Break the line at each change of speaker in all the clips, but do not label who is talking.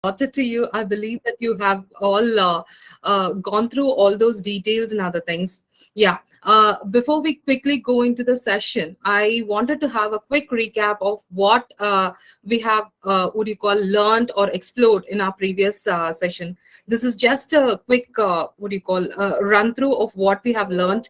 allotted to you. I believe that you have all gone through all those details and other things. Yeah. Before we quickly go into the session, I wanted to have a quick recap of what we have, what do you call, learned or explored in our previous session. This is just a quick, what do you call, run through of what we have learned.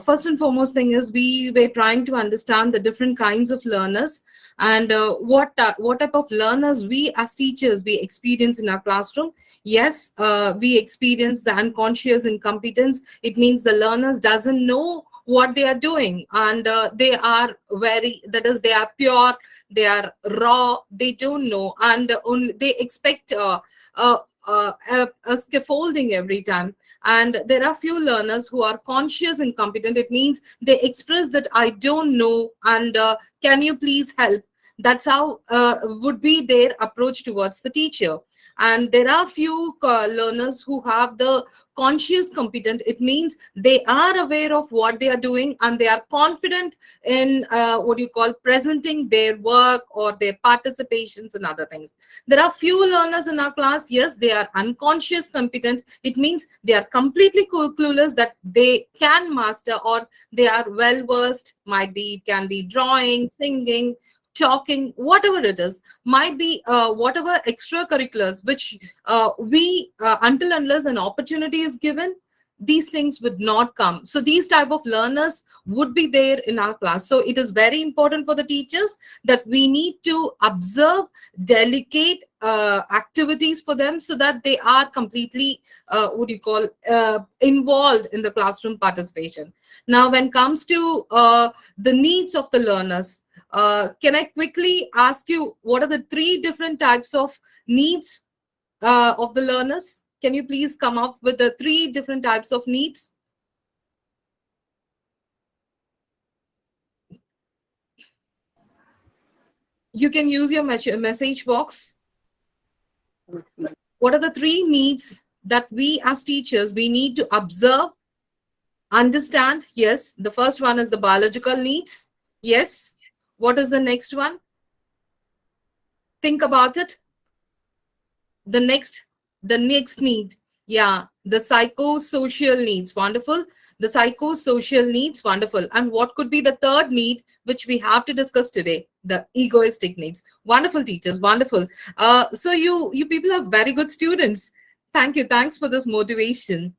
First and foremost thing is we were trying to understand the different kinds of learners and what type of learners we as teachers we experience in our classroom. Yes, we experience the unconscious incompetence. It means the learners doesn't know what they are doing, and they are very, that is, they are pure, they are raw, they don't know, and only they expect a scaffolding every time. And there are few learners who are conscious and competent. It means they express that I don't know, and can you please help. That's how would be their approach towards the teacher. And there are few learners who have the conscious competent. It means they are aware of what they are doing, and they are confident in what you call presenting their work or their participations and other things. There are few learners in our class, yes, they are unconscious competent. It means they are completely clueless that they can master, or they are well versed, might be, it can be drawing, singing, talking, whatever it is, might be whatever extracurriculars which we until unless an opportunity is given, these things would not come. So these type of learners would be there in our class. So it is very important for the teachers that we need to observe delicate activities for them, so that they are completely what do you call involved in the classroom participation. Now when it comes to the needs of the learners, can I quickly ask you what are the three different types of needs of the learners? Can you please come up with the three different types of needs? You can use your message box. What are the three needs that we as teachers, we need to observe, understand? Yes, the first one is the biological needs. Yes. What is the next one? Think about it. The next need. Yeah, the psychosocial needs. Wonderful. The psychosocial needs. Wonderful. And what could be the third need which we have to discuss today? The egoistic needs. Wonderful, teachers. Wonderful. So you people are very good students. Thank you. Thanks for this motivation.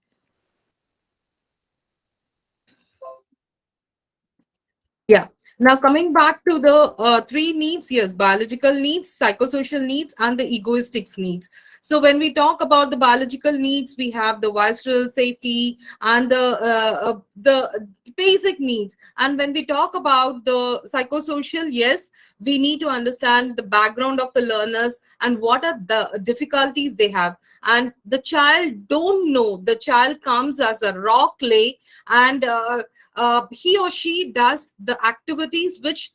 Yeah. Now coming back to the three needs, yes, biological needs, psychosocial needs, and the egoistic needs. So when we talk about the biological needs, we have the visceral safety and the basic needs. And when we talk about the psychosocial, yes, we need to understand the background of the learners and what are the difficulties they have. And the child don't know. The child comes as a raw clay, and he or she does the activities which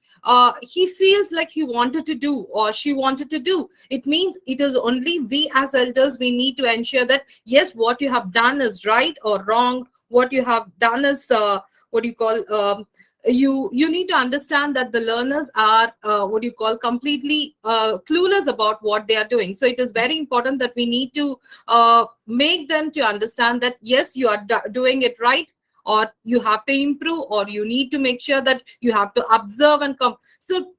he feels like he wanted to do or she wanted to do. It means it is only we as elders, we need to ensure that yes, what you have done is right or wrong. What you have done is what do you call you need to understand that the learners are what do you call completely clueless about what they are doing. So it is very important that we need to make them to understand that yes, you are doing it right, or you have to improve, or you need to make sure that you have to observe and come. So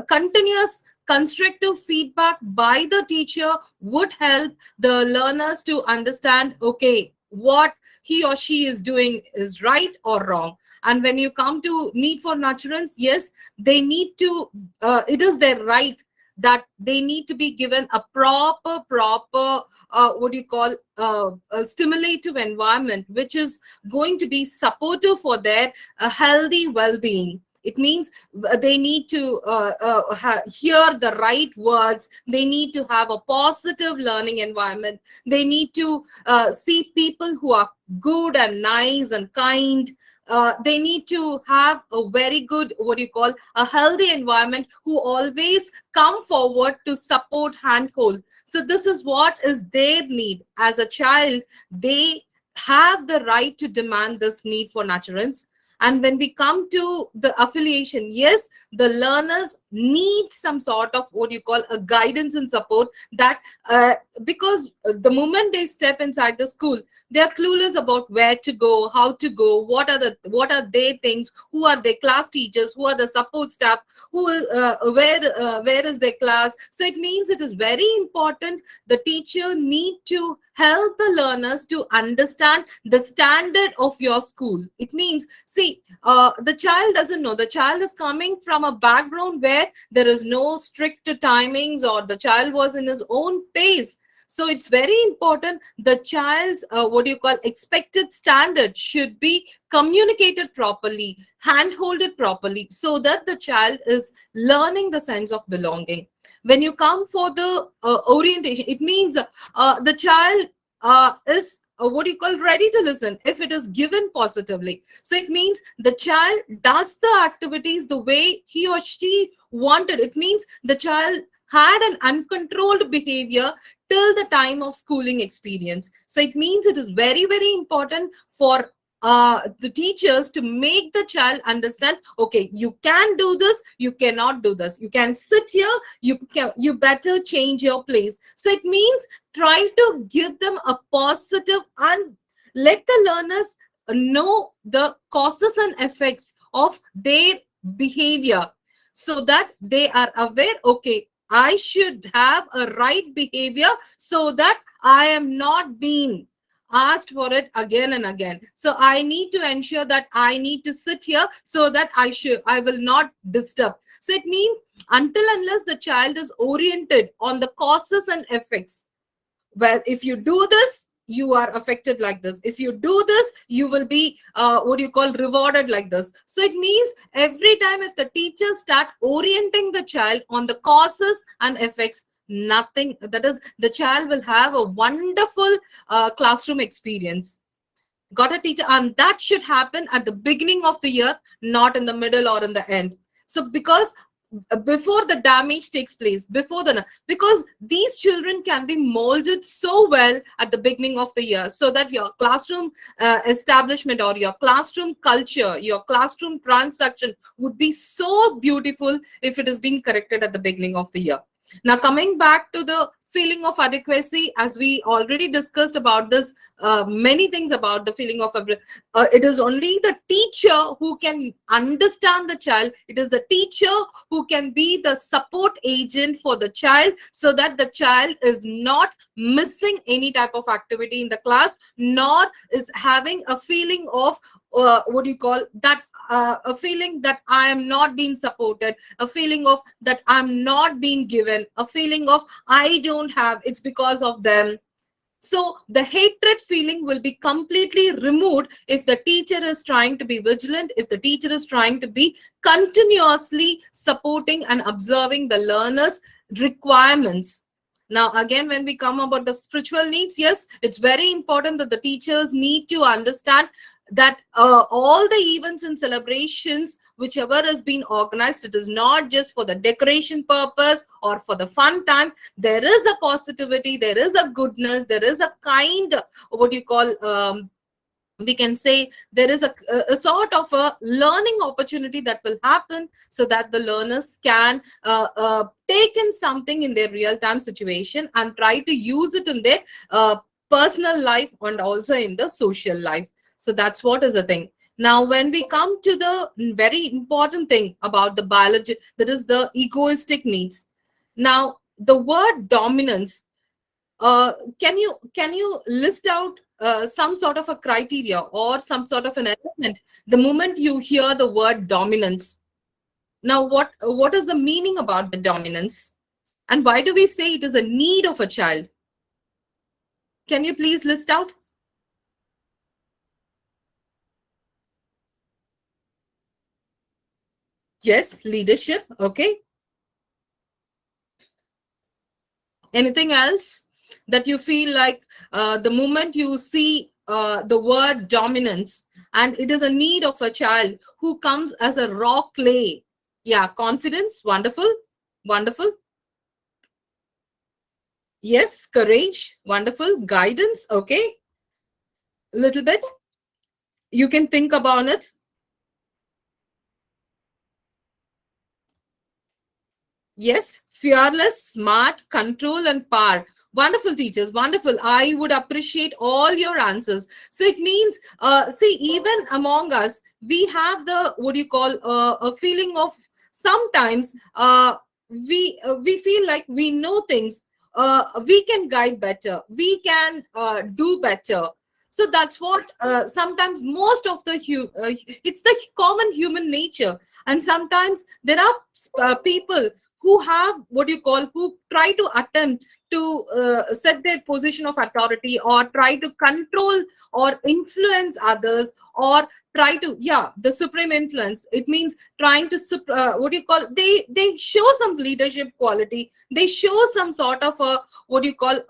continuous constructive feedback by the teacher would help the learners to understand, okay, what he or she is doing is right or wrong. And when you come to need for nurturance, yes, they need to, it is their right that they need to be given a proper what do you call a stimulative environment which is going to be supportive for their healthy well-being. It means they need to hear the right words. They need to have a positive learning environment. They need to see people who are good and nice and kind. They need to have a very good, what do you call, a healthy environment, who always come forward to support, handhold. So this is what is their need. As a child, they have the right to demand this need for nurturance. And when we come to the affiliation, yes, the learners need some sort of what you call a guidance and support, that because the moment they step inside the school, they are clueless about where to go, how to go, what are their things, who are their class teachers, who are the support staff, where is their class. So it means it is very important the teacher need to help the learners to understand the standard of your school. It means, see, the child doesn't know, the child is coming from a background where there is no strict timings, or the child was in his own pace. So it's very important the child's what do you call expected standard should be communicated properly, handholded properly, so that the child is learning the sense of belonging. When you come for the orientation, it means the child is what do you call ready to listen if it is given positively. So it means the child does the activities the way he or she wanted. It means the child had an uncontrolled behavior till the time of schooling experience. So it means it is very, very important for the teachers to make the child understand, okay, you can do this, you cannot do this, you can sit here, you better change your place. So it means try to give them a positive and let the learners know the causes and effects of their behavior, so that they are aware, okay, I should have a right behavior so that I am not being asked for it again and again. So I need to ensure that I need to sit here so that I will not disturb. So it means until unless the child is oriented on the causes and effects, well, if you do this, you are affected like this, if you do this, you will be what you call rewarded like this. So it means every time if the teachers start orienting the child on the causes and effects, nothing, that is, the child will have a wonderful classroom experience. Got a teacher, and that should happen at the beginning of the year, not in the middle or in the end. So because before the damage takes place, because these children can be molded so well at the beginning of the year, so that your classroom establishment or your classroom culture, your classroom transaction would be so beautiful if it is being corrected at the beginning of the year. Now, coming back to the feeling of adequacy, as we already discussed about this, many things about the feeling of it is only the teacher who can understand the child. It is the teacher who can be the support agent for the child, so that the child is not missing any type of activity in the class, nor is having a feeling of what do you call that, a feeling that I am not being supported, a feeling of that I'm not being given, a feeling of I don't have, it's because of them. So the hatred feeling will be completely removed if the teacher is trying to be vigilant, if the teacher is trying to be continuously supporting and observing the learner's requirements. Now, again, when we come about the spiritual needs, yes, it's very important that the teachers need to understand that all the events and celebrations, whichever has been organized, it is not just for the decoration purpose or for the fun time. There is a positivity, there is a goodness, there is a kind, what you call, we can say there is a sort of a learning opportunity that will happen, so that the learners can take in something in their real-time situation and try to use it in their personal life and also in the social life. So that's what is the thing. Now, when we come to the very important thing about the biology, that is the egoistic needs. Now, the word dominance, can you list out some sort of a criteria or some sort of an element the moment you hear the word dominance? Now, what is the meaning about the dominance, and why do we say it is a need of a child? Can you please list out? Yes, leadership. Okay. Anything else that you feel like the moment you see the word dominance, and it is a need of a child who comes as a raw clay? Yeah, confidence. Wonderful. Wonderful. Yes, courage. Wonderful. Guidance. Okay. A little bit. You can think about it. Yes, fearless, smart, control, and power. Wonderful teachers, wonderful. I would appreciate all your answers. So it means, see, even among us, we have the, what do you call, a feeling of sometimes we feel like we know things. We can guide better. We can do better. So that's what sometimes most of the it's the common human nature. And sometimes there are people who have, what do you call, who try to attempt to set their position of authority, or try to control or influence others, or try to, yeah, the supreme influence. It means trying to what do you call, they show some leadership quality, they show some sort of a, what do you call,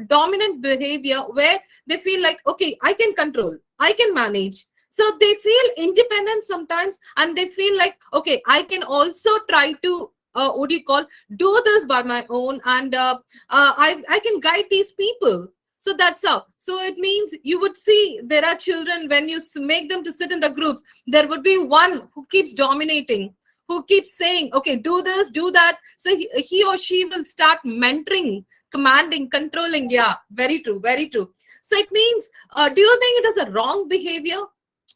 dominant behavior, where they feel like, okay, I can control, I can manage. So they feel independent sometimes, and they feel like, okay, I can also try to what do you call, do this by my own, and I can guide these people. So that's how. So it means you would see there are children, when you make them to sit in the groups, there would be one who keeps dominating, who keeps saying, okay, do this, do that. So he or she will start mentoring, commanding, controlling. Yeah, very true, very true. So it means, do you think it is a wrong behavior?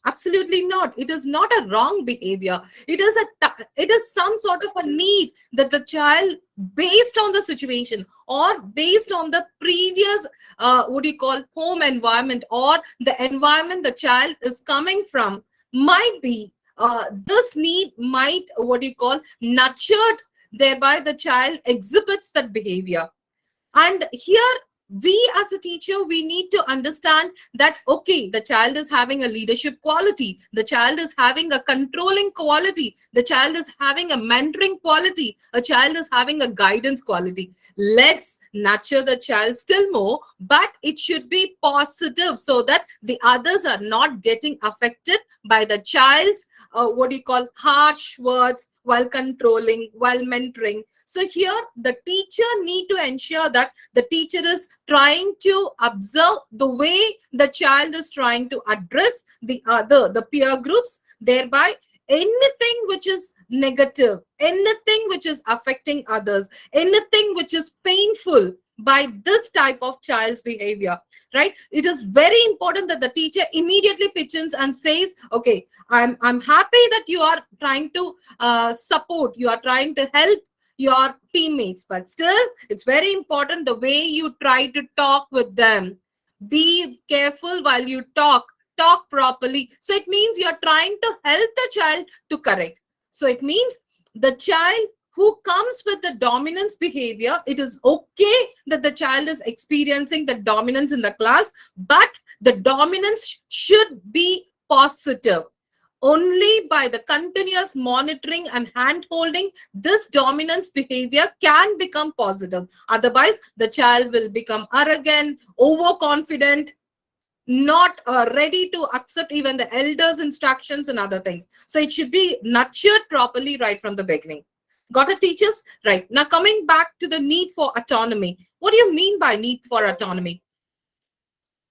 Absolutely not. It is not a wrong behavior. It is some sort of a need that the child, based on the situation, or based on the previous what do you call, home environment, or the environment the child is coming from, might be this need might, what do you call, nurtured, thereby the child exhibits that behavior. And here, we as a teacher, we need to understand that, okay, the child is having a leadership quality, the child is having a controlling quality, the child is having a mentoring quality, a child is having a guidance quality. Let's nurture the child still more, but it should be positive, so that the others are not getting affected by the child's what do you call, harsh words, while controlling, while mentoring. So here, the teacher need to ensure that the teacher is trying to observe the way the child is trying to address the peer groups, thereby anything which is negative, anything which is affecting others, anything which is painful by this type of child's behavior, right? It is very important that the teacher immediately pitches and says, okay, I'm happy that you are trying to support, you are trying to help your teammates, but still, it's very important the way you try to talk with them. Be careful while you talk properly. So it means you're trying to help the child to correct. So it means the child who comes with the dominance behavior, it is okay that the child is experiencing the dominance in the class, but the dominance should be positive. Only by the continuous monitoring and hand holding, this dominance behavior can become positive. Otherwise, the child will become arrogant, overconfident, not ready to accept even the elders' instructions and other things. So it should be nurtured properly right from the beginning. Got it, teachers? Right. Now, coming back to the need for autonomy. What do you mean by need for autonomy?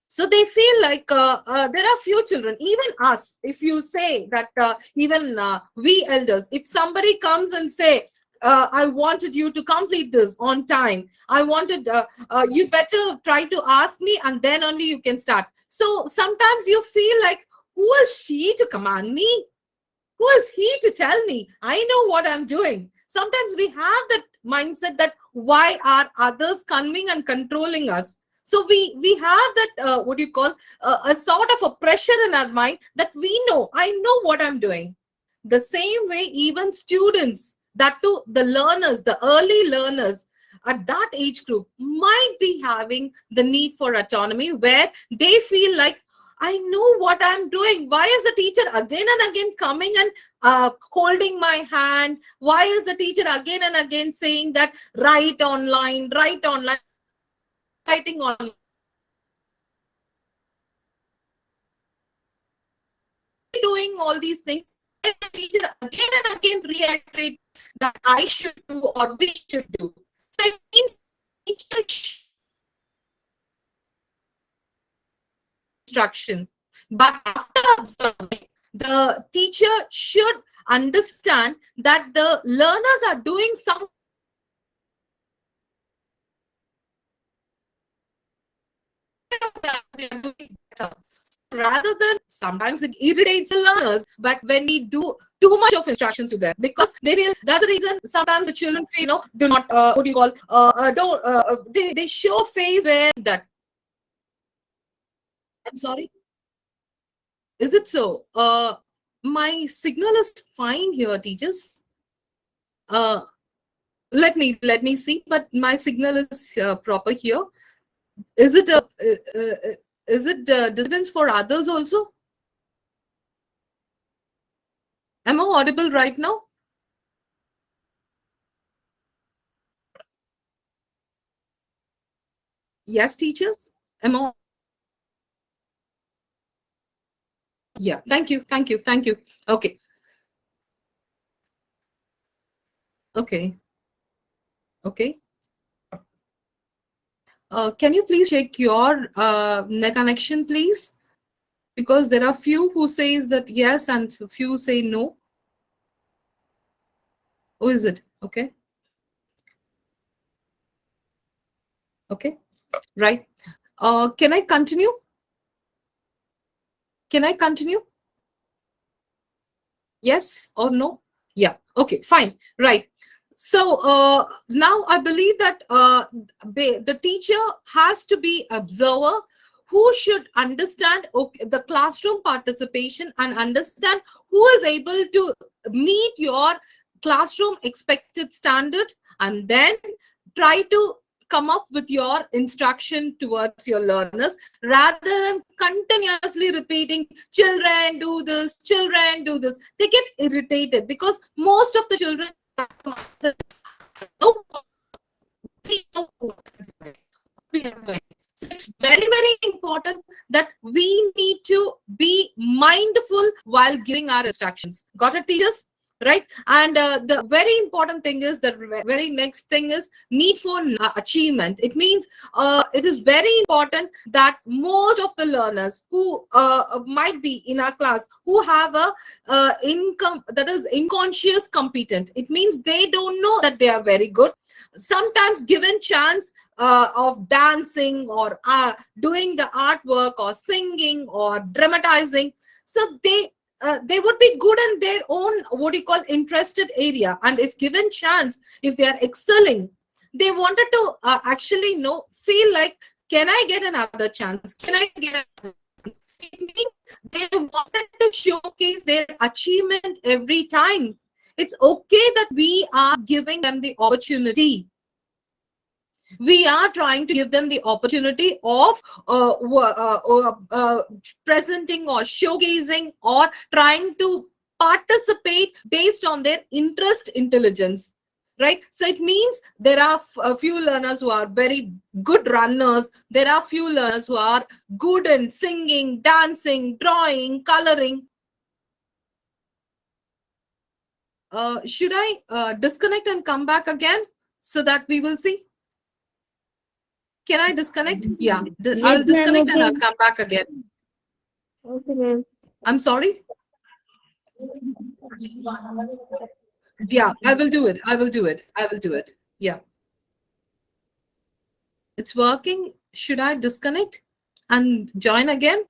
So they feel like there are few children, even us, if you say that even we elders, if somebody comes and say, I wanted you to complete this on time, I wanted, you better try to ask me, and then only you can start. So sometimes you feel like, who is she to command me? Who is he to tell me? I know what I'm doing. Sometimes we have that mindset that why are others coming and controlling us? So we have that what do you call, a sort of a pressure in our mind that I know what I'm doing. The same way, even students, that too, the learners, the early learners at that age group might be having the need for autonomy, where they feel like, I know what I'm doing. Why is the teacher again and again coming and holding my hand? Why is the teacher again and again saying that write online, writing online? Doing all these things, the teacher again and again reiterate that I should do or we should do. So it means teacher instruction, but after observing, The teacher should understand that the learners are doing some they are doing better. Rather than, sometimes it irritates the learners, but when we do too much of instructions to them, because they feel, that's the reason sometimes the children feel, do not what do you call, don't they show face where that, I'm sorry, is it so? My signal is fine here, teachers. uh let me see, but my signal is proper here. Is it is it disturbance for others also? Am I audible right now? Yes, teachers? Am I? Yeah. Thank you. Thank you. Thank you. Okay. Okay. Okay. Can you please check your net connection, please? Because there are few who says that yes and few say no. Who is it? Okay. Okay. Right. Can I continue? Can I continue? Yes or no? Yeah. Okay, fine. Right. So now I believe that the teacher has to be observer who should understand, okay, the classroom participation and understand who is able to meet your classroom expected standard, and then try to come up with your instruction towards your learners, rather than continuously repeating children do this, children do this. They get irritated because most of the children know so it's very, very important that we need to be mindful while giving our instructions. Got it, teachers? Right. And the very important thing is, the very next thing is need for achievement. It means it is very important that most of the learners who might be in our class, who have a income that is unconscious competent, it means they don't know that they are very good. Sometimes given chance of dancing or doing the artwork or singing or dramatizing, so they would be good in their own, what do you call, interested area, and if given chance, if they are excelling, they wanted to actually know, feel like, can I get another chance, can I get another chance? It means they wanted to showcase their achievement every time. It's okay that we are giving them the opportunity, we are trying to give them the opportunity of presenting or showcasing or trying to participate based on their interest intelligence, right? So it means there are a few learners who are very good runners, there are few learners who are good in singing, dancing, drawing, coloring. Should I disconnect and come back again so that we will see? Can I disconnect? Yeah,
Yes,
I'll
ma'am.
disconnect and
Okay.
I'll come back again.
Okay, ma'am.
I'm sorry. Yeah, I will do it. I will do it. I will do it. Yeah, it's working. Should I disconnect and join again?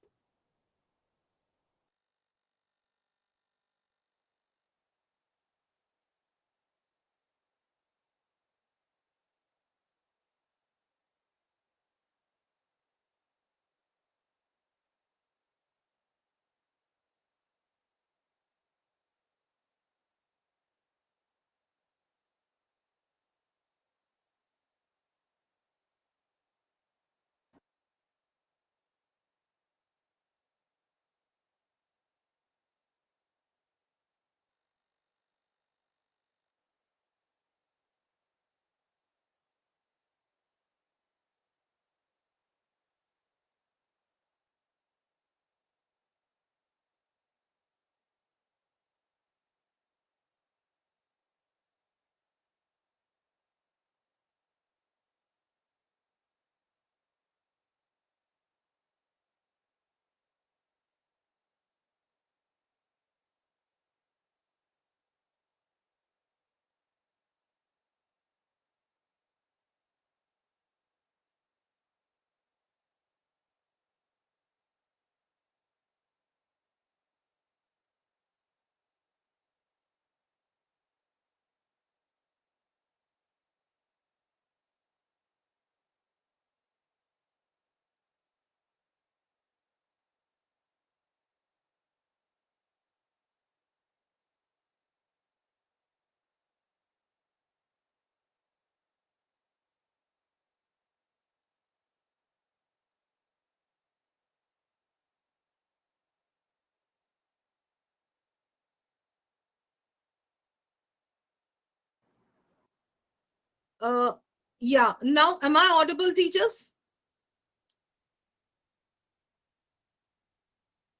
Uh, yeah. Now, am I audible, teachers?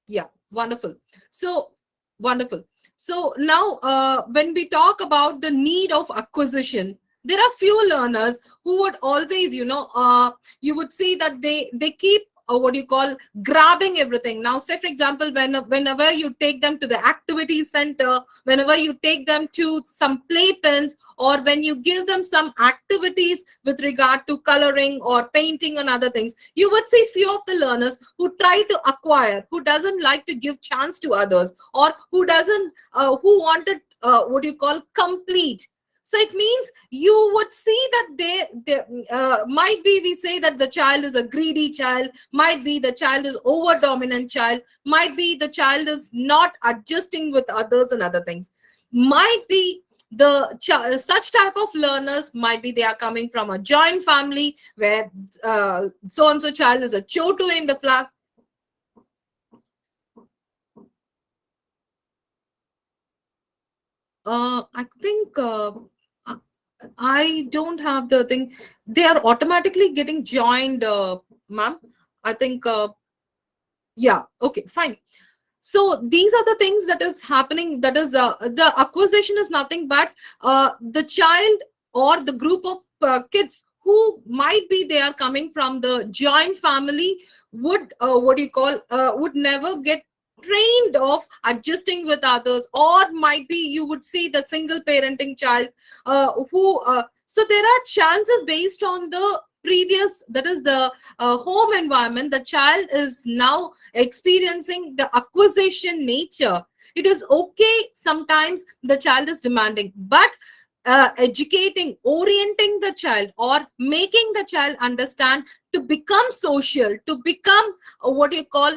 Yeah, wonderful. So, wonderful. So now, when we talk about the need of acquisition, there are few learners who would always, you would see that they keep what you call grabbing everything. Now, say for example, whenever you take them to the activity center, whenever you take them to some playpens, or when you give them some activities with regard to coloring or painting and other things, you would see few of the learners who try to acquire, who doesn't like to give chance to others, or who doesn't who wanted what you call complete. So it means you would see that they might be, we say that the child is a greedy child, might be the child is over dominant child, might be the child is not adjusting with others and other things, might be such type of learners might be they are coming from a joint family where so and so child is a chotu in the flag. I think I don't have the thing. They are automatically getting joined, ma'am. I think, yeah, okay, fine. So these are the things that is happening. That is, the acquisition is nothing but the child or the group of kids who might be they are coming from the joint family would what do you call would never get trained of adjusting with others, or might be you would see the single parenting child who so there are chances based on the previous, that is the home environment, the child is now experiencing the acquisition nature. It is okay sometimes the child is demanding, but educating, orienting the child, or making the child understand to become social, to become what you call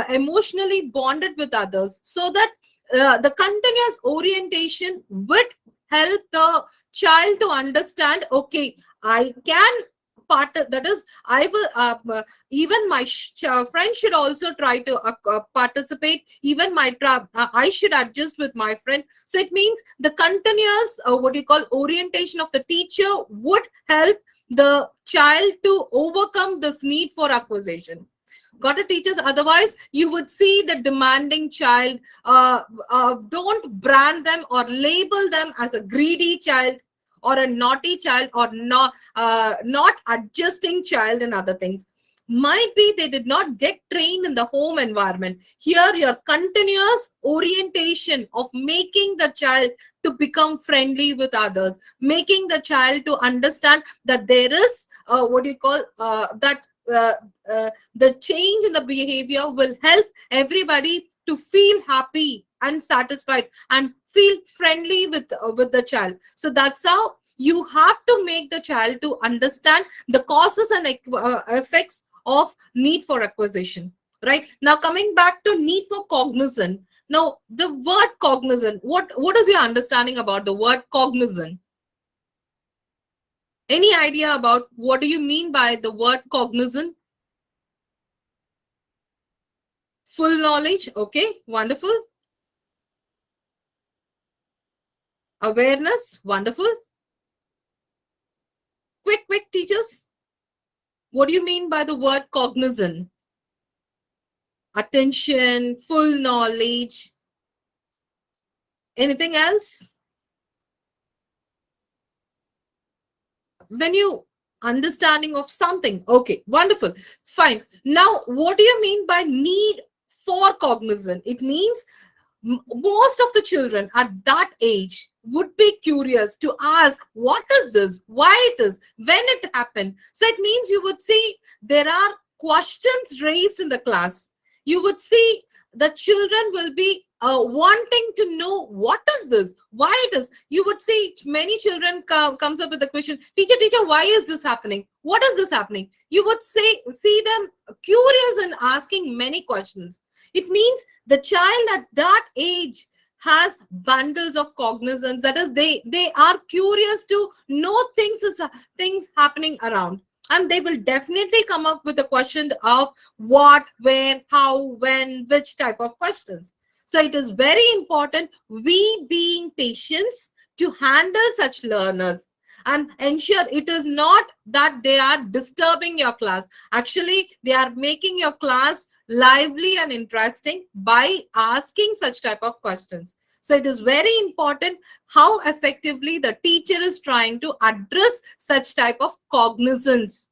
emotionally bonded with others, so that the continuous orientation would help the child to understand, okay, I can part, that is I will even my friend should also try to participate, even I should adjust with my friend. So it means the continuous what you call orientation of the teacher would help the child to overcome this need for acquisition. Got it, teachers? Otherwise you would see the demanding child, don't brand them or label them as a greedy child or a naughty child, or not adjusting child and other things. Might be they did not get trained in the home environment. Here your continuous orientation of making the child to become friendly with others, making the child to understand that there is what do you call that uh, the change in the behavior will help everybody to feel happy and satisfied and feel friendly with the child. So that's how you have to make the child to understand the causes and effects of need for acquisition. Right now, coming back to need for cognizant. Now the word cognizant, what is your understanding about the word cognizant? Any idea about what do you mean by the word cognizant? Full knowledge. Okay, wonderful. Awareness. Wonderful. Quick teachers, what do you mean by the word cognizant? Attention, full knowledge. Anything else? When you understanding of something. Okay, wonderful. Fine. Now, what do you mean by need for cognizant? It means most of the children at that age would be curious to ask what is this, why it is, when it happened. So it means you would see there are questions raised in the class. You would see the children will be wanting to know what is this, why it is. You would see many children comes up with the question, teacher, why is this happening, what is this happening. You would see them curious and asking many questions. It means the child at that age has bundles of cognizance, that is they are curious to know things happening around, and they will definitely come up with a question of what, where, how, when, which type of questions. So it is very important we being patient to handle such learners. and ensure it is not that they are disturbing your class. Actually, they are making your class lively and interesting by asking such type of questions. So it is very important how effectively the teacher is trying to address such type of cognizance.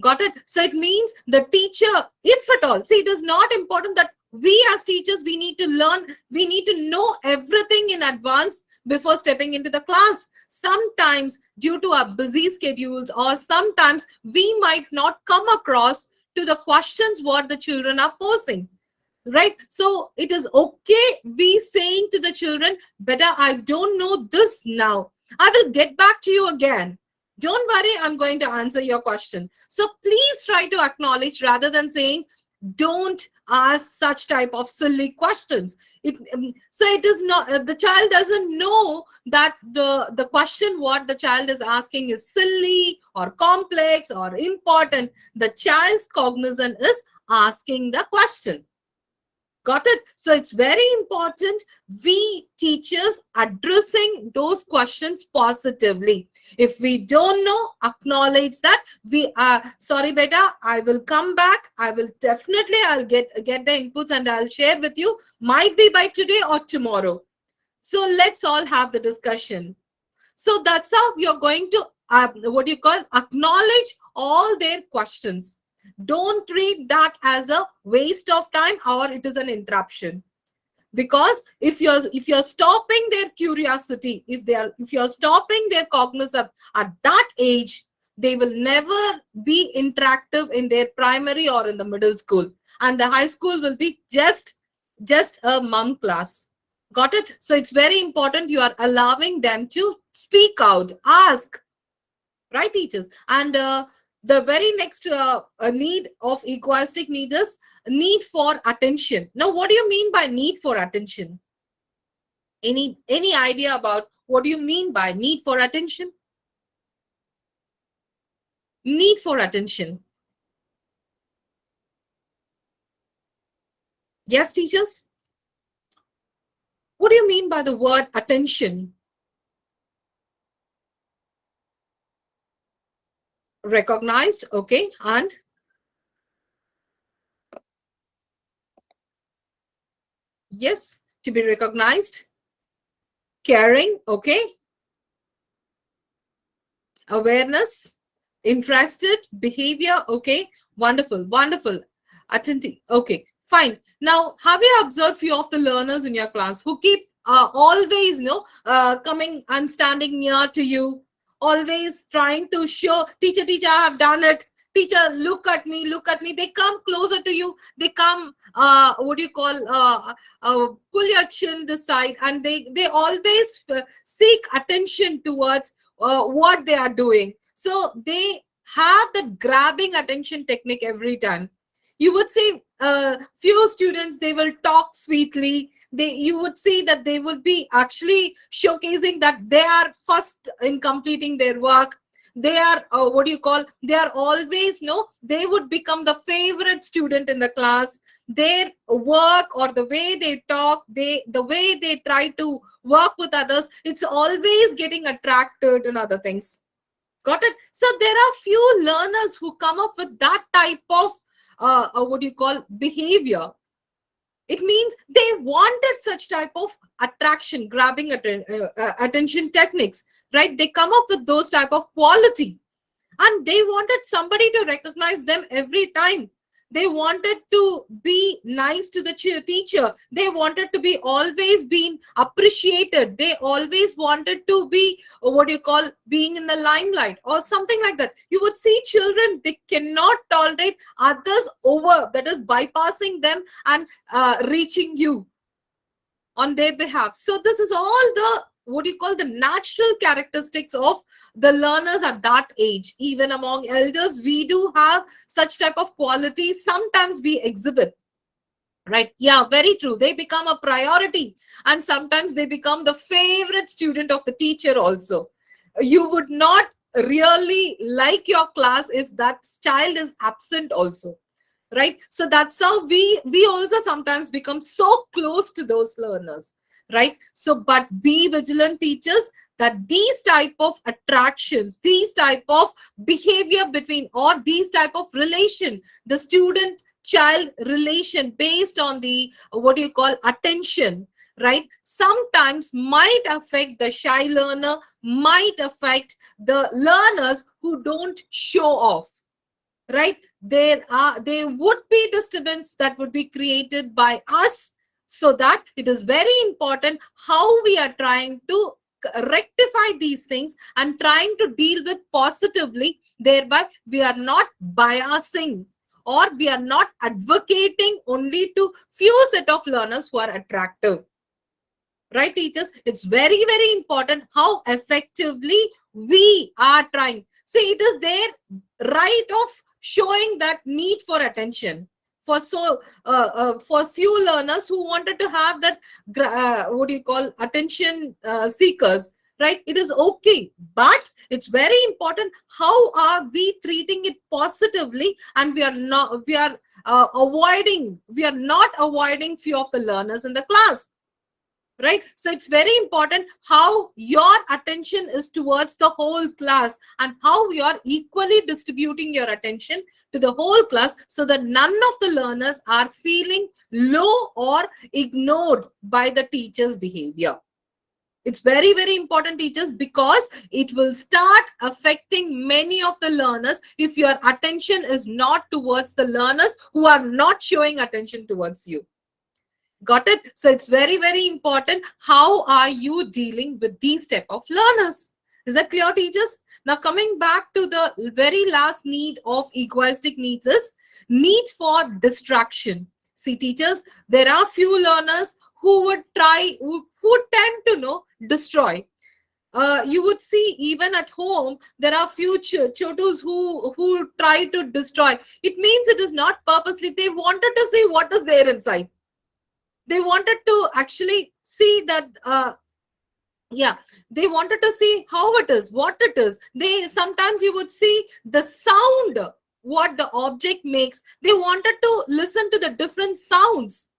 Got it? So it means the teacher, if at all, see, it is not important that we as teachers, we need to learn, we need to know everything in advance before stepping into the class. Sometimes due to our busy schedules, or sometimes we might not come across to the questions what the children are posing, right? So it is okay we saying to the children, better, I don't know this now, I will get back to you again, don't worry, I'm going to answer your question. So please try to acknowledge rather than saying don't ask such type of silly questions. So it is not, the child doesn't know that the question what the child is asking is silly or complex or important. The child's cognizance is asking the question. Got it? So it's very important we teachers addressing those questions positively. If we don't know, acknowledge that we are sorry, beta, I will come back. I will definitely, I'll get the inputs and I'll share with you. Might be by today or tomorrow. So let's all have the discussion. So that's how you're going to what do you call, acknowledge all their questions. Don't treat that as a waste of time or it is an interruption. Because if you're stopping their curiosity, if you're stopping their cognizance at that age, they will never be interactive in their primary or in the middle school, and the high school will be just a mum class. Got it? So it's very important you are allowing them to speak out, ask, right, teachers? And the very next need of egoistic need is need for attention. Now, what do you mean by need for attention? Any idea about what do you mean by need for attention? Need for attention. Yes, teachers? What do you mean by the word attention? Recognized, okay, and yes, to be recognized. Caring, okay. Awareness, interested, behavior, okay. Wonderful, wonderful. Attentive, okay, fine. Now, have you observed few of the learners in your class who keep always, coming and standing near to you, always trying to show, teacher, I have done it. Teacher, look at me, look at me. They come closer to you. They come, what do you call, pull your chin this side, and they always seek attention towards what they are doing. So they have that grabbing attention technique every time. You would see few students, they will talk sweetly. You would see that they would be actually showcasing that they are first in completing their work. They are what do you call, they are always, they would become the favorite student in the class. Their work or the way they talk, the way they try to work with others, it's always getting attracted and other things. Got it? So there are few learners who come up with that type of what do you call, behavior. It means they wanted such type of attraction, grabbing attention techniques, right? They come up with those type of quality, and they wanted somebody to recognize them every time. They wanted to be nice to the teacher. They wanted to be always being appreciated. They always wanted to be, what do you call, being in the limelight or something like that. You would see children, they cannot tolerate others over, that is bypassing them and reaching you on their behalf. So this is all the, what do you call, the natural characteristics of the learners at that age. Even among elders, we do have such type of qualities sometimes we exhibit, right? Yeah, very true. They become a priority, and sometimes they become the favorite student of the teacher also. You would not really like your class if that child is absent also, right? So that's how we also sometimes become so close to those learners, right? So but be vigilant, teachers, that these type of attractions, these type of behavior between, or these type of relation, the student child relation based on the what do you call attention, right, sometimes might affect the shy learner, might affect the learners who don't show off, right? There would be disturbance that would be created by us. So that it is very important how we are trying to rectify these things and trying to deal with positively, thereby we are not biasing, or we are not advocating only to few set of learners who are attractive. Right, teachers? It's very, very important how effectively we are trying. See, it is their right of showing that need for attention. For few learners who wanted to have that, what do you call, attention seekers, right? It is okay, but it's very important how are we treating it positively, and we are not avoiding few of the learners in the class. Right, so it's very important how your attention is towards the whole class, and how you are equally distributing your attention to the whole class, so that none of the learners are feeling low or ignored by the teacher's behavior. It's very, very important, teachers, because it will start affecting many of the learners if your attention is not towards the learners who are not showing attention towards you. Got it? So it's very, very important how are you dealing with these type of learners. Is that clear, teachers? Now coming back to the very last need of egoistic needs is need for distraction. See, teachers, there are few learners who would tend to destroy. You would see even at home there are few chotus who try to destroy. It means it is not purposely. They wanted to see what is there inside. They wanted to actually see that, they wanted to see how it is, what it is. Sometimes you would see the sound, what the object makes. They wanted to listen to the different sounds,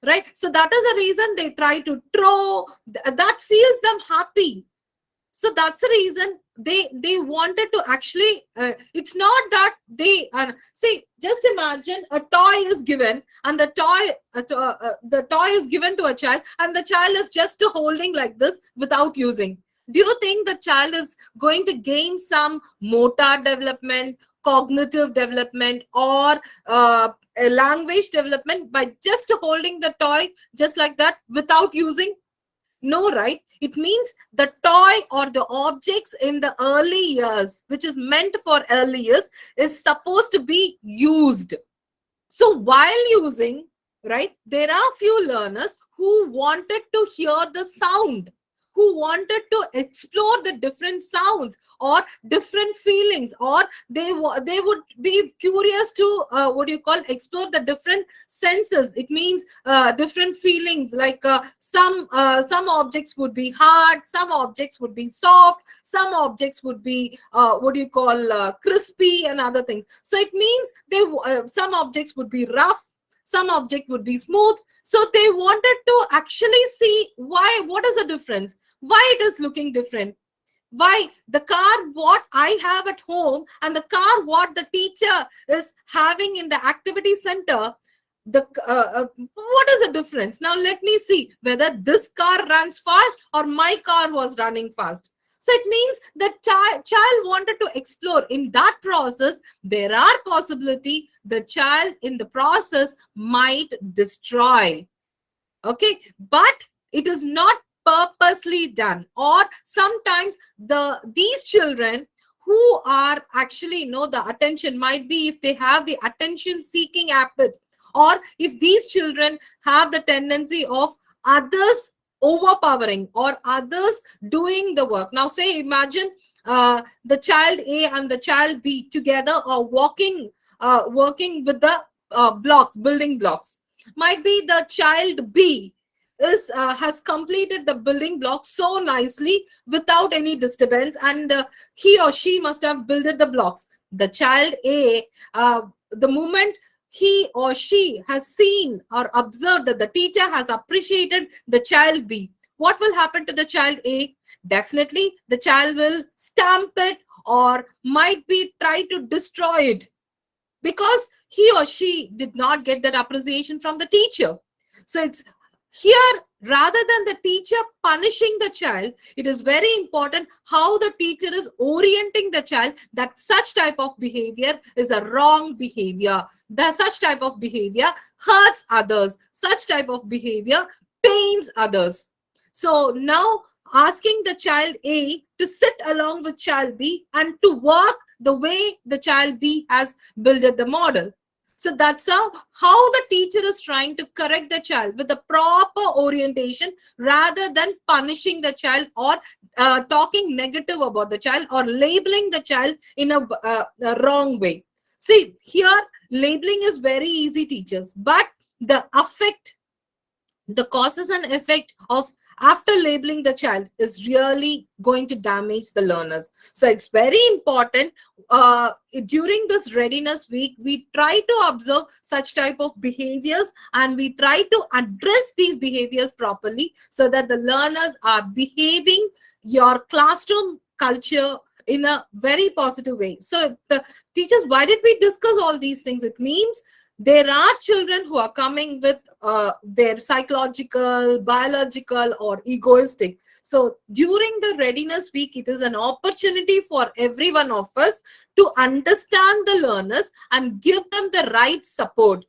right? So that is a reason they try to throw. That feels them happy. So that's the reason they wanted to actually, it's not that they see, just imagine a toy is given, and the toy is given to a child, and the child is just holding like this without using. Do you think the child is going to gain some motor development, cognitive development, or a language development by just holding the toy just like that without using? No, right? It means the toy or the objects in the early years, which is meant for early years, is supposed to be used. So while using, right, there are few learners who wanted to hear the sound, who wanted to explore the different sounds or different feelings, or they would be curious to explore the different senses. It means different feelings, like some objects would be hard, some objects would be soft, some objects would be crispy, and other things. So it means some objects would be rough, some object would be smooth. So they wanted to actually see what is the difference, why it is looking different, why the car what I have at home and the car what the teacher is having in the activity center, what is the difference? Now let me see whether this car runs fast or my car was running fast. So it means the child wanted to explore. In that process, there are possibility the child in the process might destroy. Okay, but it is not purposely done. Or sometimes these children who are actually the attention might be, if they have the attention seeking habit, or if these children have the tendency of others overpowering or others doing the work. Now say, imagine the child A and the child B together are working with the building blocks. Might be the child B has completed the building block so nicely without any disturbance, and he or she must have built the blocks. The child A, the moment he or she has seen or observed that the teacher has appreciated the child B, what will happen to the child A? definitely the child will stamp it or might be try to destroy it, because he or she did not get that appreciation from the teacher. So it's here, rather than the teacher punishing the child, it is very important how the teacher is orienting the child that such type of behavior is a wrong behavior, that such type of behavior hurts others, such type of behavior pains others. So now asking the child A to sit along with child B and to work the way the child B has built the model. So that's how the teacher is trying to correct the child with the proper orientation, rather than punishing the child or talking negative about the child or labeling the child in a wrong way. See, here labeling is very easy, teachers, but the effect, the causes and effect of after labeling the child is really going to damage the learners. So it's very important during this readiness week, we try to observe such type of behaviors and we try to address these behaviors properly, so that the learners are behaving your classroom culture in a very positive way. So teachers, why did we discuss all these things? It means there are children who are coming with their psychological, biological, or egoistic. So during the readiness week, it is an opportunity for every one of us to understand the learners and give them the right support,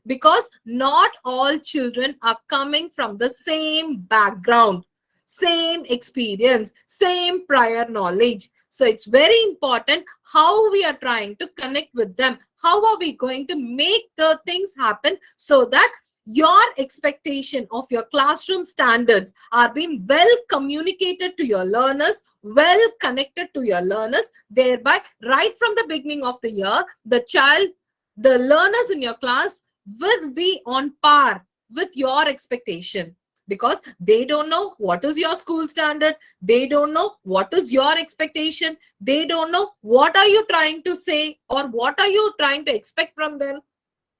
because not all children are coming from the same background, same experience, same prior knowledge. So it's very important how we are trying to connect with them. How are we going to make the things happen so that your expectation of your classroom standards are being well communicated to your learners, well connected to your learners, thereby right from the beginning of the year, the learners in your class will be on par with your expectation, because they don't know what is your school standard, they don't know what is your expectation, they don't know what are you trying to say or what are you trying to expect from them,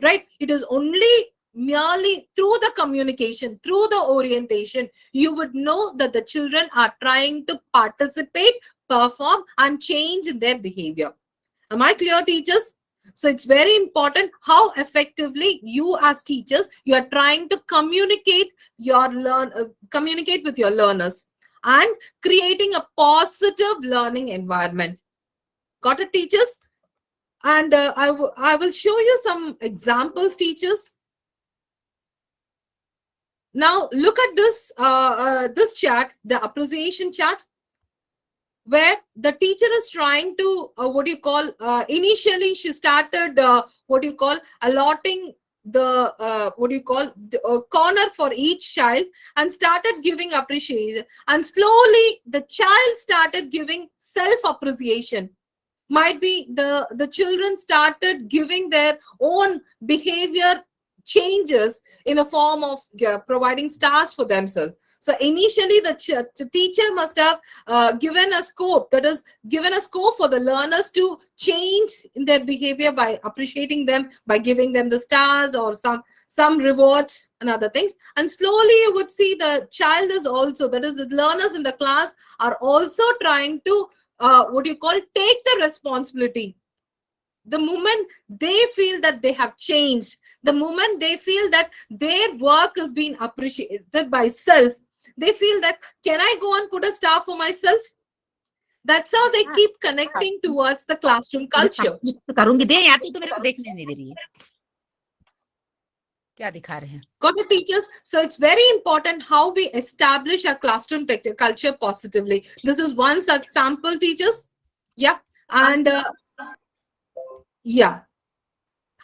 right? It is only merely through the communication, through the orientation, you would know that the children are trying to participate, perform, and change in their behavior. Am I clear, teachers? So it's very important how effectively you as teachers, you are trying to communicate communicate with your learners and creating a positive learning environment. Got it, teachers? And I will show you some examples, teachers. Now look at this chart, the appreciation chart, where the teacher is trying to initially she started allotting the corner for each child and started giving appreciation, and slowly the child started giving self appreciation. Might be the children started giving their own behavior changes in a form of providing stars for themselves. So initially the teacher must have given a scope, that is given a scope for the learners to change in their behavior by appreciating them, by giving them the stars or some rewards and other things. And slowly you would see the child is also, that is the learners in the class are also trying to take the responsibility. The moment they feel that they have changed, the moment they feel that their work is being appreciated by self, they feel that, can I go and put a star for myself? That's how they keep connecting towards the classroom culture. Got it, teachers? So it's very important how we establish our classroom culture positively. This is one such sample, teachers. Yeah. And yeah.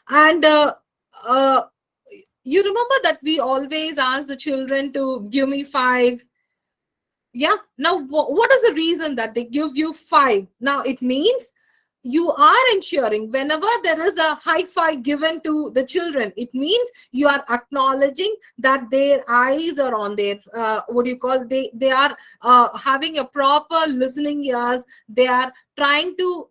And you remember that we always ask the children to give me 5. Yeah. Now, what is the reason that they give you 5? Now, it means you are ensuring whenever there is a high five given to the children, it means you are acknowledging that their eyes are on their, they are having a proper listening ears. They are trying to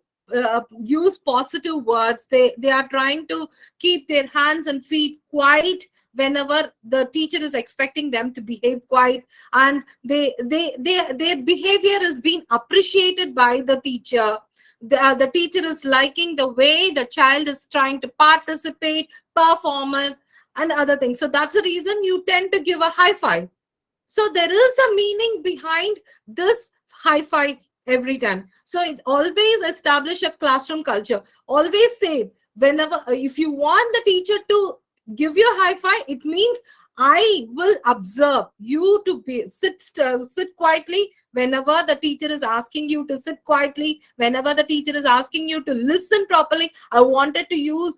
use positive words. They are trying to keep their hands and feet quiet whenever the teacher is expecting them to behave quiet, and their behavior is being appreciated by the teacher. The teacher is liking the way the child is trying to participate, perform, and other things. So that's the reason you tend to give a high five. So there is a meaning behind this high five every time. So it always establish a classroom culture. Always say, whenever if you want the teacher to give you a high five, it means I will observe you to be sit quietly whenever the teacher is asking you to sit quietly. Whenever the teacher is asking you to listen properly, I wanted you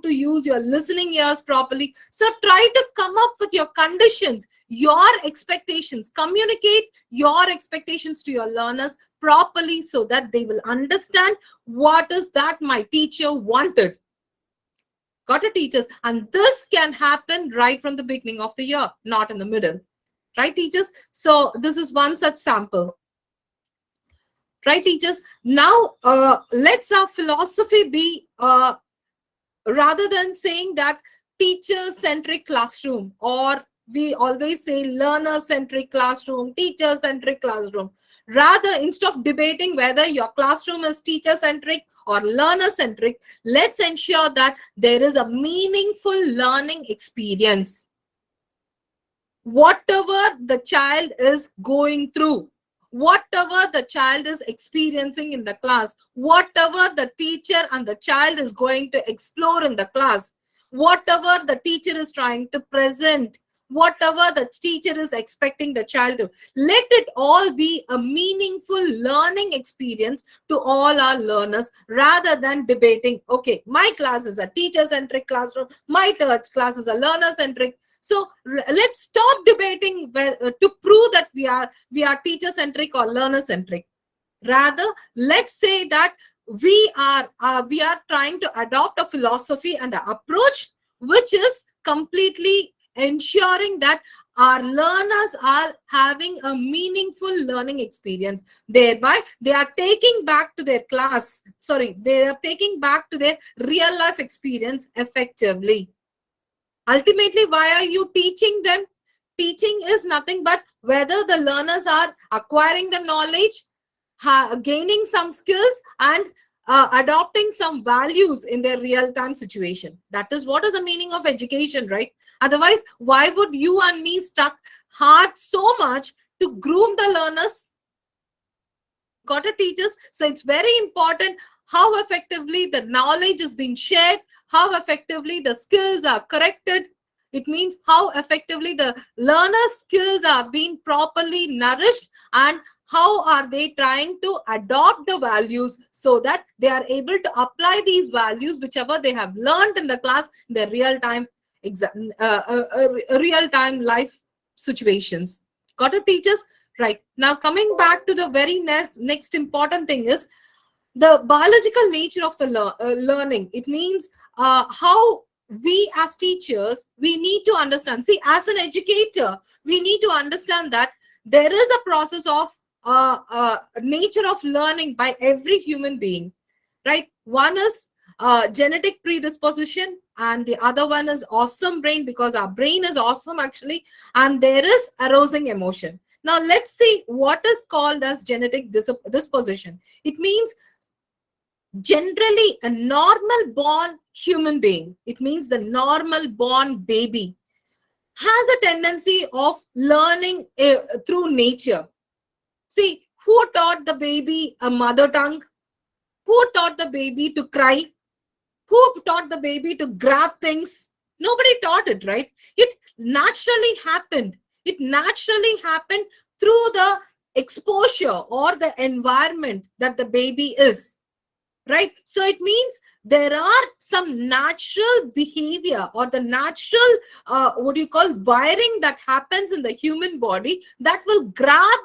to use your listening ears properly. So try to come up with your conditions, your expectations. Communicate your expectations to your learners properly so that they will understand what is that my teacher wanted. Got it, teachers? And this can happen right from the beginning of the year, not in the middle. Right, teachers? So this is one such sample. Right, teachers? Now, let's our philosophy be, rather than saying that teacher-centric classroom, or we always say learner-centric classroom, teacher-centric classroom. Rather, instead of debating whether your classroom is teacher-centric or learner-centric, let's ensure that there is a meaningful learning experience. Whatever the child is going through, whatever the child is experiencing in the class, whatever the teacher and the child is going to explore in the class, whatever the teacher is trying to present, whatever the teacher is expecting the child to, let it all be a meaningful learning experience to all our learners, rather than debating, okay, my class is a teacher-centric classroom, my class is a learner-centric. So let's stop debating to prove that we are teacher-centric or learner-centric. Rather, let's say that we are trying to adopt a philosophy and an approach which is completely ensuring that our learners are having a meaningful learning experience. Thereby, they are taking back to their class, they are taking back to their real life experience effectively. Ultimately, why are you teaching them? Teaching is nothing but whether the learners are acquiring the knowledge, gaining some skills, and adopting some values in their real-time situation. That is what is the meaning of education, right? Otherwise, why would you and me stuck hard so much to groom the learners? Got it, teachers? So it's very important how effectively the knowledge is being shared, how effectively the skills are corrected. It means how effectively the learner's skills are being properly nourished, and how are they trying to adopt the values so that they are able to apply these values, whichever they have learned in the class, in their real-time real-time life situations. Got it, teachers? Right. Now, coming back to the very next important thing is the biological nature of the learning. It means how we as teachers, we need to understand. See, as an educator, we need to understand that there is a process of nature of learning by every human being, right? One is genetic predisposition, and the other one is awesome brain, because our brain is awesome actually, and there is arousing emotion. Now let's see what is called as genetic disposition. It means generally a normal born human being, it means the normal born baby, has a tendency of learning through nature. See, who taught the baby a mother tongue? Who taught the baby to cry? Who taught the baby to grab things? Nobody taught it, right? It naturally happened. It naturally happened through the exposure or the environment that the baby is, right? So it means there are some natural behavior or the natural, wiring that happens in the human body that will grab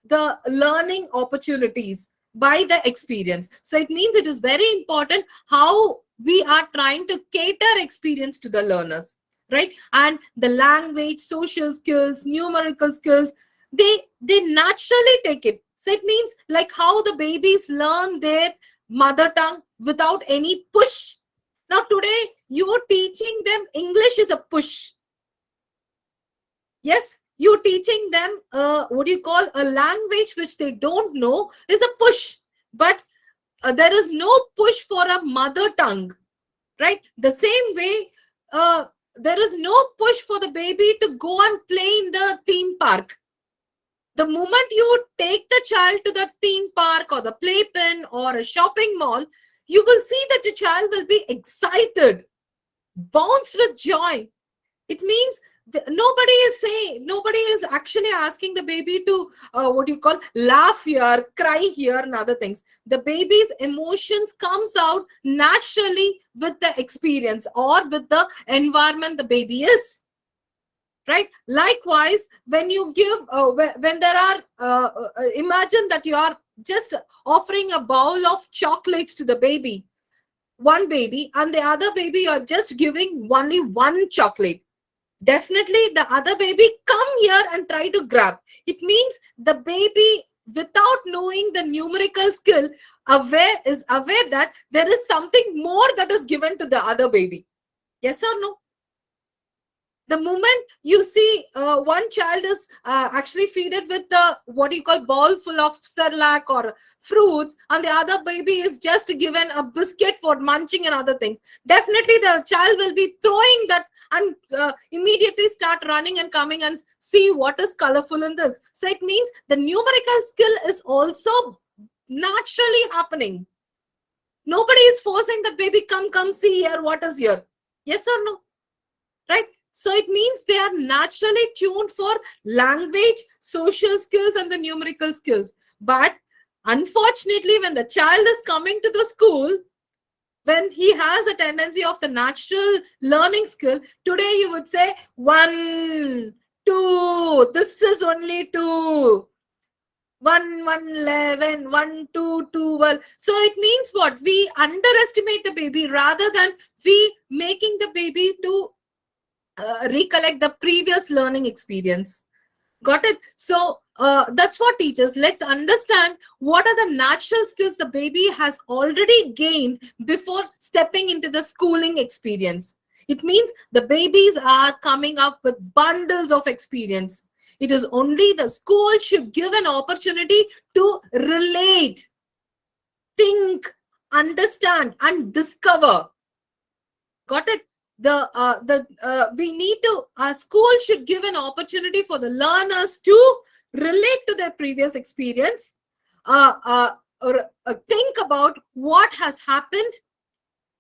the learning opportunities by the experience. So it means it is very important how we are trying to cater experience to the learners, right? And the language, social skills, numerical skills, they naturally take it. So it means like how the babies learn their mother tongue without any push. Now today you are teaching them English is a push. Yes, you teaching them what do you call a language which they don't know is a push. But there is no push for a mother tongue, right? The same way, there is no push for the baby to go and play in the theme park. The moment you take the child to the theme park or the playpen or a shopping mall, you will see that the child will be excited, bounce with joy. It means nobody is actually asking the baby to what do you call laugh here, cry here, and other things. The baby's emotions comes out naturally with the experience or with the environment the baby is. Right. Likewise, when you give, when there are, imagine that you are just offering a bowl of chocolates to the baby, one baby, and the other baby you are just giving only one chocolate. Definitely, the other baby come here and try to grab. It means the baby, without knowing the numerical skill, is aware that there is something more that is given to the other baby. Yes or no? The moment you see one child is actually feeded with the what do you call bowl full of cerelac or fruits, and the other baby is just given a biscuit for munching and other things, definitely the child will be throwing that and immediately start running and coming and see what is colorful in this. So it means the numerical skill is also naturally happening. Nobody is forcing that baby, come see here, what is here. Yes or no? Right? So it means they are naturally tuned for language, social skills, and the numerical skills. But unfortunately, when the child is coming to the school, when he has a tendency of the natural learning skill, today you would say 1, 2, this is only 2. 1, 1, 11, 1, 2, 2, 12. So it means what? We underestimate the baby rather than we making the baby to recollect the previous learning experience. Got it? So that's what teachers, let's understand what are the natural skills the baby has already gained before stepping into the schooling experience. It means the babies are coming up with bundles of experience. It is only the school should give an opportunity to relate, think, understand, and discover. Got it? We need to, our school should give an opportunity for the learners to relate to their previous experience, think about what has happened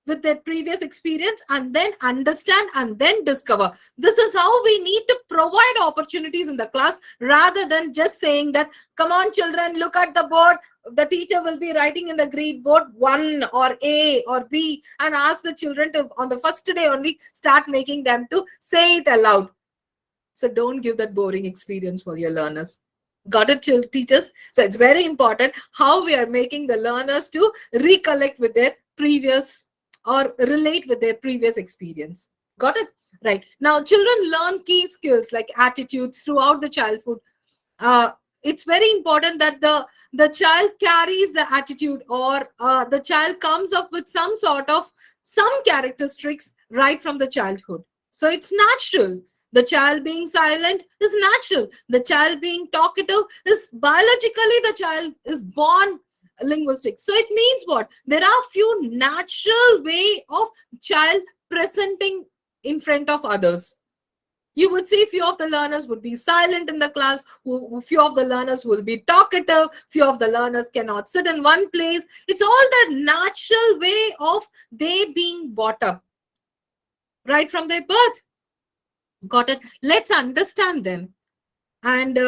with their previous experience, and then understand and then discover. This is how we need to provide opportunities in the class, rather than just saying that, come on children, look at the board. The teacher will be writing in the grade board 1 or A or B, and ask the children to, on the first day only, start making them to say it aloud. So don't give that boring experience for your learners. Got it, teachers? So it's very important how we are making the learners to recollect with their previous or relate with their previous experience. Got it? Right. Now, children learn key skills like attitudes throughout the childhood. It's very important that the child carries the attitude, or the child comes up with some sort of some characteristics right from the childhood. So it's natural. The child being silent is natural. The child being talkative is biologically, the child is born linguistic. So it means what? There are few natural way of child presenting in front of others. You would see few of the learners would be silent in the class, few of the learners will be talkative, few of the learners cannot sit in one place. It's all that natural way of they being brought up right from their birth. Got it? Let's understand them. And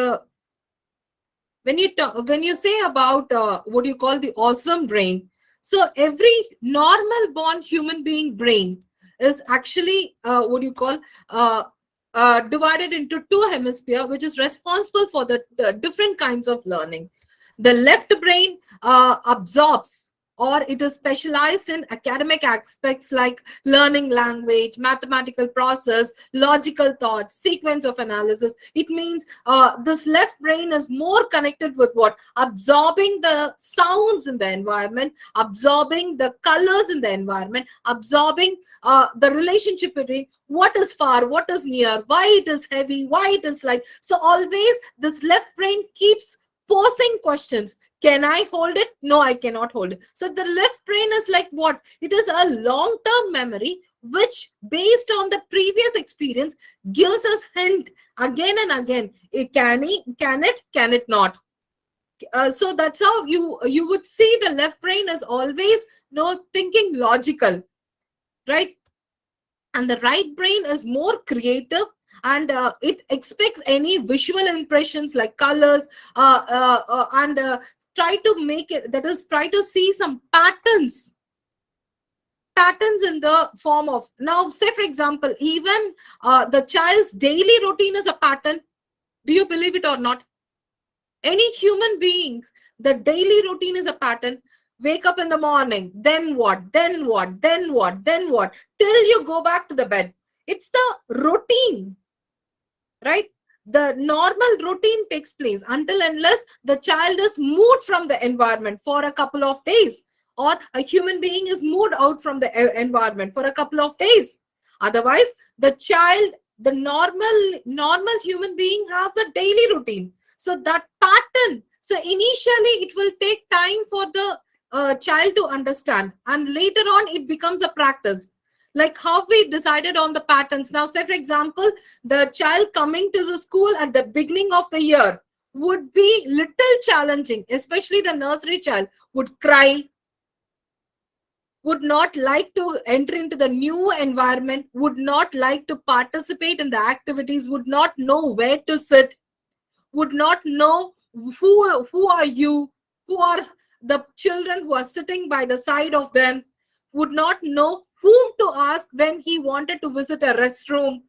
when you say about what you call the awesome brain, so every normal born human being brain is actually what you call divided into two hemispheres, which is responsible for the different kinds of learning. The left brain absorbs or it is specialized in academic aspects like learning language, mathematical process, logical thought, sequence of analysis. It means this left brain is more connected with what? Absorbing the sounds in the environment, absorbing the colors in the environment, absorbing the relationship between what is far, what is near, why it is heavy, why it is light. So always this left brain keeps posing questions. Can I hold it? No, I cannot hold it. So the left brain is like what? It is a long-term memory which, based on the previous experience, gives us hint again and again. Can it not? So that's how you would see the left brain is always thinking logical, right? And the right brain is more creative, and it expects any visual impressions like colors, and try to make it, that is, try to see some patterns in the form of, now say for example, even the child's daily routine is a pattern. Do you believe it or not? Any human beings, the daily routine is a pattern. Wake up in the morning, then what, then what, then what, then what, till you go back to the bed. It's the routine, right? The normal routine takes place until unless the child is moved from the environment for a couple of days, or a human being is moved out from the environment for a couple of days. Otherwise, the child, the normal human being, have the daily routine. So that pattern, so initially it will take time for the child to understand, and later on it becomes a practice. Like how we decided on the patterns. Now say for example, the child coming to the school at the beginning of the year would be little challenging, especially the nursery child would cry, would not like to enter into the new environment, would not like to participate in the activities, would not know where to sit, would not know who are you, who are the children who are sitting by the side of them, would not know whom to ask when he wanted to visit a restroom,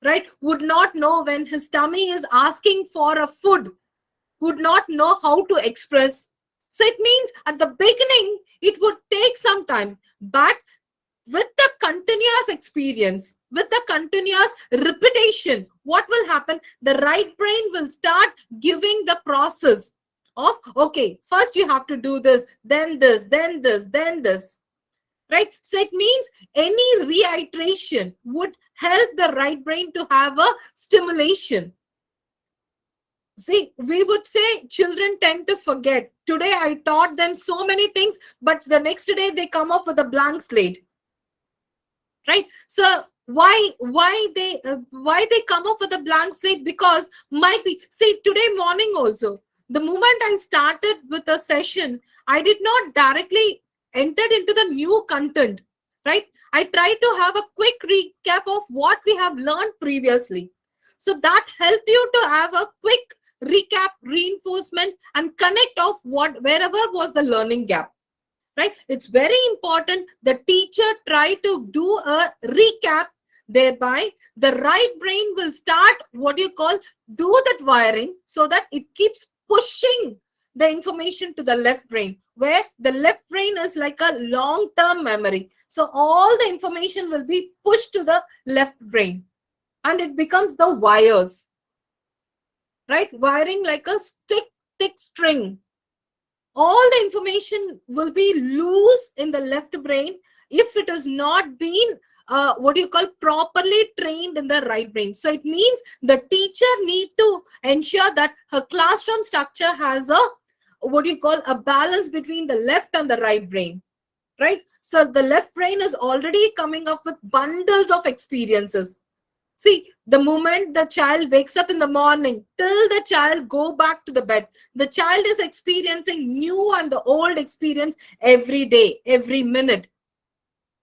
right? Would not know when his tummy is asking for a food, would not know how to express. So it means at the beginning it would take some time, but with the continuous experience, with the continuous repetition, what will happen? The right brain will start giving the process of, okay, first you have to do this, then this, then this, then this, right? So it means any reiteration would help the right brain to have a stimulation. See, we would say children tend to forget. Today I taught them so many things, but the next day they come up with a blank slate, right? So why they come up with a blank slate? Because might be, see, today morning also, the moment I started with a session, I did not directly entered into the new content, right? I tried to have a quick recap of what we have learned previously. So that helped you to have a quick recap, reinforcement, and connect of wherever was the learning gap, right? It's very important the teacher try to do a recap. Thereby the right brain will start what you call do that wiring, so that it keeps pushing the information to the left brain, where the left brain is like a long-term memory. So all the information will be pushed to the left brain, and it becomes the wires, right? Wiring like a thick string. All the information will be loose in the left brain if it has not been what you call properly trained in the right brain. So it means the teacher need to ensure that her classroom structure has a what you call a balance between the left and the right brain, right? So the left brain is already coming up with bundles of experiences. See, the moment the child wakes up in the morning till the child go back to the bed, the child is experiencing new and the old experience every day, every minute.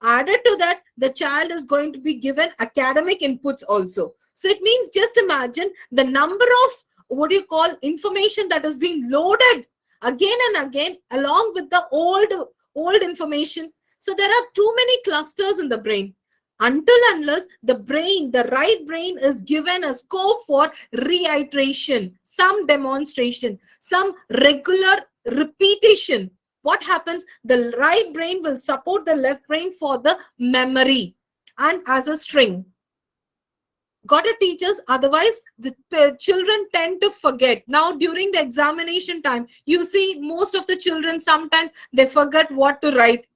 Added to that, the child is going to be given academic inputs also. So it means, just imagine the number of what you call information that is being loaded again and again along with the old information. So there are too many clusters in the brain. Until unless the brain, the right brain, is given a scope for reiteration, some demonstration, some regular repetition, what happens? The right brain will support the left brain for the memory and as a string. Got it, teachers? Otherwise, the children tend to forget. Now, during the examination time, you see most of the children, sometimes they forget what to write.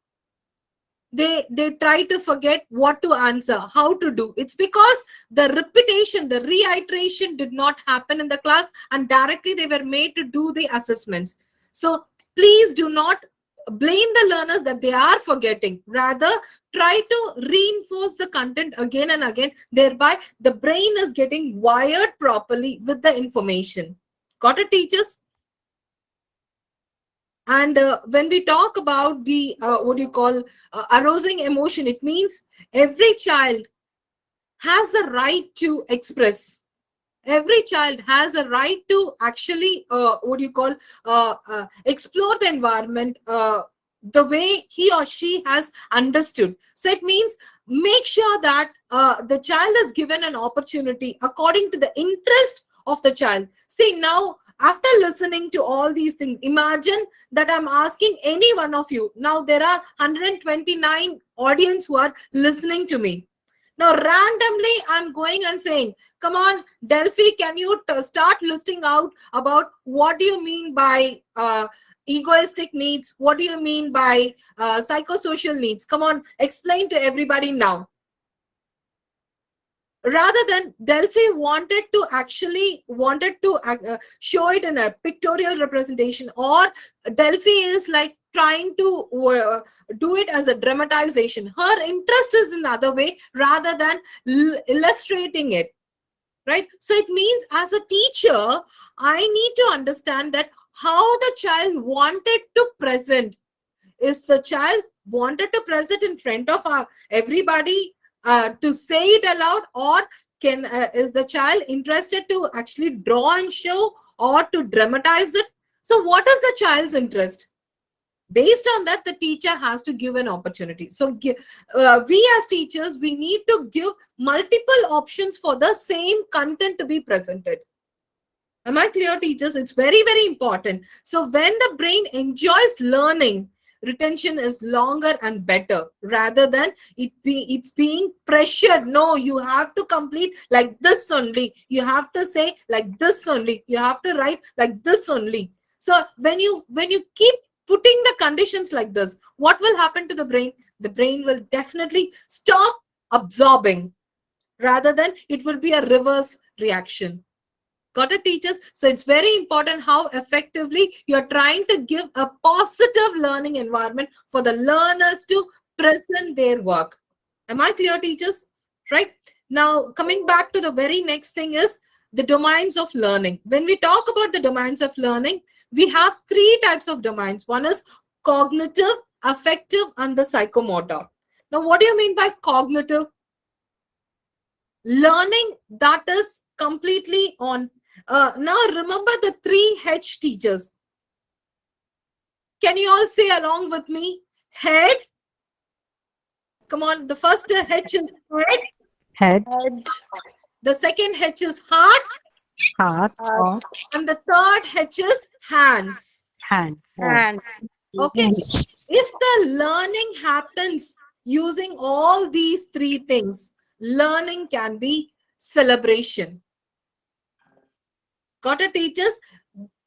They try to forget what to answer, how to do. It's because the repetition, the reiteration did not happen in the class, and directly they were made to do the assessments. So please do not blame the learners that they are forgetting. Rather, try to reinforce the content again and again. Thereby, the brain is getting wired properly with the information. Got it, teachers? And when we talk about the what do you call arousing emotion, it means every child has the right to express. Every child has a right to actually what do you call explore the environment the way he or she has understood. So it means make sure that the child is given an opportunity according to the interest of the child. See, now after listening to all these things, imagine that I'm asking any one of you. Now there are 129 audience who are listening to me. Now randomly I'm going and saying, come on, Delphi, can you start listing out about what do you mean by egoistic needs? What do you mean by psychosocial needs? Come on, explain to everybody now. Rather than Delphi wanted to show it in a pictorial representation, or Delphi is like trying to do it as a dramatization. Her interest is in other way rather than illustrating it, right? So it means as a teacher, I need to understand that how the child wanted to present. Is the child wanted to present in front of everybody to say it aloud, or is the child interested to actually draw and show or to dramatize it? So what is the child's interest? Based on that, the teacher has to give an opportunity. So we as teachers, we need to give multiple options for the same content to be presented. Am I clear, teachers? It's very, very important. So when the brain enjoys learning, retention is longer and better, rather than it's being pressured. No, you have to complete like this only. You have to say like this only. You have to write like this only. So when you keep putting the conditions like this, what will happen to the brain? The brain will definitely stop absorbing, rather than it will be a reverse reaction. Got it, teachers? So it's very important how effectively you're trying to give a positive learning environment for the learners to present their work. Am I clear, teachers? Right? Now, coming back to the very next thing is the domains of learning. When we talk about the domains of learning, we have three types of domains. One is cognitive, affective, and the psychomotor. Now, what do you mean by cognitive? Learning that is completely on. Now, remember the 3H, teachers. Can you all say along with me? Head. Come on, the first H is head.
Head.
The second H is heart.
Heart.
And the third H is hands.
Hands.
Okay. If the learning happens using all these three things, learning can be celebration. Got it, teachers?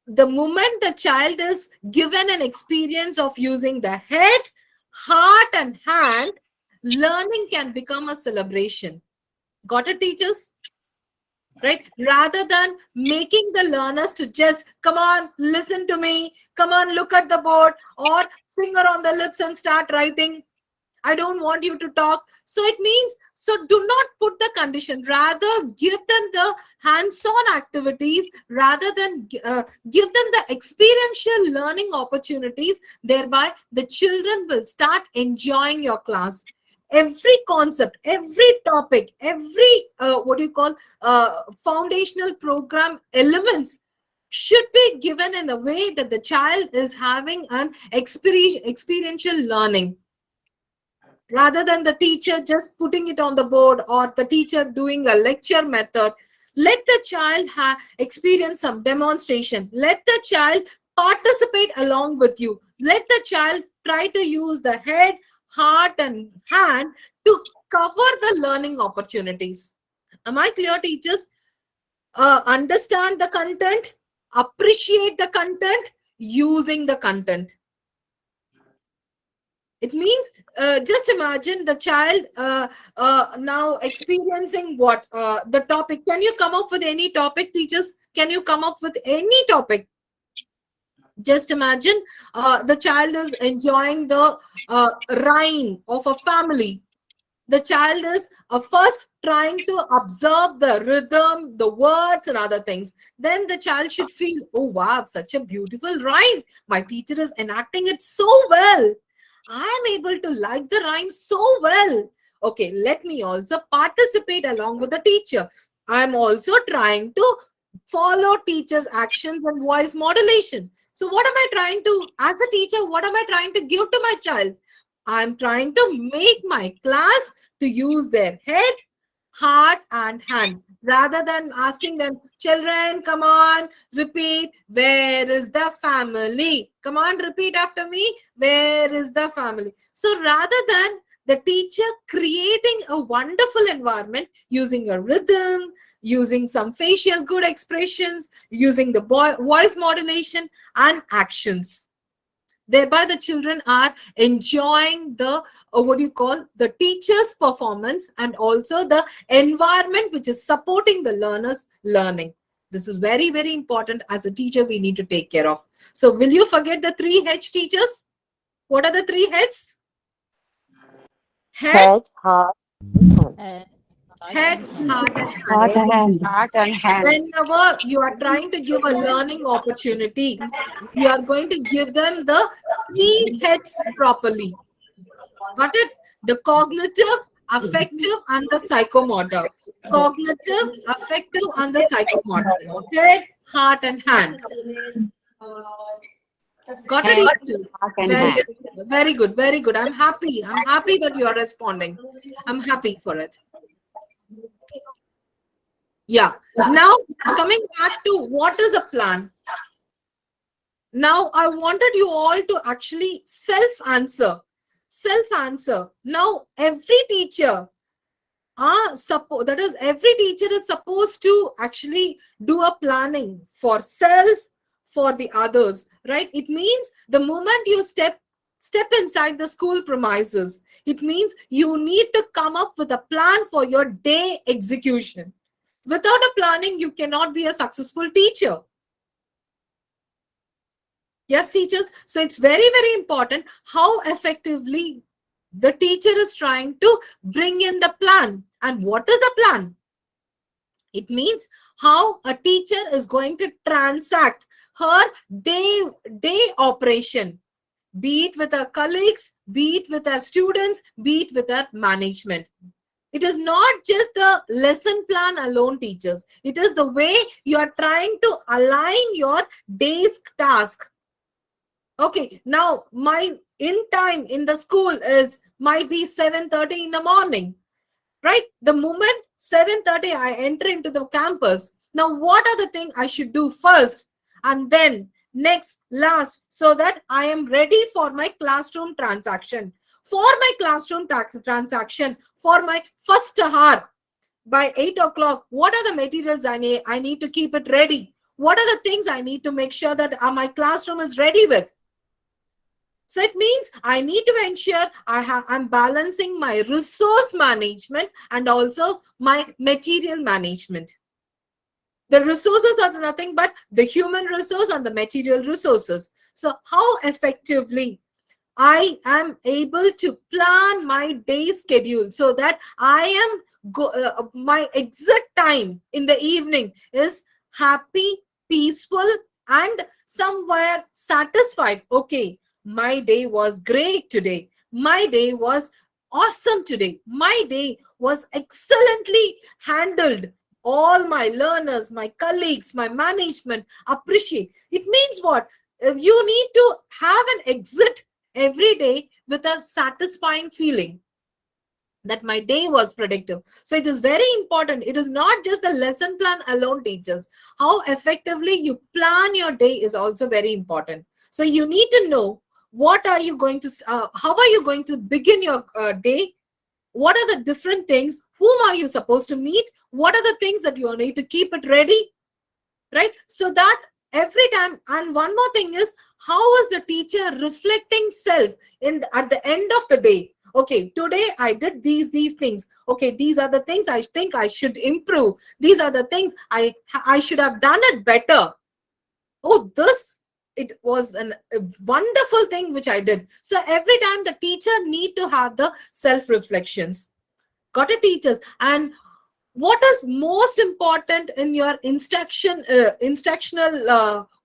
The moment the child is given an experience of using the head, heart, and hand, learning can become a celebration. Got it, teachers? Right? Rather than making the learners to just, come on, listen to me, come on, look at the board, or finger on the lips and start writing. I don't want you to talk. So it means, so do not put the condition. Rather, give them the hands-on activities, rather than give them the experiential learning opportunities. Thereby, the children will start enjoying your class. Every concept, every topic, every foundational program elements should be given in a way that the child is having an experiential learning, rather than the teacher just putting it on the board or the teacher doing a lecture method. Let the child experience some demonstration. Let the child participate along with you. Let the child try to use the head, heart, and hand to cover the learning opportunities. Am I clear, teachers? Understand the content, appreciate the content, using the content. It means, just imagine the child now experiencing what the topic. Can you come up with any topic, teachers? Can you come up with any topic? Just imagine the child is enjoying the rhyme of a family. The child is first trying to observe the rhythm, the words, and other things. Then the child should feel, oh wow, such a beautiful rhyme. My teacher is enacting it so well. I am able to like the rhyme so well. Okay, let me also participate along with the teacher. I am also trying to follow teacher's actions and voice modulation. So what am I trying to, as a teacher, what am I trying to give to my child? I'm trying to make my class to use their head, heart, and hand, rather than asking them, children, come on, repeat, where is the family? Come on, repeat after me, where is the family? So rather than the teacher creating a wonderful environment using a rhythm, using some facial good expressions, using the voice modulation and actions, thereby the children are enjoying the what do you call the teacher's performance and also the environment which is supporting the learners learning. This is very, very important. As a teacher, we need to take care of. So will you forget the 3H, teachers? What are the 3 heads? Head,
heart,
head, heart, and
Heart
hand.
and hand.
heart and hand.
Whenever you are trying to give a learning opportunity, you are going to give them the 3 heads properly. Got it? The cognitive, affective, and the psychomotor. Cognitive, affective, and the psychomotor. Head, heart, and hand. Got it?
Head,
Teachers?
heart and
Very
hand.
good. Very good. Very good. I'm happy. I'm happy that you are responding. I'm happy for it. Yeah. Now, coming back to what is a plan. Now, I wanted you all to actually self-answer. Self-answer. Now, every teacher, that is, every teacher is supposed to actually do a planning for self, for the others, right? It means the moment you step inside the school premises, it means you need to come up with a plan for your day execution. Without a planning, you cannot be a successful teacher. Yes, teachers. So it's very, very important how effectively the teacher is trying to bring in the plan. And what is a plan? It means how a teacher is going to transact her day operation, be it with her colleagues, be it with her students, be it with her management. It is not just the lesson plan alone, teachers. It is the way you are trying to align your day's task. Okay, now my in time in the school is might be 7:30 in the morning, right? The moment 7:30 I enter into the campus. Now, what are the things I should do first and then next, last, so that I am ready for my classroom transaction? For my classroom transaction, for my first hour by 8 o'clock, what are the materials I need? I need to keep it ready. What are the things I need to make sure that my classroom is ready with? So it means I need to ensure I'm balancing my resource management and also my material management. The resources are nothing but the human resource and the material resources. So how effectively I am able to plan my day schedule so that I am my exit time in the evening is happy, peaceful, and somewhere satisfied. Okay, my day was great today. My day was awesome today. My day was excellently handled. All my learners, my colleagues, my management appreciate. It means what? You need to have an exit every day with a satisfying feeling. that my day was productive. So it is very important. It is not just the lesson plan alone, teachers. How effectively you plan your day is also very important. So you need to know what are you going to, how are you going to begin your day? What are the different things? Whom are you supposed to meet? What are the things that you need to keep it ready? Right? So that every time, and one more thing is, how is the teacher reflecting self at the end of the day? Okay, today I did these things. Okay, these are the things I think I should improve. These are the things I should have done it better. Oh, this, it was a wonderful thing which I did. So every time the teacher need to have the self reflections. Got it, teachers? And what is most important in your instructional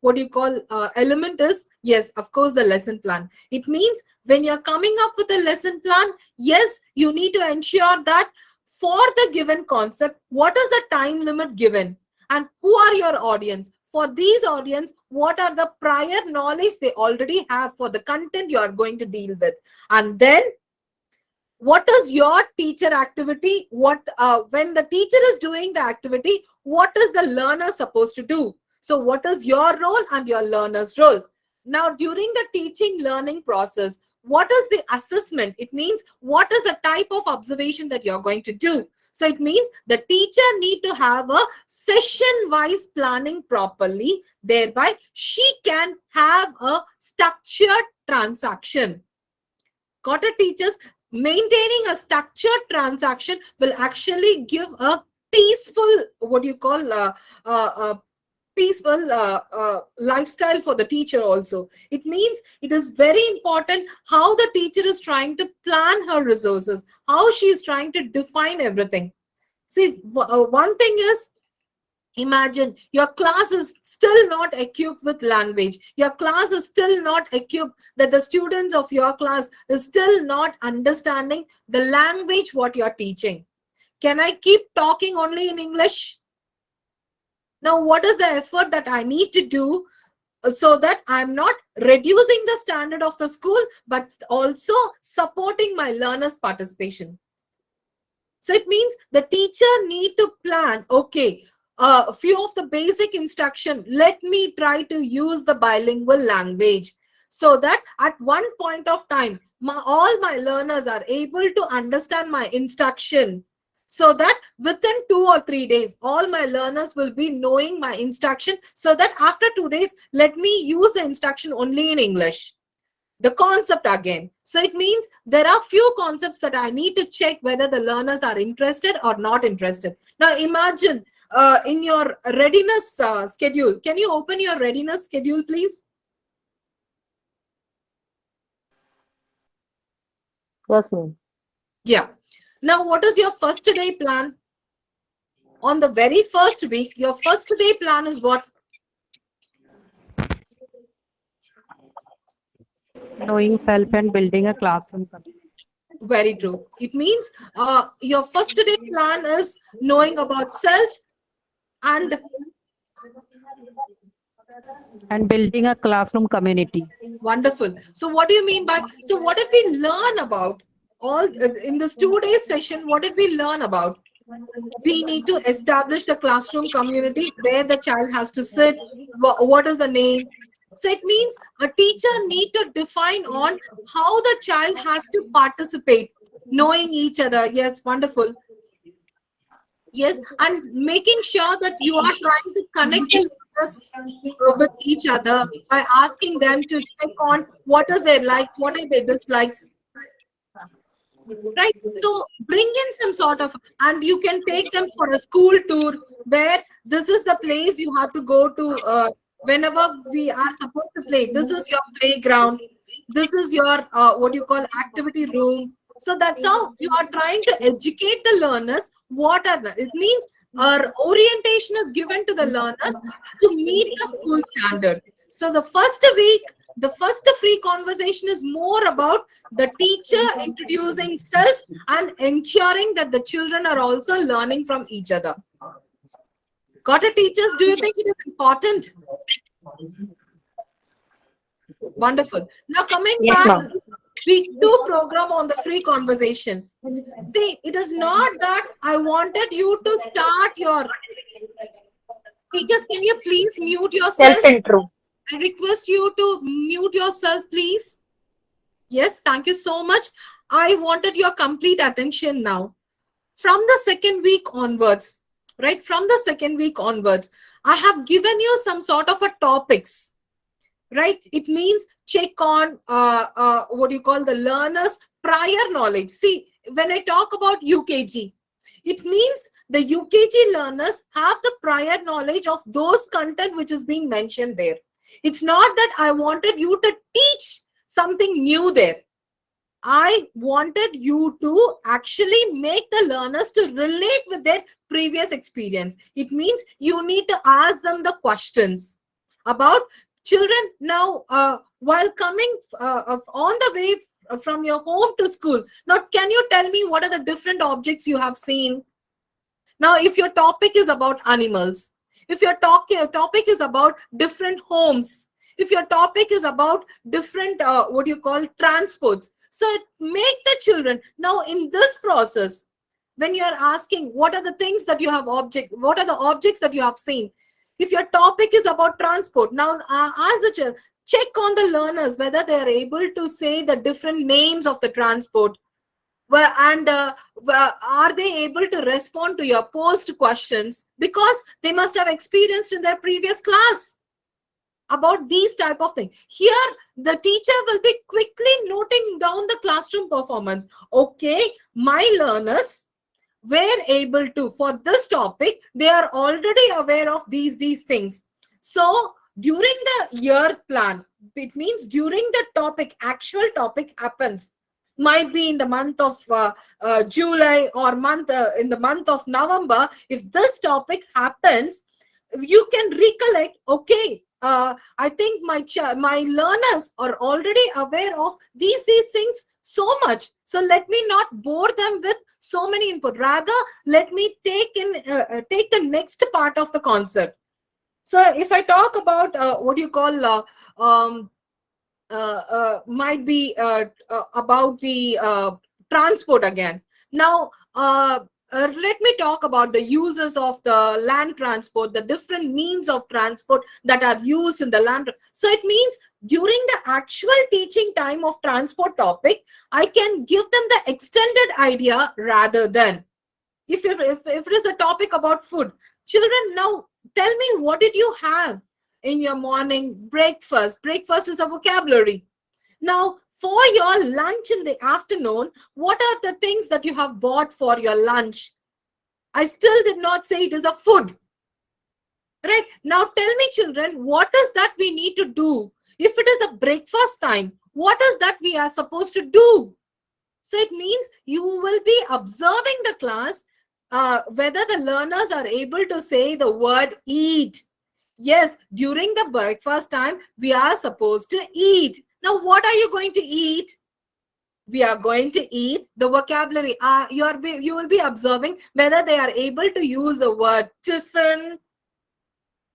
what do you call element is, yes, of course, the lesson plan. It means when you're coming up with a lesson plan, yes, you need to ensure that for the given concept, what is the time limit given, and who are your audience? For these audience, what are the prior knowledge they already have for the content you are going to deal with? And then what is your teacher activity? What when the teacher is doing the activity, what is the learner supposed to do? So what is your role and your learner's role? Now, during the teaching learning process, what is the assessment? It means what is the type of observation that you're going to do? So it means the teacher need to have a session-wise planning properly. Thereby, she can have a structured transaction. Got it, teachers? Maintaining a structured transaction will actually give a peaceful, what you call peaceful lifestyle for the teacher also. It means it is very important how the teacher is trying to plan her resources, how she is trying to define everything. See, one thing is, imagine your class is still not equipped with language. Your class is still not equipped, that the students of your class is still not understanding the language what you're teaching. Can I keep talking only in English? Now, what is the effort that I need to do so that I'm not reducing the standard of the school, but also supporting my learners' participation? So it means the teacher need to plan, okay, a few of the basic instruction, let me try to use the bilingual language so that at one point of time, all my learners are able to understand my instruction, so that within 2 or 3 days, all my learners will be knowing my instruction, so that after 2 days, let me use the instruction only in English. The concept again. So it means there are few concepts that I need to check whether the learners are interested or not interested. Now imagine in your readiness schedule. Can you open your readiness schedule, please?
Yes, ma'am.
Yeah. Now, what is your first day plan? On the very first week, your first day plan is what?
Knowing self and building a classroom community.
Very true. It means your first day plan is knowing about self and
Building a classroom community.
wonderful. So what do you mean by, so what did we learn about all in this 2 day session? What did we learn about? We need to establish the classroom community where the child has to sit. What is the name? So it means a teacher need to define on how the child has to participate, knowing each other. Yes, wonderful. Yes, and making sure that you are trying to connect the learners with each other by asking them to check on what is their likes, what are their dislikes, right? So bring in some sort of, and you can take them for a school tour where this is the place you have to go to whenever we are supposed to play. This is your playground. This is your what you call activity room. So that's how you are trying to educate the learners. What are it means? Our orientation is given to the learners to meet the school standard. So the first week, the first free conversation is more about the teacher introducing self and ensuring that the children are also learning from each other. Got it, teachers? Do you think it is important? Wonderful. Now coming
Yes,
back,
ma'am.
We do program on the free conversation. See, it is not that I wanted you to start your teachers. Can you please mute yourself?
Self-intro.
I request you to mute yourself, please. Yes, thank you so much. I wanted your complete attention now. From the second week onwards, right? From the second week onwards, I have given you some sort of a topics, right? It means check on what you call the learner's prior knowledge. See, when I talk about UKG, it means the UKG learners have the prior knowledge of those content which is being mentioned there. It's not that I wanted you to teach something new there. I wanted you to actually make the learners to relate with their previous experience. It means you need to ask them the questions about children. Now, while coming on the way from your home to school, now can you tell me what are the different objects you have seen? Now, if your topic is about animals, if your topic is about different homes, if your topic is about different what you call transports, so make the children now in this process, when you are asking what are the things that you have what are the objects that you have seen, if your topic is about transport, now as a child, check on the learners whether they are able to say the different names of the transport. Well, and are they able to respond to your post questions, because they must have experienced in their previous class about these type of things. Here the teacher will be quickly noting down the classroom performance. Okay, my learners were able to, for this topic, they are already aware of these things. So during the year plan, it means during the topic, actual topic happens, might be in the month of July or in the month of November. If this topic happens, you can recollect, okay, I think my learners are already aware of these things so much, so let me not bore them with so many input, rather let me take the next part of the concept. So if I talk about what you call might be about the transport again. Now, let me talk about the uses of the land transport, the different means of transport that are used in the land. So it means during the actual teaching time of transport topic, I can give them the extended idea, rather than if it is a topic about food. Children, now tell me, what did you have in your morning breakfast? Breakfast is a vocabulary. Now, for your lunch in the afternoon, what are the things that you have bought for your lunch? I still did not say it is a food. Right? Now, tell me, children, what is that we need to do? If it is a breakfast time, what is that we are supposed to do? So it means you will be observing the class, whether the learners are able to say the word eat. Yes, during the breakfast time, we are supposed to eat. Now, what are you going to eat? We are going to eat the vocabulary. You will be observing whether they are able to use the word tiffin.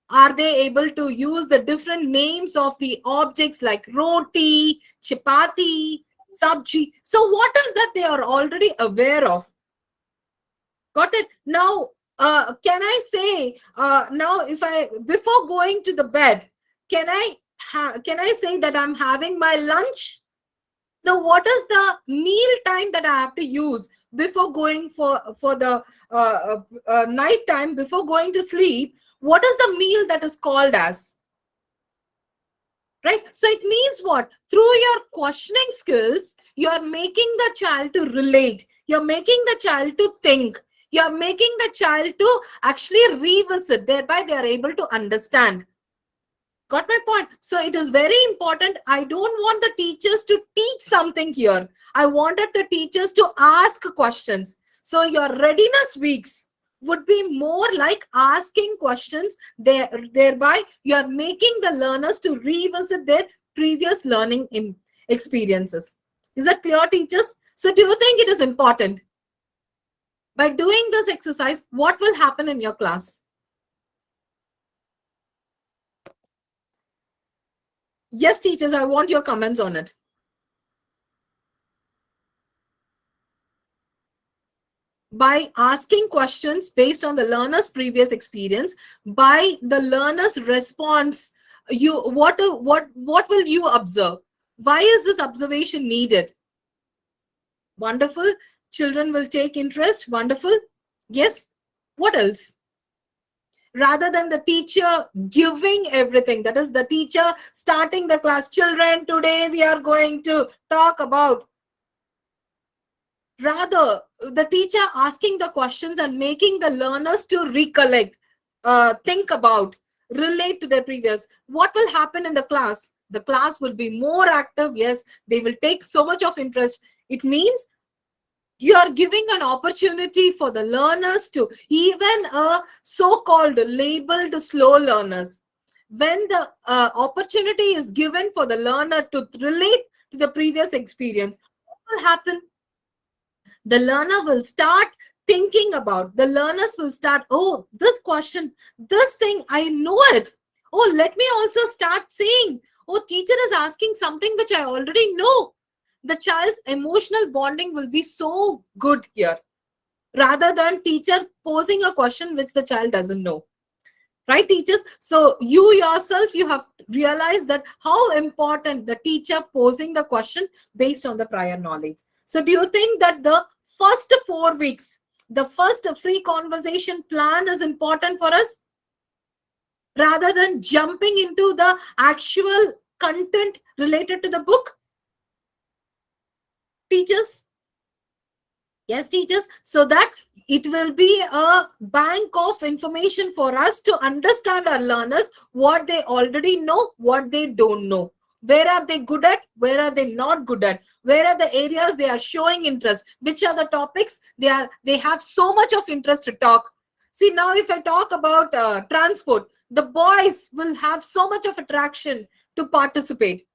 Are they able to use the different names of the objects like roti, chapati, sabji? So what is that they are already aware of? Got it? Now, can I say, now if I, before going to the bed, can I say that I'm having my lunch? Now, what is the meal time that I have to use before going for the night time, before going to sleep? What is the meal that is called as? Right? So it means what? Through your questioning skills, you are making the child to relate. You're making the child to think. You're making the child to actually revisit. Thereby, they are able to understand. Got my point? So it is very important. I don't want the teachers to teach something here. I wanted the teachers to ask questions. So your readiness weeks would be more like asking questions. Thereby, you are making the learners to revisit their previous learning experiences. Is that clear, teachers? So do you think it is important? By doing this exercise, what will happen in your class? Yes, teachers, I want your comments on it. by asking questions based on the learner's previous experience, by the learner's response. What will you observe? Why is this observation needed? Wonderful. Children will take interest. Wonderful. Yes. What else? Rather than the teacher giving everything, that is the teacher starting the class, children, today we are going to talk about, rather the teacher asking the questions and making the learners to recollect, think about, relate to their previous. What will happen in the class? The class will be more active. Yes, they will take so much of interest. It means you are giving an opportunity for the learners to, even so-called labeled slow learners, when the opportunity is given for the learner to relate to the previous experience, what will happen? The learner will start thinking about, the learners will start, oh, this question, this thing, I know it. Oh, let me also start saying, oh, teacher is asking something which I already know. The child's emotional bonding will be so good here, rather than teacher posing a question which the child doesn't know. Right, teachers? So you yourself, you have realized that how important the teacher posing the question based on the prior knowledge. So do you think that the first 4 weeks, the first free conversation plan is important for us, rather than jumping into the actual content related to the book? Teachers? Yes, teachers. So that it will be a bank of information for us to understand our learners, what they already know, what they don't know. Where are they good at? Where are they not good at? Where are the areas they are showing interest? Which are the topics they have so much of interest to talk? See, now if I talk about transport, the boys will have so much of attraction to participate.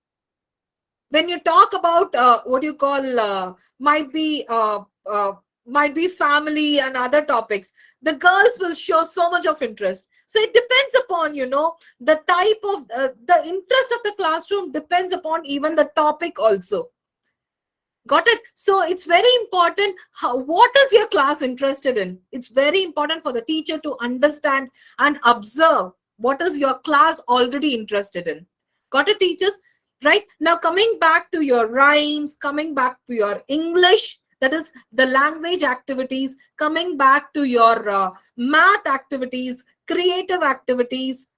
When you talk about what you call might be family and other topics, the girls will show so much of interest. So it depends upon, the type of the interest of the classroom depends upon even the topic also. Got it? So it's very important, what is your class interested in? It's very important for the teacher to understand and observe what is your class already interested in. Got it, teachers? Right now, coming back to your rhymes, coming back to your English, that is the language activities, coming back to your math activities, creative activities,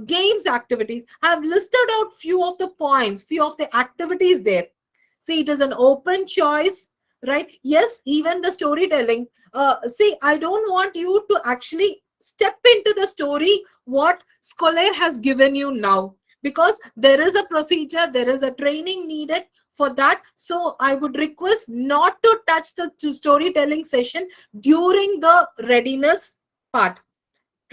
games activities. I have listed out few of the points, few of the activities there. See, it is an open choice, right? Yes, even the storytelling. See, I don't want you to actually step into the story what Scholar has given you now, because there is a procedure, there is a training needed for that. So I would request not to touch the storytelling session during the readiness part,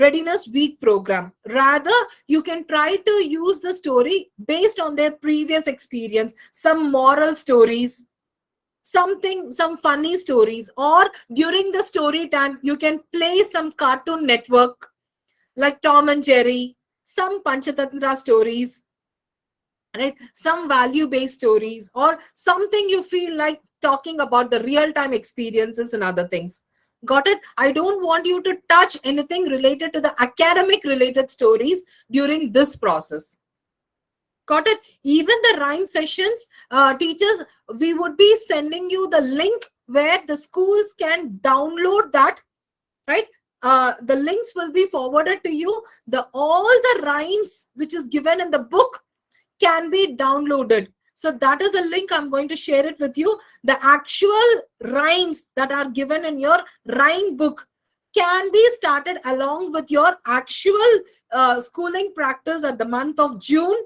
readiness week program. Rather, you can try to use the story based on their previous experience, some moral stories, some funny stories, or during the story time you can play some Cartoon Network like Tom and Jerry, some Panchatantra stories, right? Some value based stories, or something you feel like talking about the real time experiences and other things. Got it? I don't want you to touch anything related to the academic related stories during this process. Got it? Even the rhyme sessions, teachers, we would be sending you the link where the schools can download that, right? The links will be forwarded to you. All the rhymes which is given in the book can be downloaded. So that is a link. I'm going to share it with you. The actual rhymes that are given in your rhyme book can be started along with your actual schooling practice at the month of June.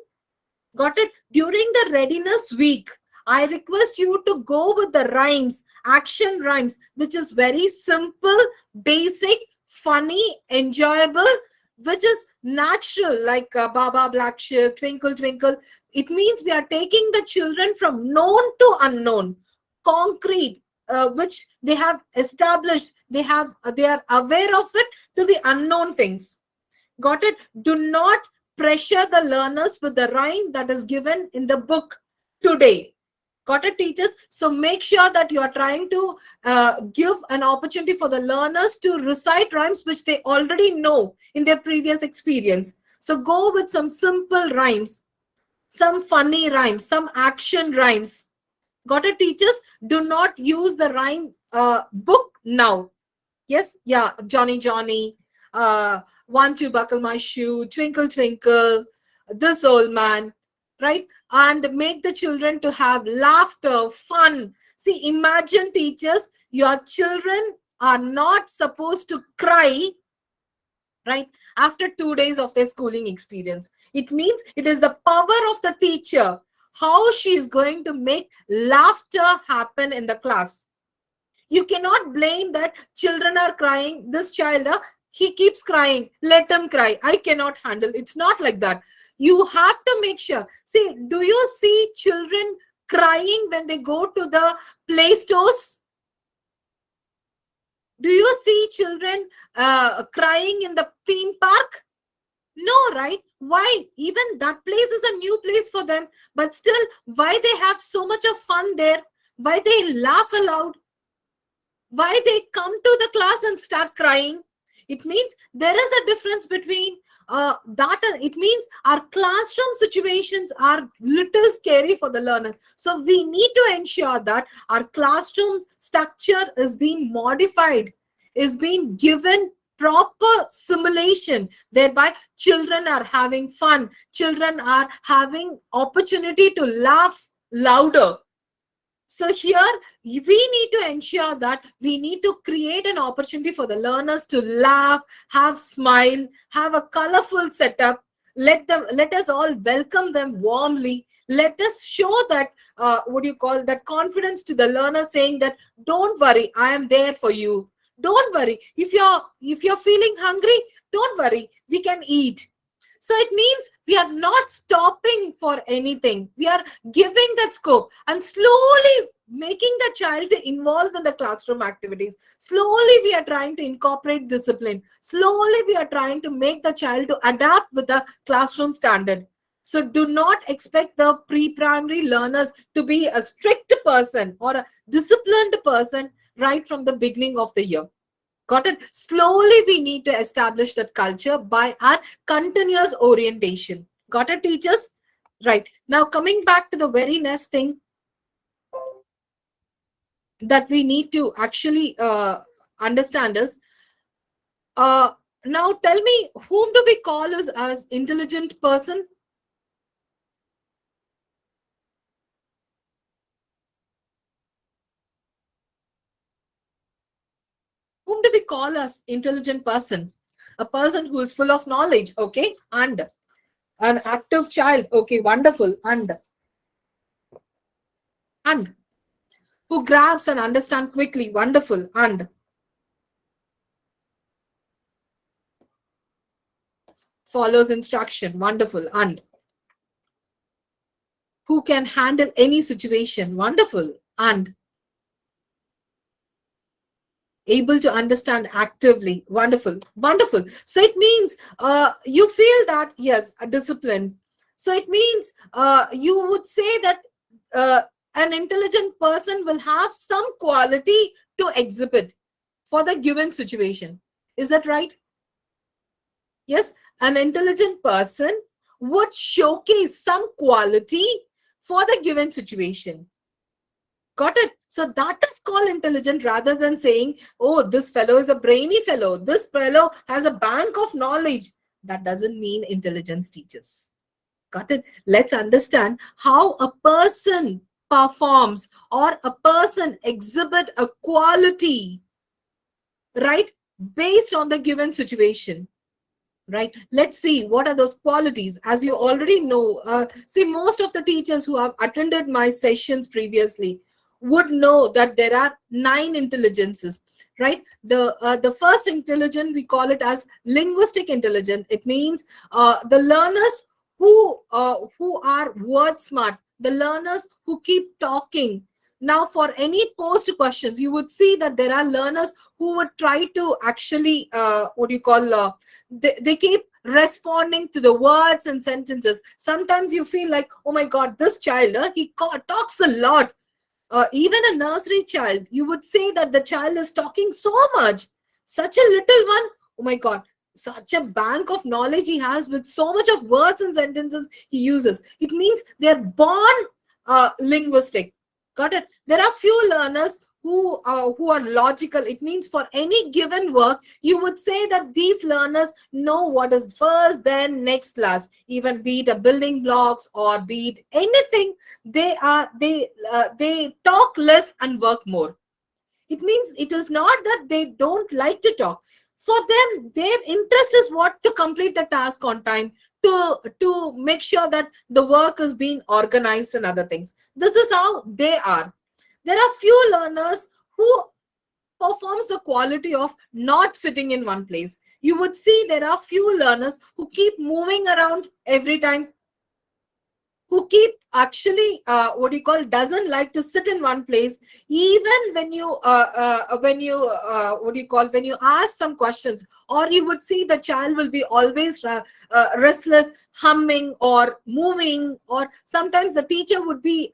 Got it? During the readiness week, I request you to go with the rhymes, action rhymes, which is very simple, basic, funny, enjoyable, which is natural, like Baba Black Sheep, Twinkle Twinkle. It means we are taking the children from known to unknown, concrete, which they have established, they are aware of it, to the unknown things. Got it? Do not pressure the learners with the rhyme that is given in the book today. Got it, teachers? So make sure that you are trying to give an opportunity for the learners to recite rhymes which they already know in their previous experience. So go with some simple rhymes, some funny rhymes, some action rhymes. Got it, teachers? Do not use the rhyme book now. Yes, yeah, Johnny, Johnny, want to buckle my shoe, twinkle, twinkle, this old man, right? And make the children to have laughter, fun. See, imagine, teachers, your children are not supposed to cry, right, after 2 days of their schooling experience. It means it is the power of the teacher, how she is going to make laughter happen in the class. You cannot blame that children are crying. This child, he keeps crying. Let him cry. I cannot handle. It's not like that. You have to make sure. See, do you see children crying when they go to the play stores? Do you see children crying in the theme park? No, right? Why? Even that place is a new place for them. But still, why they have so much of fun there? Why they laugh aloud? Why they come to the class and start crying? It means there is a difference between that. It means our classroom situations are little scary for the learner. So we need to ensure that our classroom structure is being modified, is being given proper simulation. Thereby, children are having fun. Children are having opportunity to laugh louder. So here we need to ensure that we need to create an opportunity for the learners to laugh, have smile, have a colorful setup. Let us all welcome them warmly. Let us show that what do you call that confidence to the learner, saying that don't worry, I am there for you. Don't worry. If you're feeling hungry, don't worry, we can eat. So it means we are not stopping for anything. We are giving that scope and slowly making the child to involve in the classroom activities. Slowly we are trying to incorporate discipline. Slowly we are trying to make the child to adapt with the classroom standard. So do not expect the pre-primary learners to be a strict person or a disciplined person right from the beginning of the year. Got it? Slowly we need to establish that culture by our continuous orientation. Got it, teachers? Right. Now coming back to the very next thing that we need to actually understand is, now tell me, whom do we call as intelligent person? Whom do we call as intelligent person? A person who is full of knowledge, okay, and an active child, okay, wonderful, and who grabs and understands quickly, wonderful, and follows instruction, wonderful, and who can handle any situation, wonderful, and able to understand actively, wonderful, wonderful. So it means you feel that, yes, a discipline. So it means you would say that an intelligent person will have some quality to exhibit for the given situation. Is that right? Yes, an intelligent person would showcase some quality for the given situation. Got it? So that is called intelligent, rather than saying, oh, this fellow is a brainy fellow. This fellow has a bank of knowledge. That doesn't mean intelligence, teachers. Got it? Let's understand how a person performs or a person exhibit a quality, right, based on the given situation. Right, let's see what are those qualities. As you already know, see, most of the teachers who have attended my sessions previously would know that there are 9 intelligences, right? The first intelligence, we call it as linguistic intelligence. It means the learners who are word smart, the learners who keep talking. Now for any post questions, you would see that there are learners who would try to actually they keep responding to the words and sentences. Sometimes you feel like, oh my God, this child, talks a lot. Even a nursery child, you would say that the child is talking so much. Such a little one, oh my God, such a bank of knowledge he has with so much of words and sentences he uses. It means they're born linguistic. Got it? There are few learners who are logical. It means for any given work, you would say that these learners know what is first, then next, last. Even be it a building blocks or be it anything, they talk less and work more. It means it is not that they don't like to talk. For them, their interest is what to complete the task on time, to make sure that the work is being organized and other things. This is how they are. There are few learners who performs the quality of not sitting in one place. You would see there are few learners who keep moving around every time, who keep actually doesn't like to sit in one place. Even when you when you ask some questions, or you would see the child will be always restless, humming or moving, or sometimes the teacher would be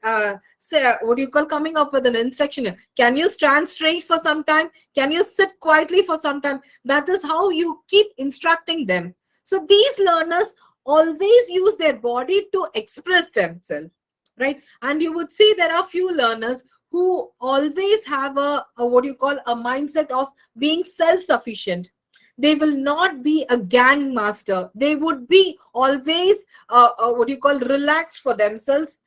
coming up with an instruction. Can you stand straight for some time? Can you sit quietly for some time? That is how you keep instructing them. So these learners always use their body to express themselves, right? And you would see there are few learners who always have a mindset of being self-sufficient. They will not be a gang master. They would be always relaxed for themselves.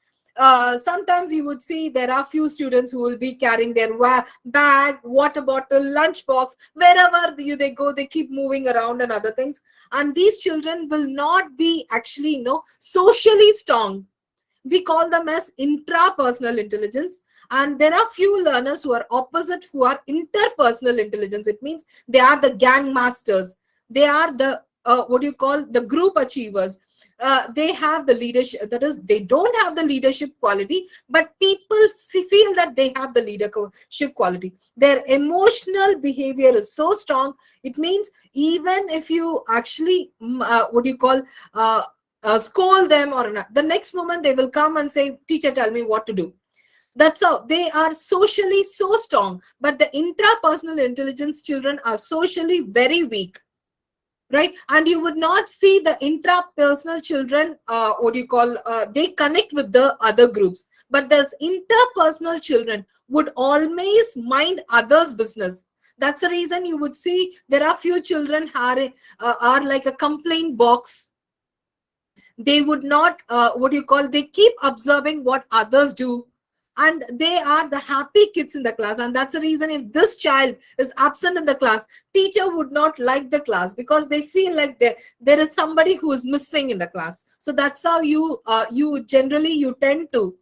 Sometimes you would see there are few students who will be carrying their bag, water bottle, lunch box, wherever they go, they keep moving around and other things. And these children will not be actually socially strong. We call them as intrapersonal intelligence. And there are few learners who are opposite, who are interpersonal intelligence. It means they are the gang masters. They are the the group achievers. They have the leadership, that is, they don't have the leadership quality, but people feel that they have the leadership quality. Their emotional behavior is so strong. It means even if you actually scold them or not, the next moment they will come and say, teacher, tell me what to do. That's how they are socially so strong. But the intrapersonal intelligence children are socially very weak, right? And you would not see the intrapersonal children they connect with the other groups. But this interpersonal children would always mind others' business. That's the reason you would see there are few children are like a complaint box. They would not they keep observing what others do, and they are the happy kids in the class. And that's the reason if this child is absent in the class, teacher would not like the class, because they feel like there is somebody who is missing in the class. So that's how you generally you tend to,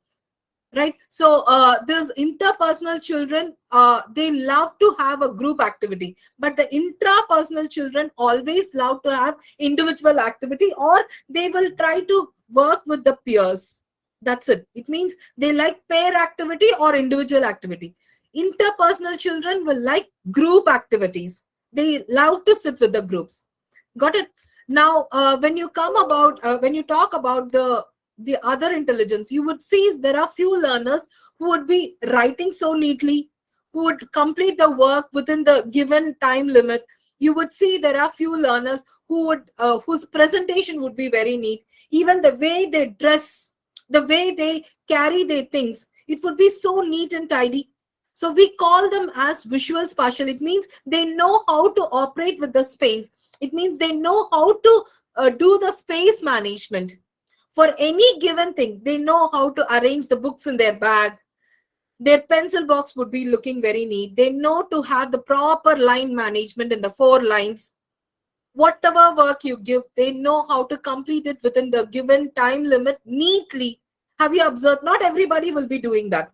right? So these interpersonal children, they love to have a group activity, but the intrapersonal children always love to have individual activity, or they will try to work with the peers. That's it. It means they like pair activity or individual activity. Interpersonal children will like group activities. They love to sit with the groups. Got it? Now, when you talk about the other intelligence, you would see there are few learners who would be writing so neatly, who would complete the work within the given time limit. You would see there are few learners whose presentation would be very neat. Even the way they dress, the way they carry their things, it would be so neat and tidy. So we call them as visual spatial. It means they know how to operate with the space. It means they know how to do the space management. For any given thing, they know how to arrange the books in their bag. Their pencil box would be looking very neat. They know to have the proper line management in the 4 lines. Whatever work you give, they know how to complete it within the given time limit neatly. Have you observed? Not everybody will be doing that,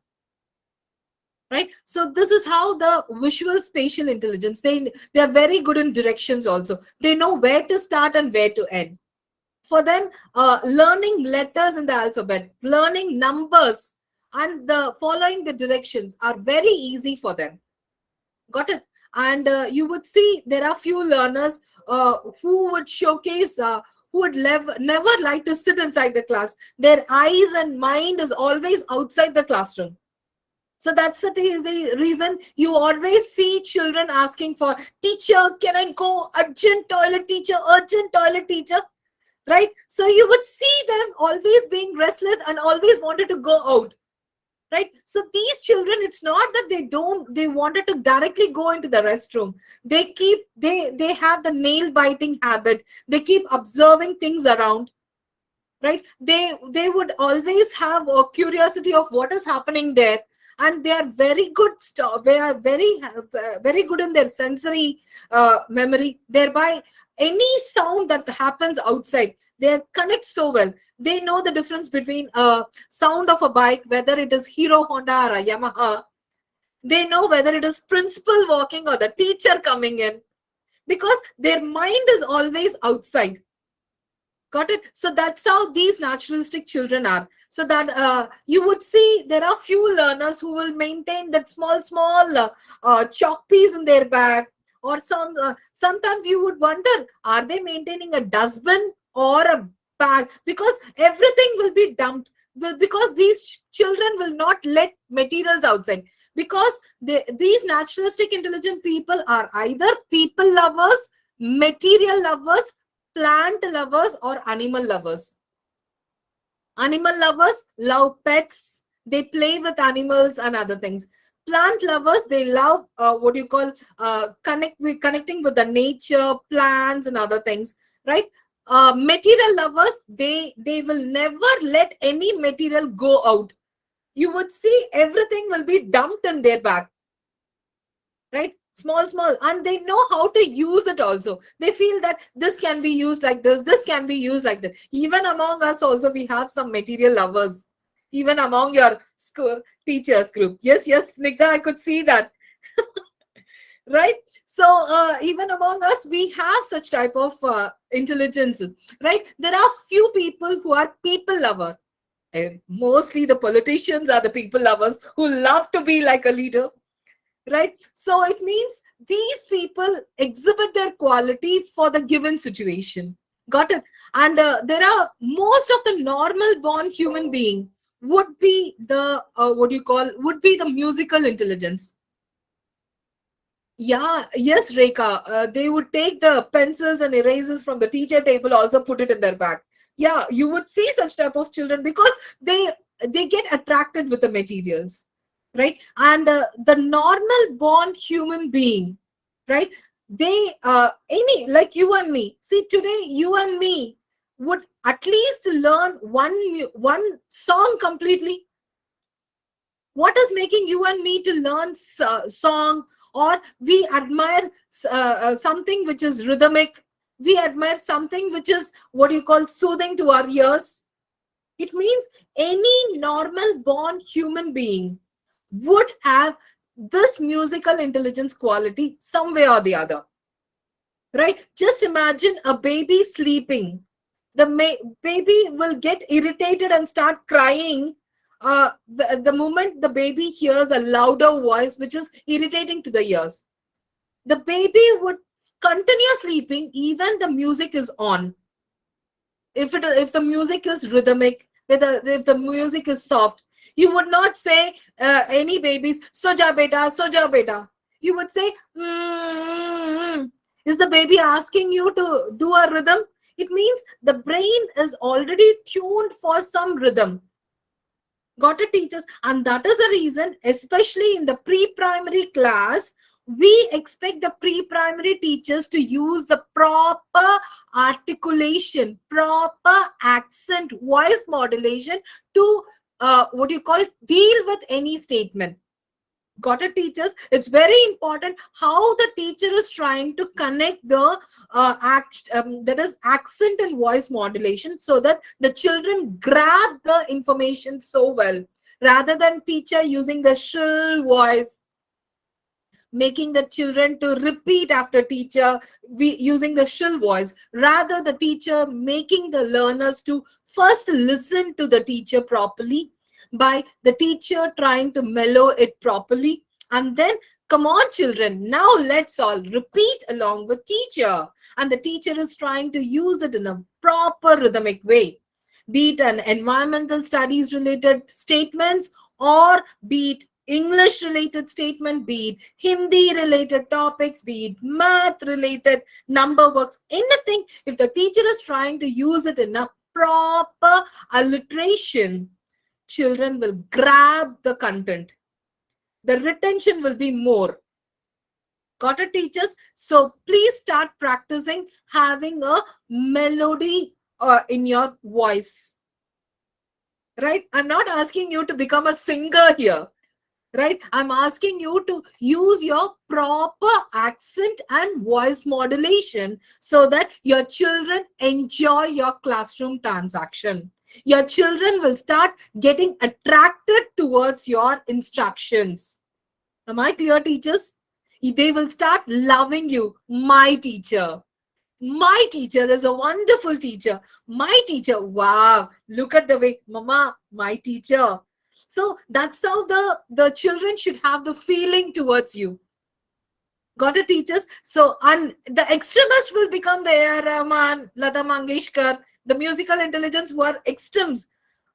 right? So this is how the visual spatial intelligence, they are very good in directions also. They know where to start and where to end. For them, learning letters in the alphabet, learning numbers, and following the directions are very easy for them. Got it? And you would see there are few learners who would showcase, who would never like to sit inside the class. Their eyes and mind is always outside the classroom. So that's the reason you always see children asking for, teacher, can I go? Urgent toilet, teacher, urgent toilet, teacher. Right? So you would see them always being restless and always wanted to go out. Right? So these children, it's not that they wanted to directly go into the restroom. They have the nail biting habit. They keep observing things around. Right? They would always have a curiosity of what is happening there, and they are very good they are very good in their sensory memory. Thereby, any sound that happens outside, they connect so well. They know the difference between a sound of a bike, whether it is Hero, Honda, or a Yamaha. They know whether it is principal walking or the teacher coming in, because their mind is always outside. Got it? So that's how these naturalistic children are. So that you would see there are few learners who will maintain that small chalk piece in their bag, or sometimes you would wonder, are they maintaining a dustbin or a bag? Because everything will be dumped. Because these children will not let materials outside. Because these naturalistic intelligent people are either people lovers, material lovers, plant lovers, or animal lovers. Animal lovers love pets. They play with animals and other things. Plant lovers, they love what you call connecting with the nature, plants and other things, right? Material lovers, they will never let any material go out. You would see everything will be dumped in their bag. Right? Small, and they know how to use it also. They feel that this can be used like this can be used like that. Even among us also, we have some material lovers, even among your school teachers group. Yes, Snigdha, I could see that. Right? So even among us, we have such type of intelligences. Right? There are few people who are people lover. Mostly the politicians are the people lovers who love to be like a leader. Right? So it means these people exhibit their quality for the given situation. Got it? And there are most of the normal born human being would be the would be the musical intelligence. Yeah, yes, Rekha. They would take the pencils and erasers from the teacher table, also put it in their bag. Yeah, you would see such type of children because they get attracted with the materials, right? And the normal born human being, right? They any like you and me. See, today you and me would at least learn one song completely. What is making you and me to learn song? Or we admire something which is rhythmic. We admire something which is what you call soothing to our ears. It means any normal born human being would have this musical intelligence quality some way or the other. Right? Just imagine a baby sleeping. The baby will get irritated and start crying the moment the baby hears a louder voice which is irritating to the ears. The baby would continue sleeping even the music is on. If the music is rhythmic, if the music is soft, you would not say any babies, soja beta, soja beta. You would say, is the baby asking you to do a rhythm? It means the brain is already tuned for some rhythm. Got it, teachers? And that is the reason, especially in the pre-primary class, we expect the pre-primary teachers to use the proper articulation, proper accent, voice modulation to deal with any statement. Got it, teachers? It's very important how the teacher is trying to connect the that is accent and voice modulation, so that the children grab the information so well, rather than teacher using the shrill voice, making the children to repeat after teacher, using the shrill voice. Rather, the teacher making the learners to first listen to the teacher properly, by the teacher trying to mellow it properly, and then Come on, children, now let's all repeat along with teacher. And the teacher is trying to use it in a proper rhythmic way, be it an environmental studies related statements, or be it English related statement, be it Hindi related topics, be it math related number works, anything. If the teacher is trying to use it in a proper alliteration, children will grab the content. The retention will be more. Got it, teachers? So please start practicing having a melody in your voice. Right? I'm not asking you to become a singer here. Right? I'm asking you to use your proper accent and voice modulation so that your children enjoy your classroom transaction. Your children will start getting attracted towards your instructions. Am I clear, teachers? They will start loving you. My teacher. My teacher is a wonderful teacher. My teacher. Wow. Look at the way, Mama, my teacher. So that's how the children should have the feeling towards you. Got it, teachers? So, and the extremist will become the A.R. Rahman, Lata Mangeshkar, the musical intelligence who are extremes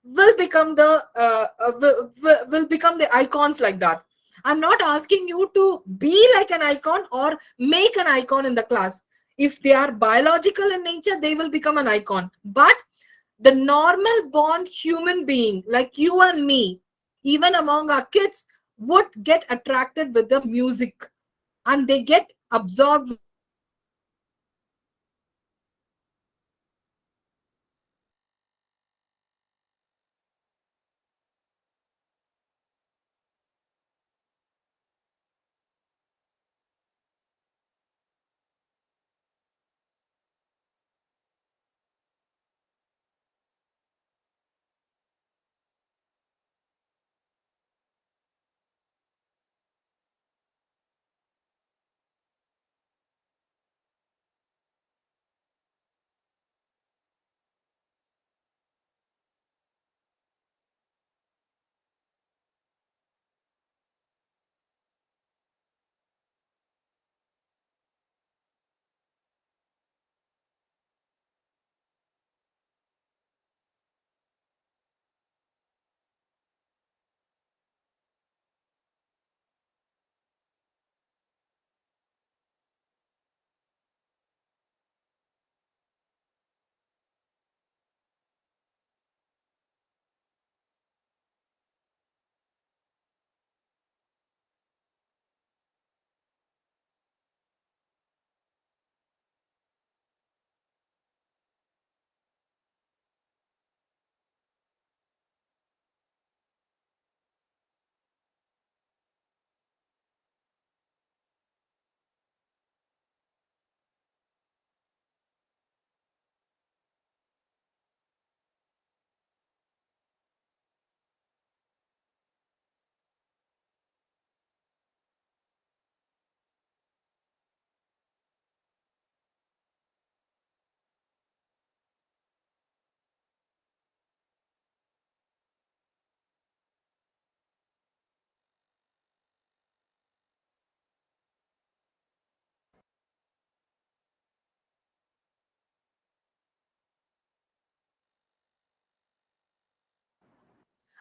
will become will become the icons like that. I'm not asking you to be like an icon or make an icon in the class. If they are biological in nature, they will become an icon. But the normal born human being like you and me, even among our kids, would get attracted with the music and they get absorbed.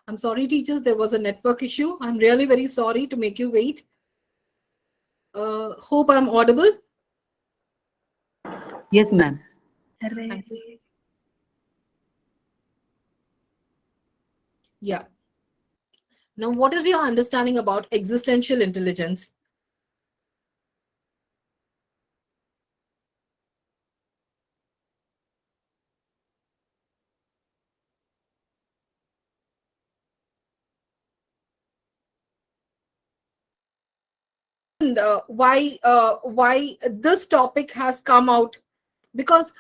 I'm sorry, teachers, there was a network issue. I'm really very sorry to make you wait. Hope I'm audible.
Yes, ma'am.
Thank you. Yeah. Now, what is your understanding about existential intelligence? And why this topic has come out? Because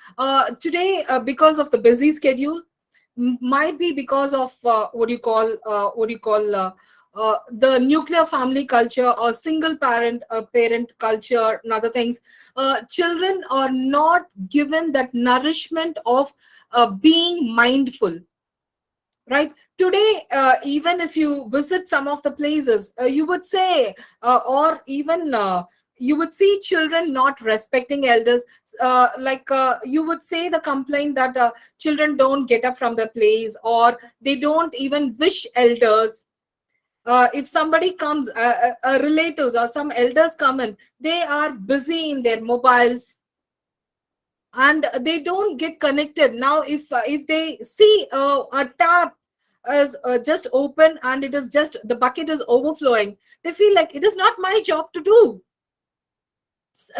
today, because of the busy schedule, might be because of the nuclear family culture or single parent culture and other things. Children are not given that nourishment of being mindful. right? Today, even if you visit some of the places, you would say, or even you would see children not respecting elders. You would say the complaint that children don't get up from the place, or they don't even wish elders. If somebody comes, relatives or some elders come in, they are busy in their mobiles, and they don't get connected. Now if they see a tap is just open, and it is just, the bucket is overflowing, they feel like it is not my job to do.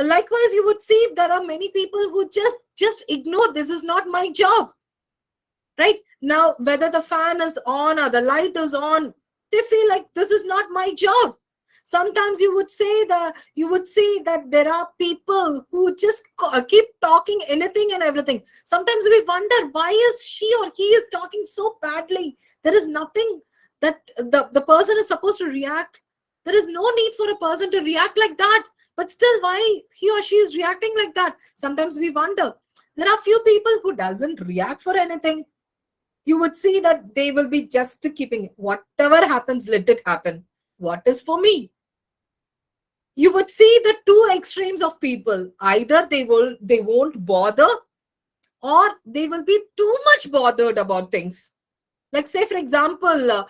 Likewise, you would see there are many people who just ignore, this is not my job, right? Now whether the fan is on or the light is on, they feel like this is not my job. Sometimes you would say that you would see that there are people who just keep talking anything and everything. Sometimes we wonder, why is she or he is talking so badly? There is nothing that the person is supposed to react. There is no need for a person to react like that, but still why he or she is reacting like that? Sometimes we wonder. There are few people who doesn't react for anything. You would see that they will be just keeping whatever happens, let it happen. What is for me? You would see the two extremes of people. Either they won't bother, or they will be too much bothered about things. Like, say for example,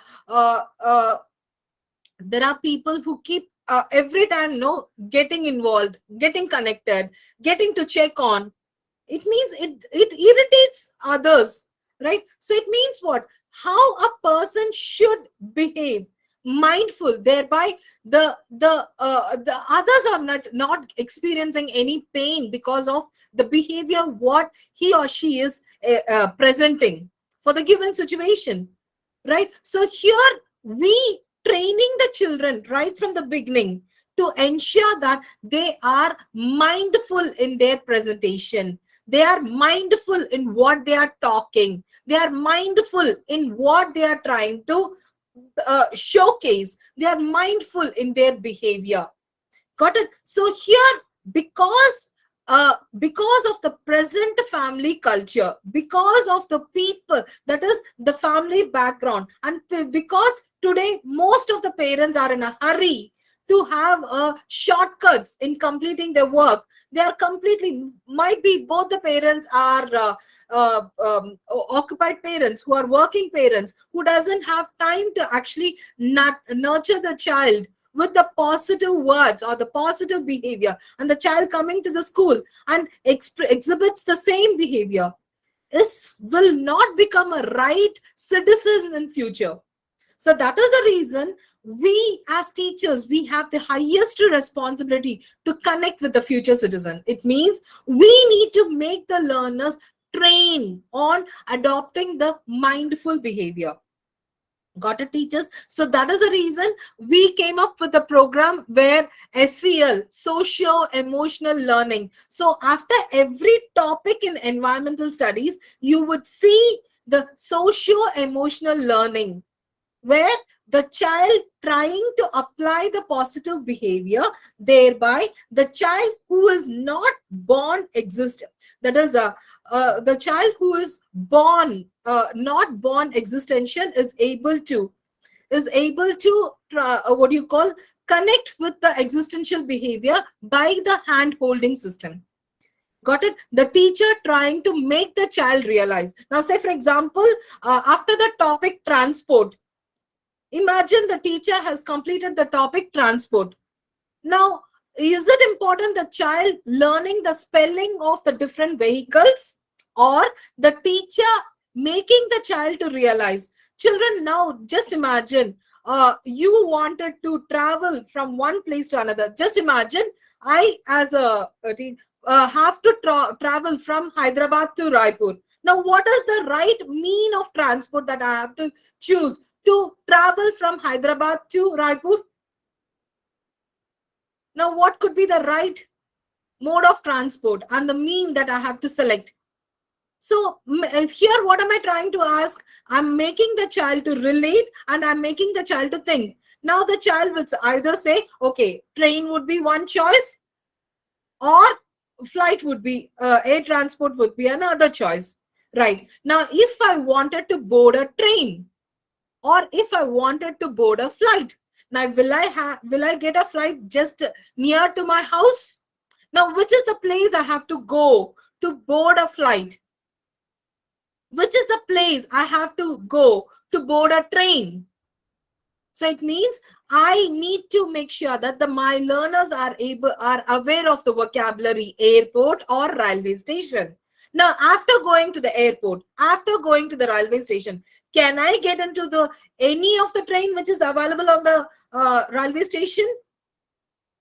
there are people who keep every time getting involved, getting connected, getting to check on. It means it irritates others, right? So it means what? How a person should behave, mindful, thereby the others are not experiencing any pain because of the behavior what he or she is presenting for the given situation, right? So here we training the children right from the beginning to ensure that they are mindful in their presentation. They are mindful in what they are talking. They are mindful in what they are trying to showcase. They are mindful in their behavior. Got it? So here, because of the present family culture, because of the people, that is the family background, and because today most of the parents are in a hurry to have shortcuts in completing their work. They are completely, might be both the parents are occupied parents, who are working parents, who doesn't have time to actually nurture the child with the positive words or the positive behavior, and the child coming to the school and exhibits the same behavior will not become a right citizen in future. So that is the reason we as teachers, we have the highest responsibility to connect with the future citizen. It means we need to make the learners train on adopting the mindful behavior. Got it, teachers? So that is the reason we came up with a program where SEL, socio emotional learning. So after every topic in environmental studies, you would see the socio emotional learning, where the child trying to apply the positive behavior, thereby the child who is not born existent, that is the child who is born not born existential, is able to what do you call, connect with the existential behavior by the hand holding system. Got it? The teacher trying to make the child realize. Now say for example, after the topic transport, imagine the teacher has completed the topic transport. Now, is it important the child learning the spelling of the different vehicles, or the teacher making the child to realize? Children, now just imagine, you wanted to travel from one place to another. Just imagine, I as have to travel from Hyderabad to Raipur. Now, what is the right mean of transport that I have to choose to travel from Hyderabad to Raipur? Now, what could be the right mode of transport and the mean that I have to select? So here, what am I trying to ask? I'm making the child to relate, and I'm making the child to think. Now the child will either say, okay, train would be one choice, or flight would be, air transport would be another choice. Right. Now, if I wanted to board a train, or if I wanted to board a flight, now will I get a flight just near to my house? Now, which is the place I have to go to board a flight? Which is the place I have to go to board a train? So it means I need to make sure that my learners are aware of the vocabulary airport or railway station. Now, after going to the airport, after going to the railway station, can I get into the any of the train which is available on the railway station?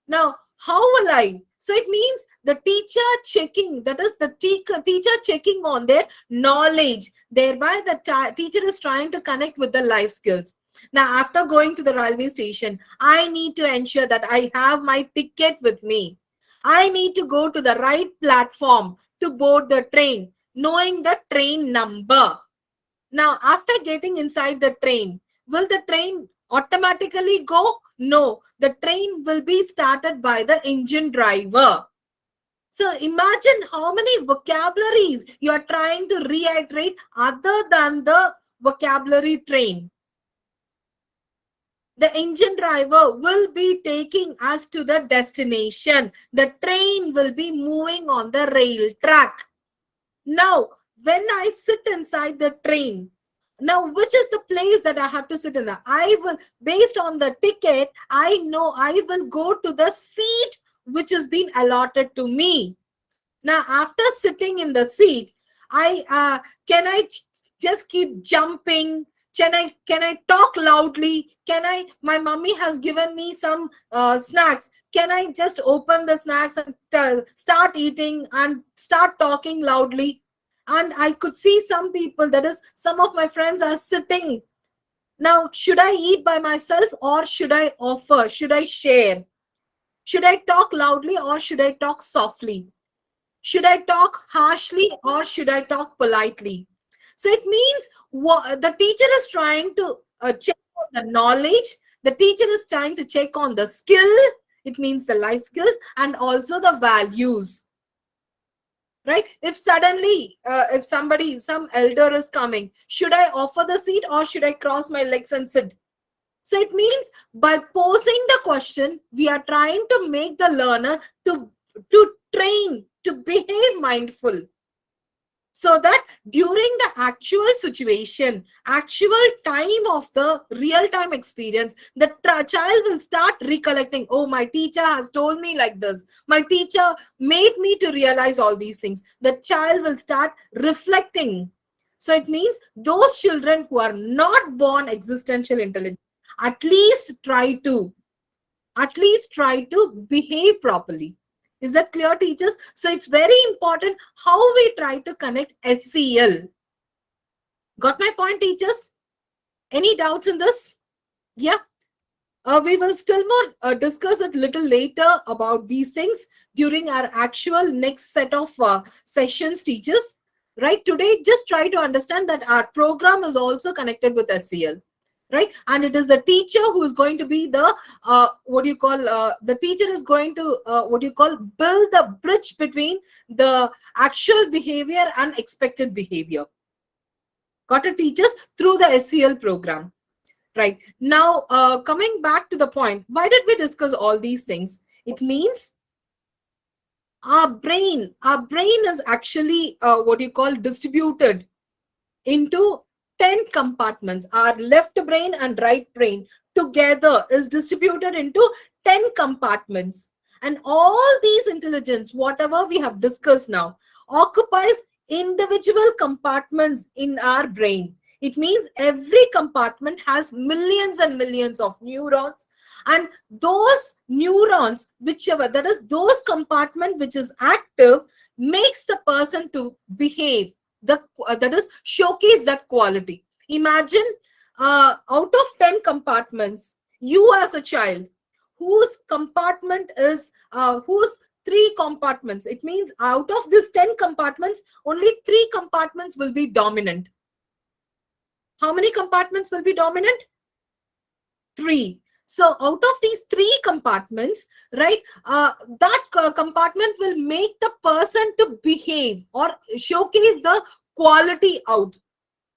Now, how will I? So it means the teacher checking, that is the teacher checking on their knowledge. Thereby, the teacher is trying to connect with the life skills. Now, after going to the railway station, I need to ensure that I have my ticket with me. I need to go to the right platform to board the train, knowing the train number. Now, after getting inside the train, will the train automatically go? No, the train will be started by the engine driver. So imagine how many vocabularies you are trying to reiterate other than the vocabulary train. The engine driver will be taking us to the destination. The train will be moving on the rail track. Now, when I sit inside the train, now which is the place that I have to sit in? I will, based on the ticket, I know I will go to the seat which has been allotted to me. Now, after sitting in the seat, can I just keep jumping? Can I talk loudly? My mummy has given me some snacks. Can I just open the snacks and start eating and start talking loudly? And I could see some people, that is, some of my friends are sitting. Now, should I eat by myself or should I offer? Should I share? Should I talk loudly or should I talk softly? Should I talk harshly or should I talk politely? So it means the teacher is trying to check on the knowledge. The teacher is trying to check on the skill. It means the life skills and also the values. Right? If suddenly, if some elder is coming, should I offer the seat or should I cross my legs and sit? So it means by posing the question, we are trying to make the learner to train, to behave mindful. So that during the actual situation, actual time of the real-time experience, the child will start recollecting, oh, my teacher has told me like this. My teacher made me to realize all these things. The child will start reflecting. So it means those children who are not born existential intelligence, at least try to behave properly. Is that clear, teachers? So it's very important how we try to connect SEL. Got my point, teachers? Any doubts in this? Yeah. We will still more discuss it little later about these things during our actual next set of sessions, teachers. Right? Today, just try to understand that our program is also connected with SEL. Right? And it is the teacher who is going to be the the teacher is going to build the bridge between the actual behavior and expected behavior. Got it, teachers? Through the SEL program. Right. Now, coming back to the point, why did we discuss all these things? It means our brain is actually distributed into 10 compartments. Our left brain and right brain together is distributed into 10 compartments. And all these intelligence, whatever we have discussed now, occupies individual compartments in our brain. It means every compartment has millions and millions of neurons, and those neurons, that is those compartment which is active, makes the person to behave, that is showcase that quality. Imagine out of 10 compartments, you as a child, whose compartment is whose 3 compartments, it means out of this 10 compartments, only 3 compartments will be dominant. How many compartments will be dominant? 3. So out of these 3 compartments, right, that compartment will make the person to behave or showcase the quality out.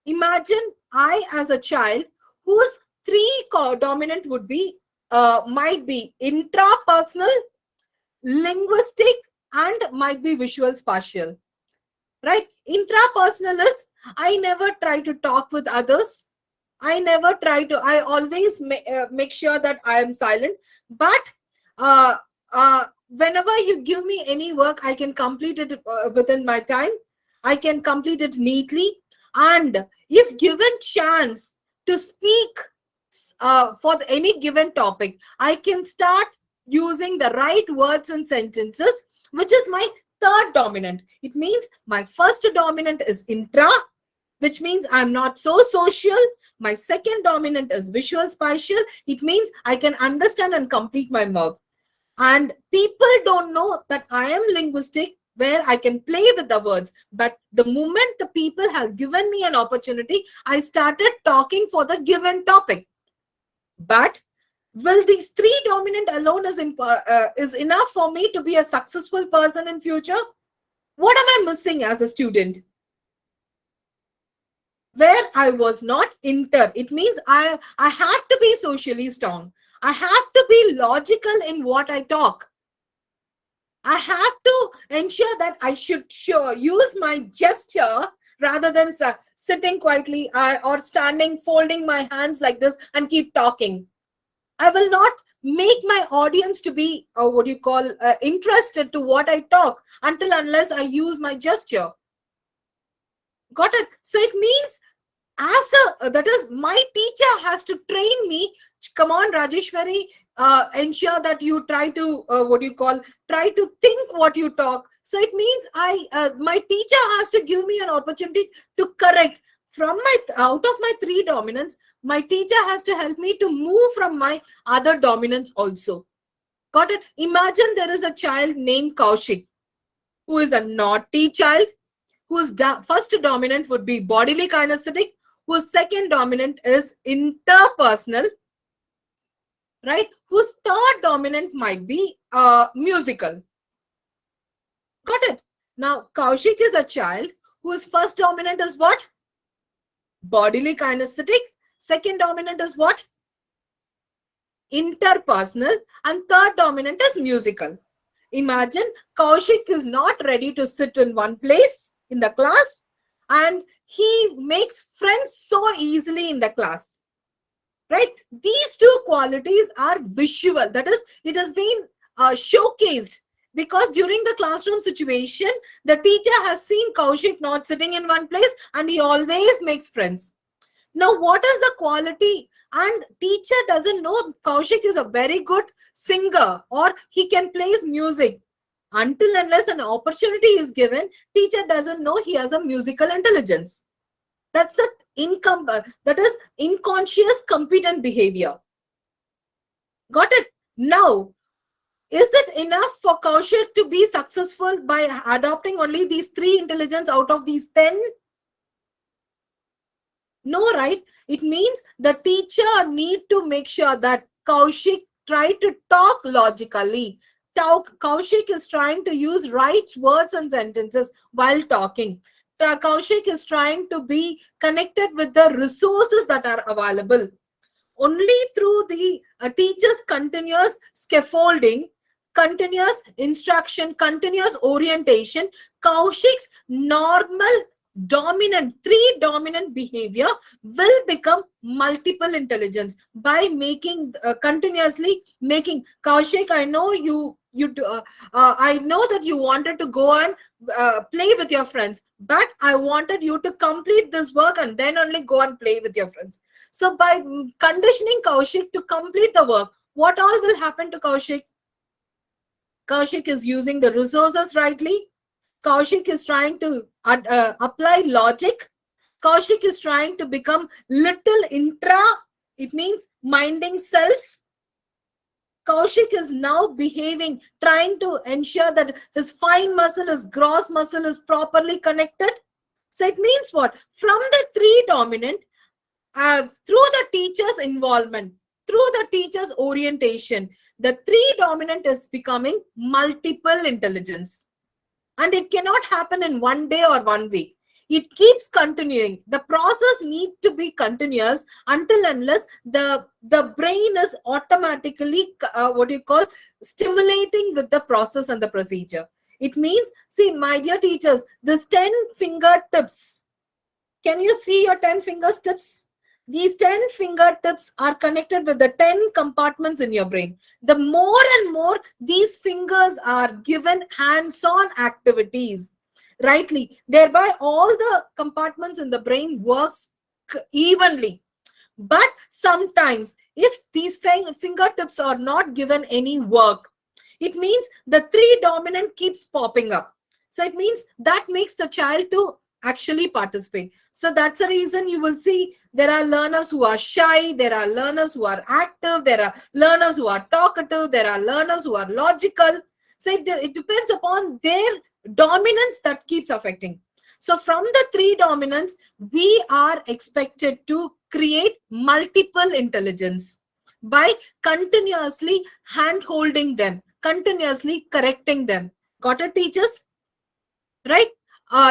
Imagine I as a child whose three dominant would be, might be intrapersonal, linguistic, and might be visual spatial, right? Intrapersonal is I never try to talk with others. I always make sure that I am silent. But whenever you give me any work, I can complete it within my time. I can complete it neatly. And if given chance to speak for any given topic, I can start using the right words and sentences, which is my third dominant. It means my first dominant is intra, which means I'm not so social. My second dominant is visual spatial. It means I can understand and complete my work. And people don't know that I am linguistic, where I can play with the words. But the moment the people have given me an opportunity, I started talking for the given topic. But will these three dominant alone is enough for me to be a successful person in future? What am I missing as a student? Where I was not inter, it means I have to be socially strong. I have to be logical in what I talk. I have to ensure that I should use my gesture rather than sitting quietly or standing, folding my hands like this and keep talking. I will not make my audience to be interested to what I talk unless I use my gesture. Got it? So it means that is, my teacher has to train me. Come on, Rajeshwari, ensure that you try to try to think what you talk. So it means my teacher has to give me an opportunity to correct from out of my three dominants. My teacher has to help me to move from my other dominants also. Got it? Imagine there is a child named Kaushik who is a naughty child, whose first dominant would be bodily kinesthetic, whose second dominant is interpersonal, right? Whose third dominant might be musical. Got it? Now, Kaushik is a child whose first dominant is what? Bodily kinesthetic. Second dominant is what? Interpersonal. And third dominant is musical. Imagine Kaushik is not ready to sit in one place in the class, and he makes friends so easily in the class, right? These two qualities are visual. That is, it has been showcased, because during the classroom situation, the teacher has seen Kaushik not sitting in one place and he always makes friends. Now, what is the quality? And teacher doesn't know Kaushik is a very good singer or he can play music. Until unless an opportunity is given, teacher doesn't know he has a musical intelligence. That's the that is unconscious competent behavior. Got it? Now, is it enough for Kaushik to be successful by adopting only these three intelligence out of these 10? No, right? It means the teacher need to make sure that Kaushik try to talk logically. Kaushik is trying to use right words and sentences while talking. Kaushik is trying to be connected with the resources that are available. Only through the teacher's continuous scaffolding, continuous instruction, continuous orientation, Kaushik's normal three dominant behavior will become multiple intelligence by making continuously making. Kaushik, I know I know that you wanted to go and play with your friends, but I wanted you to complete this work and then only go and play with your friends. So by conditioning Kaushik to complete the work, what all will happen to Kaushik? Kaushik is using the resources rightly. Kaushik is trying to apply logic. Kaushik is trying to become little intra. It means minding self. Kaushik is now behaving, trying to ensure that his fine muscle, his gross muscle is properly connected. So it means what? From the three dominant, through the teacher's involvement, through the teacher's orientation, the three dominant is becoming multiple intelligence. And it cannot happen in one day or 1 week. It keeps continuing. The process needs to be continuous until unless the brain is automatically what you call stimulating with the process and the procedure. It means, see, my dear teachers, this 10 fingertips, can you see your 10 fingertips? These 10 fingertips are connected with the 10 compartments in your brain. The more and more these fingers are given hands-on activities, rightly, thereby all the compartments in the brain works evenly. But sometimes if these fingertips are not given any work, it means the three dominant keeps popping up. So it means that makes the child to actually participate. So that's the reason you will see there are learners who are shy, there are learners who are active, there are learners who are talkative, there are learners who are logical. So it depends upon their dominance that keeps affecting. So from the three dominants, we are expected to create multiple intelligence by continuously hand holding them, continuously correcting them. Got it, teachers? Right?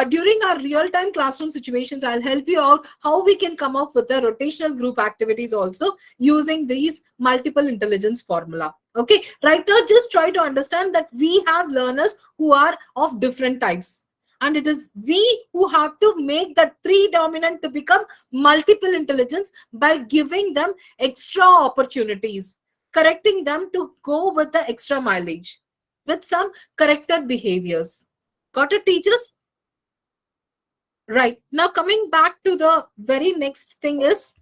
During our real-time classroom situations, I'll help you out how we can come up with the rotational group activities also using these multiple intelligence formula. Okay, right now just try to understand that we have learners who are of different types. And it is we who have to make that three dominant to become multiple intelligence by giving them extra opportunities, correcting them to go with the extra mileage with some corrected behaviors. Got it, teachers? Right. Now coming back to the very next thing is,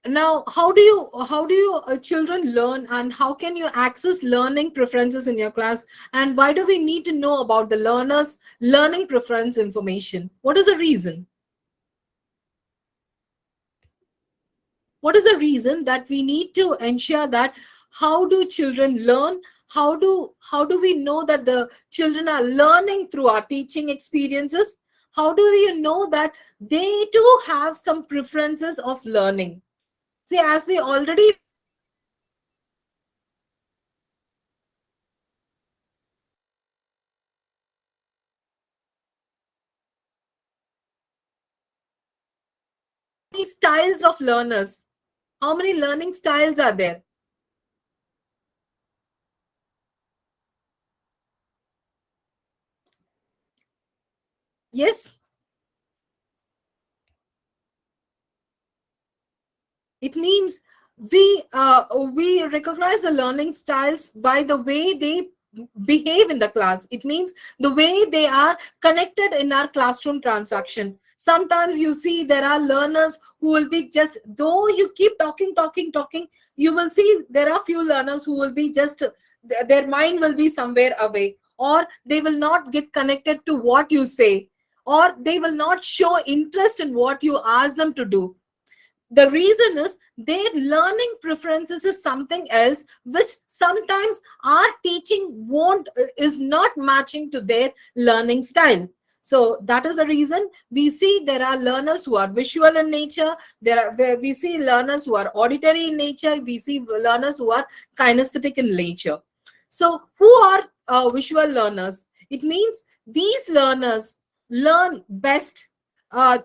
now how do you children learn, and how can you access learning preferences in your class, and why do we need to know about the learners learning preference information? What is the reason? What is the reason that we need to ensure that how do children learn? How do we know that the children are learning through our teaching experiences? How do we know that they too have some preferences of learning? See, as we already styles of learners, how many learning styles are there? Yes, it means we recognize the learning styles by the way they behave in the class. It means the way they are connected in our classroom transaction. Sometimes you see there are learners who will be just, though you keep talking, you will see there are few learners who will be just, their mind will be somewhere away, or they will not get connected to what you say, or they will not show interest in what you ask them to do. The reason is their learning preferences is something else, which sometimes our teaching won't is not matching to their learning style. So that is the reason we see there are learners who are visual in nature, we see learners who are auditory in nature, we see learners who are kinesthetic in nature. So who are visual learners? It means these learners learn best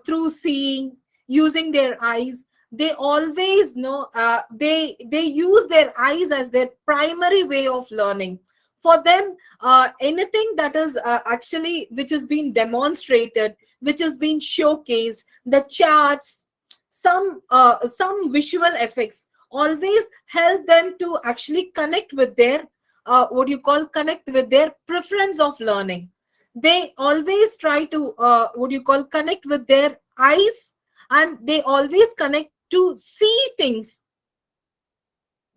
through seeing, using their eyes. They always know, they use their eyes as their primary way of learning. For them, anything that is actually which has been demonstrated, which has been showcased, the charts, some visual effects always help them to actually connect with their what you call connect with their preference of learning. They always try to what you call connect with their eyes, and they always connect to see things.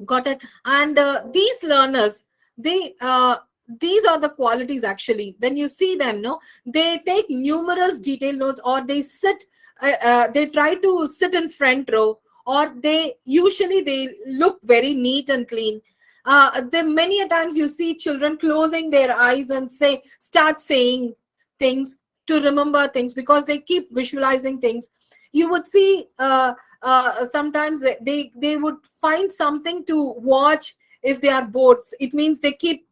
Got it? And these learners, these are the qualities actually. When you see them, no, they take numerous detailed notes, or they sit, they try to sit in front row, or they look very neat and clean. There many a times you see children closing their eyes and start saying things to remember things, because they keep visualizing things. You would see sometimes they would find something to watch if they are bored. It means they keep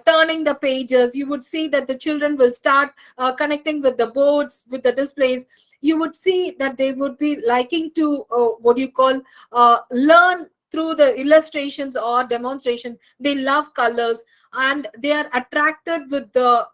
turning the pages. You would see that the children will start connecting with the boards, with the displays. You would see that they would be liking to what you call learn through the illustrations or demonstration. They love colors, and they are attracted with the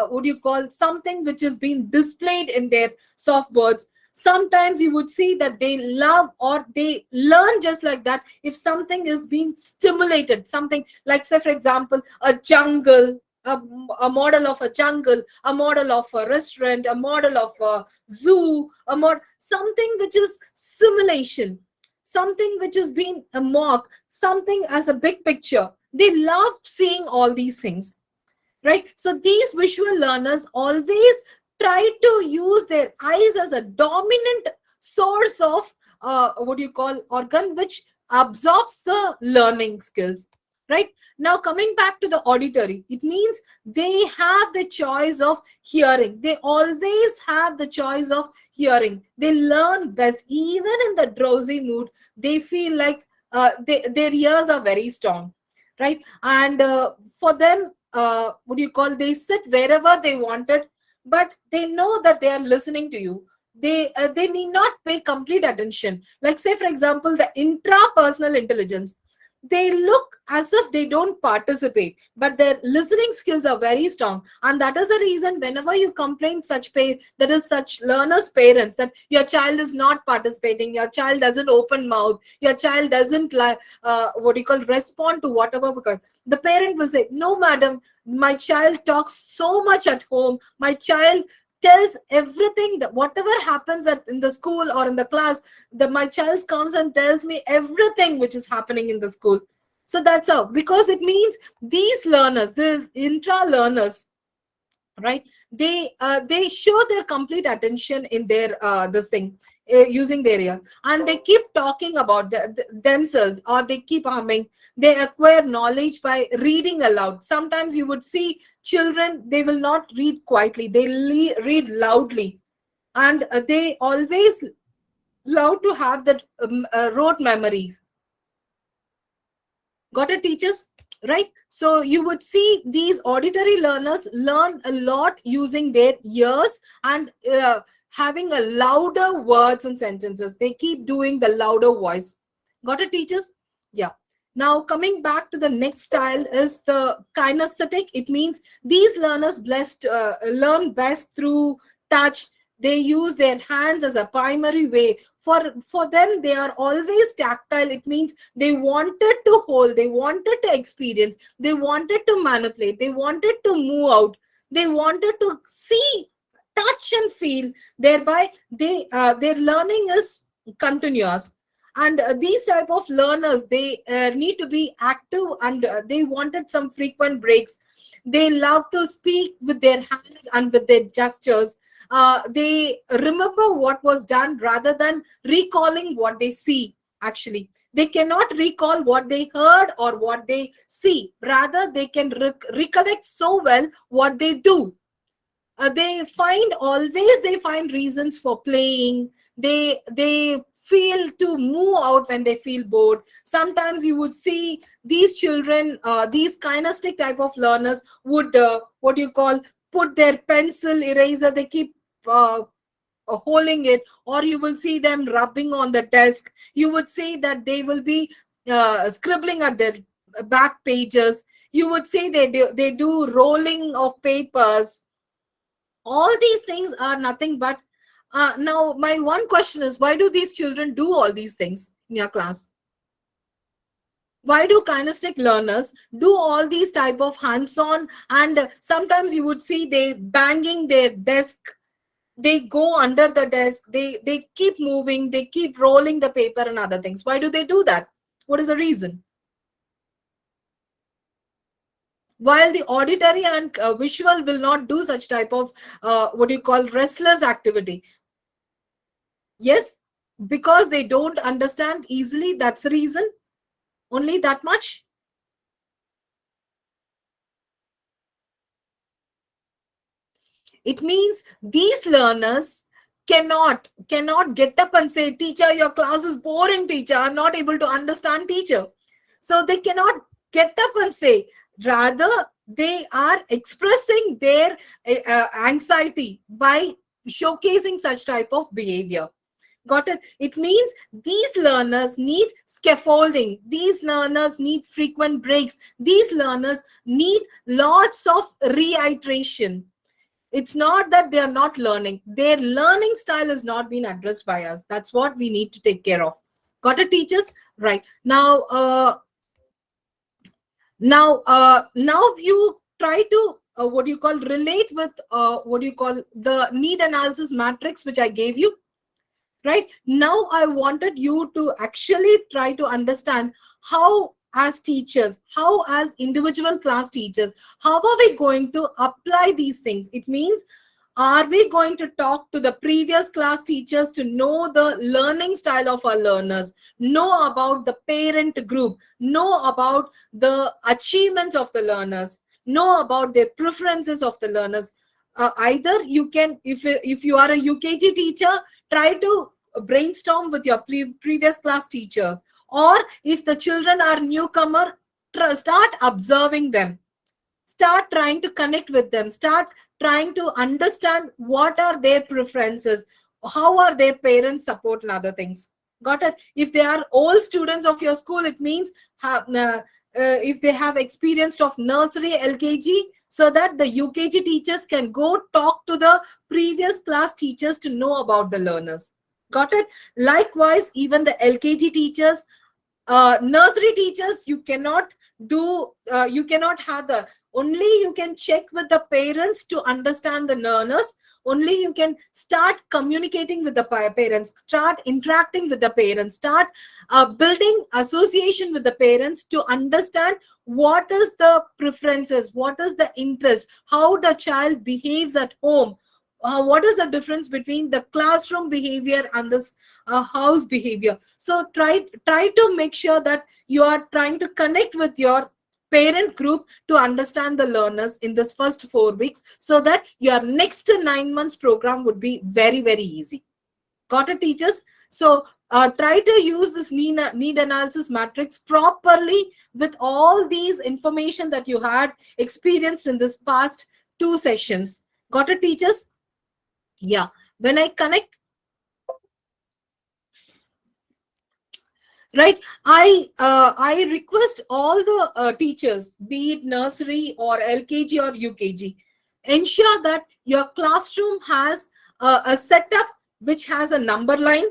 what you call something which is being displayed in their softboards. Sometimes you would see that they love or they learn just like that if something is being stimulated, something like, say for example, a jungle, a model of a jungle, a model of a restaurant, a model of a zoo, something which is simulation, something which is being a mock, something as a big picture. They love seeing all these things, right? So these visual learners always try to use their eyes as a dominant source of what you call organ which absorbs the learning skills, right? Now coming back to the auditory, it means they have the choice of hearing. They always have the choice of hearing. They learn best even in the drowsy mood. They feel like their ears are very strong, right? And for them, what do you call, they sit wherever they wanted, but they know that they are listening to you. They need not pay complete attention. Like, say for example, the intrapersonal intelligence, they look as if they don't participate, but their listening skills are very strong. And that is the reason whenever you complain that is such learners parents, that your child is not participating, your child doesn't open mouth, your child doesn't what do you call respond to whatever, because the parent will say, no madam, my child talks so much at home, my child tells everything, that whatever happens in the school or in the class, my child comes and tells me everything which is happening in the school. So that's how, because it means these learners, these intra learners, right, they show their complete attention in their this thing, using their ear, and they keep talking about themselves, or they keep humming. They acquire knowledge by reading aloud. Sometimes you would see children, they will not read quietly, they read loudly, and they always love to have that rote memories. Got it, teachers? Right? So you would see these auditory learners learn a lot using their ears, and having a louder words and sentences. They keep doing the louder voice. Got it, teachers? Yeah. Now coming back to the next style is the kinesthetic. It means these learners learn best through touch. They use their hands as a primary way. For them, they are always tactile. It means they wanted to hold, they wanted to experience, they wanted to manipulate, they wanted to move out, they wanted to see, touch and feel. Thereby their learning is continuous. And these type of learners, they need to be active, and they wanted some frequent breaks. They love to speak with their hands and with their gestures. They remember what was done rather than recalling what they see. Actually, they cannot recall what they heard or what they see. Rather, they can recollect so well what they do. They find reasons for playing. They feel to move out when they feel bored. Sometimes you would see these children, these kinesthetic type of learners would what you call, put their pencil eraser, they keep holding it, or you will see them rubbing on the desk. You would see that they will be scribbling at their back pages. You would see they do rolling of papers. All these things are nothing but now my one question is, why do these children do all these things in your class? Why do kinesthetic learners do all these type of hands-on? And sometimes you would see they banging their desk, they go under the desk, they keep moving, they keep rolling the paper and other things. Why do they do that? What is the reason? While the auditory and visual will not do such type of what do you call, restless activity. Yes, because they don't understand easily, that's the reason. Only that much. It means these learners cannot get up and say, teacher, your class is boring, teacher, I'm not able to understand, teacher. So they cannot get up and say, Rather, they are expressing their anxiety by showcasing such type of behavior. Got it? It means these learners need scaffolding. These learners need frequent breaks. These learners need lots of reiteration. It's not that they are not learning. Their learning style is not being addressed by us. That's what we need to take care of. Got it, teachers? Right. Now you try to what do you call relate with what do you call the need analysis matrix which I gave you. Right now, I wanted you to actually try to understand how, as teachers, how, as individual class teachers, how are we going to apply these things? It means, are we going to talk to the previous class teachers to know the learning style of our learners, know about the parent group, know about the achievements of the learners, know about their preferences of the learners? Either you can, if you are a UKG teacher, try to brainstorm with your previous class teachers, or if the children are newcomer, start observing them, start trying to connect with them, start trying to understand what are their preferences, how are their parents support and other things. Got it? If they are old students of your school, it means if they have experienced of nursery, LKG, so that the UKG teachers can go talk to the previous class teachers to know about the learners. Got it? Likewise, even the LKG teachers, nursery teachers, you cannot do, you cannot have the, only you can check with the parents to understand the learners. Only you can start communicating with the parents, start interacting with the parents, start building association with the parents to understand what is the preferences, what is the interest, how the child behaves at home, what is the difference between the classroom behavior and this house behavior. So try to make sure that you are trying to connect with your parent group to understand the learners in this first 4 weeks, so that your next 9 months program would be very, very easy. Got it, teachers? So try to use this need analysis matrix properly with all these information that you had experienced in this past 2 sessions. Got it, teachers? Yeah. When I connect, right, I request all the teachers, be it nursery or LKG or UKG, ensure that your classroom has a setup which has a number line.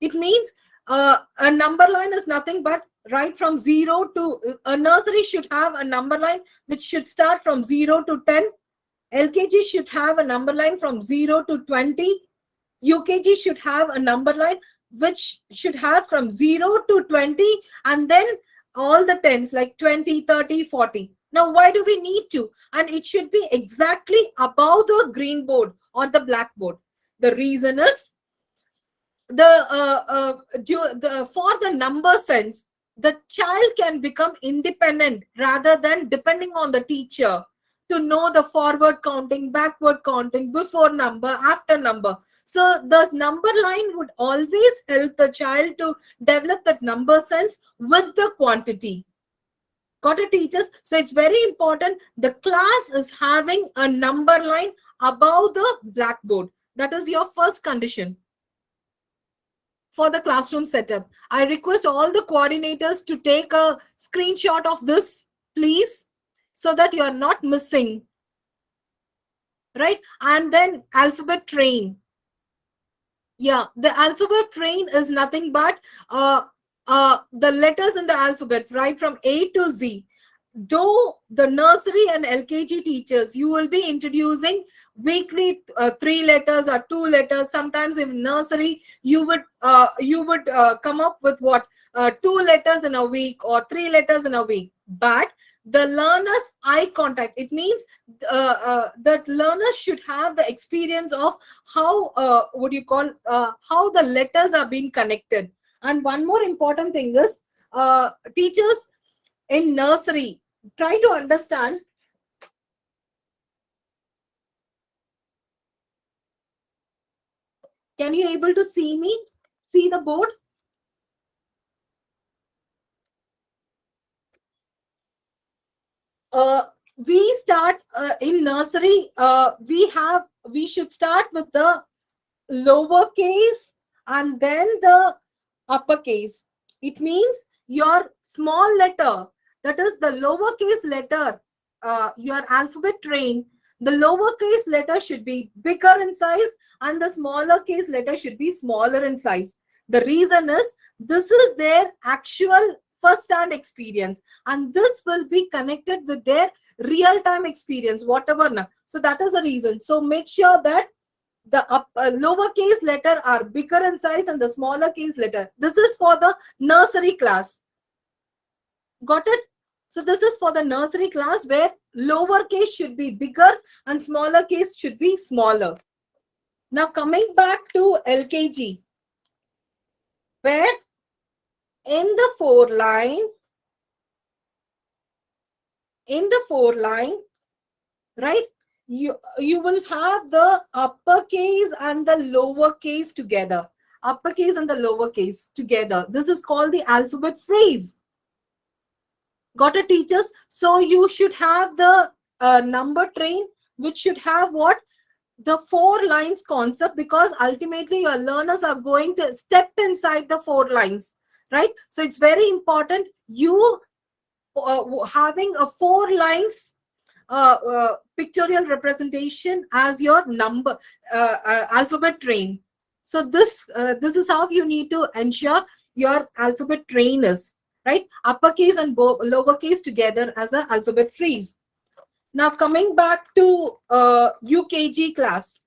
It means a number line is nothing but right from 0 to, a nursery should have a number line which should start from 0 to 10. LKG should have a number line from 0 to 20. UKG should have a number line which should have from 0 to 20, and then all the tens like 20, 30, 40. Now, why do we need to? And it should be exactly above the green board or the blackboard. The reason is for the number sense, the child can become independent rather than depending on the teacher to know the forward counting, backward counting, before number, after number. So the number line would always help the child to develop that number sense with the quantity. Got it, teachers? So it's very important the class is having a number line above the blackboard. That is your first condition for the classroom setup. I request all the coordinators to take a screenshot of this, please, so that you are not missing. Right? And then alphabet train. Yeah, the alphabet train is nothing but the letters in the alphabet, right from A to Z. Though the nursery and LKG teachers, you will be introducing weekly 3 letters or 2 letters. Sometimes in nursery, you would come up with what 2 letters in a week or 3 letters in a week. But the learner's eye contact, it means that learners should have the experience of how how the letters are being connected. And one more important thing is teachers in nursery, try to understand. Can you able to see me? See the board? we start in nursery. We should start with the lowercase and then the uppercase. It means your small letter, that is the lowercase letter, your alphabet train, the lowercase letter should be bigger in size and the smaller case letter should be smaller in size. The reason is this is their actual first hand experience and this will be connected with their real time experience, whatever. So that is the reason. So make sure that the lower case letter are bigger in size and the smaller case letter. This is for the nursery class. Got it? So this is for the nursery class where lower case should be bigger and smaller case should be smaller. Now coming back to LKG, where in the four line, right, you will have the uppercase and the lowercase together. Uppercase and the lowercase together. This is called the alphabet phrase. Got it, teachers? So you should have the number train, which should have what? The four lines concept, because ultimately your learners are going to step inside the four lines, right? So it's very important you having a four lines pictorial representation as your number alphabet train. So this is how you need to ensure your alphabet train is, right? Uppercase and lowercase together as an alphabet phrase. Now coming back to UKG class.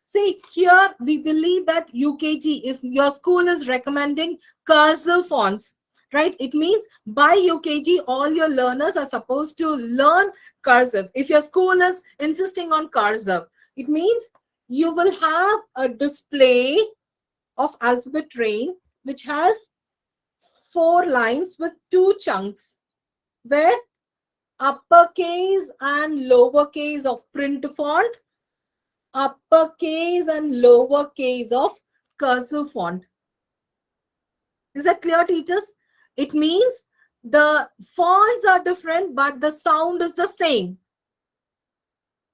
See, here we believe that UKG, if your school is recommending cursive fonts, right? It means by UKG, all your learners are supposed to learn cursive. If your school is insisting on cursive, it means you will have a display of alphabet train, which has four lines with two chunks, where uppercase and lowercase of print font, uppercase and lowercase of cursive font. Is that clear, teachers? It means the fonts are different, but the sound is the same.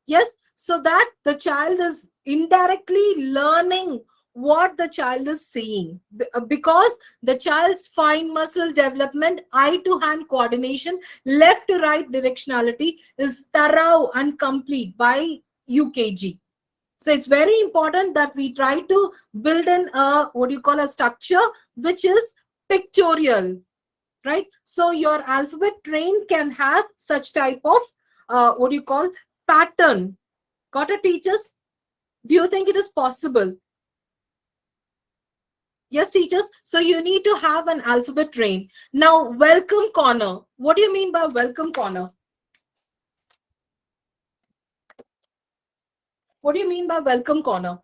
Yes, so that the child is indirectly learning what the child is seeing, because the child's fine muscle development, eye to hand coordination, left to right directionality is thorough and complete by UKG. So it's very important that we try to build in a a structure which is pictorial, right? So your alphabet train can have such type of pattern. Got it, teachers? Do you think it is possible? Yes, teachers. So you need to have an alphabet train. Now, welcome corner. What do you mean by welcome corner? What do you mean by welcome corner?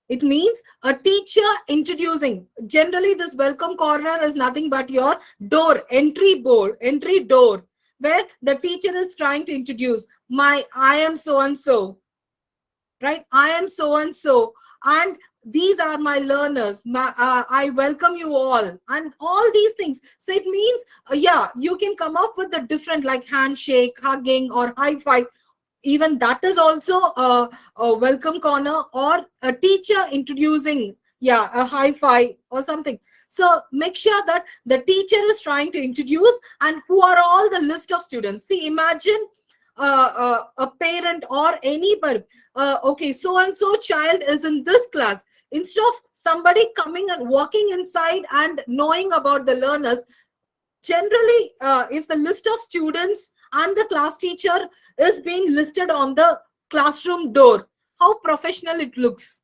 It means a teacher introducing. Generally, this welcome corner is nothing but your door, entry door, where the teacher is trying to introduce I am so and so, right? I am so and so, and these are my learners. I welcome you all, and all these things. So it means, yeah, you can come up with the different, like handshake, hugging, or high five. Even that is also a welcome corner, or a teacher introducing, yeah, a high five or something. So make sure that the teacher is trying to introduce, and who are all the list of students. See, imagine a parent or anybody. Okay, so and so child is in this class. Instead of somebody coming and walking inside and knowing about the learners, generally, if the list of students and the class teacher is being listed on the classroom door, how professional it looks.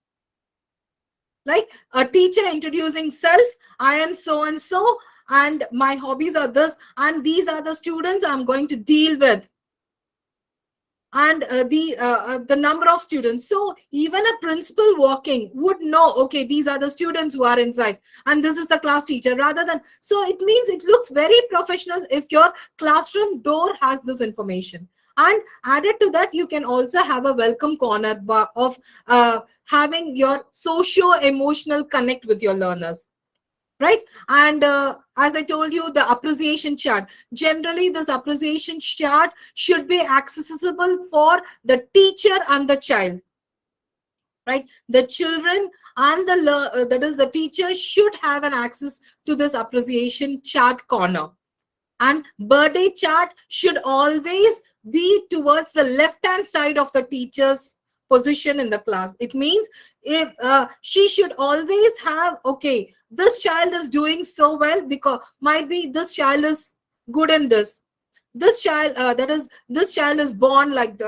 Like a teacher introducing self, I am so and so, and my hobbies are this, and these are the students I'm going to deal with, and the number of students. So even a principal walking would know, okay, these are the students who are inside, and this is the class teacher, rather than. So it means it looks very professional if your classroom door has this information. And added to that, you can also have a welcome corner of having your socio-emotional connect with your learners, right? And as I told you, the appreciation chart, generally this appreciation chart should be accessible for the teacher and the child, right? The children and that is the teacher should have an access to this appreciation chart corner. And birthday chart should always be towards the left hand side of the teacher's position in the class. It means if she should always have, okay, this child is doing so well because might be this child is good in this child, that is this child is born like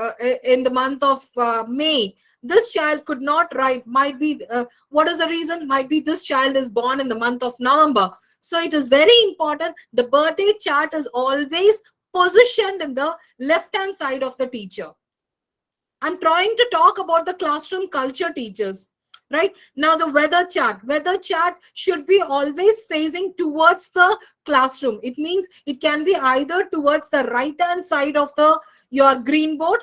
in the month of May. This child could not write, might be what is the reason? Might be this child is born in the month of November. So it is very important the birthday chart is always positioned in the left hand side of the teacher. I'm trying to talk about the classroom culture, teachers. Right now, the weather chart should be always facing towards the classroom. It means it can be either towards the right hand side of the your green board,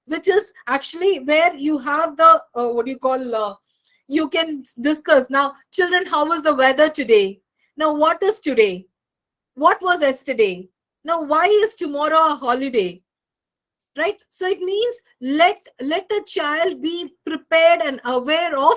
which is actually where you have the what do you call you can discuss now, children, how was the weather today? Now what is today? What was yesterday? Now why is tomorrow a holiday? Right? So it means let the child be prepared and aware of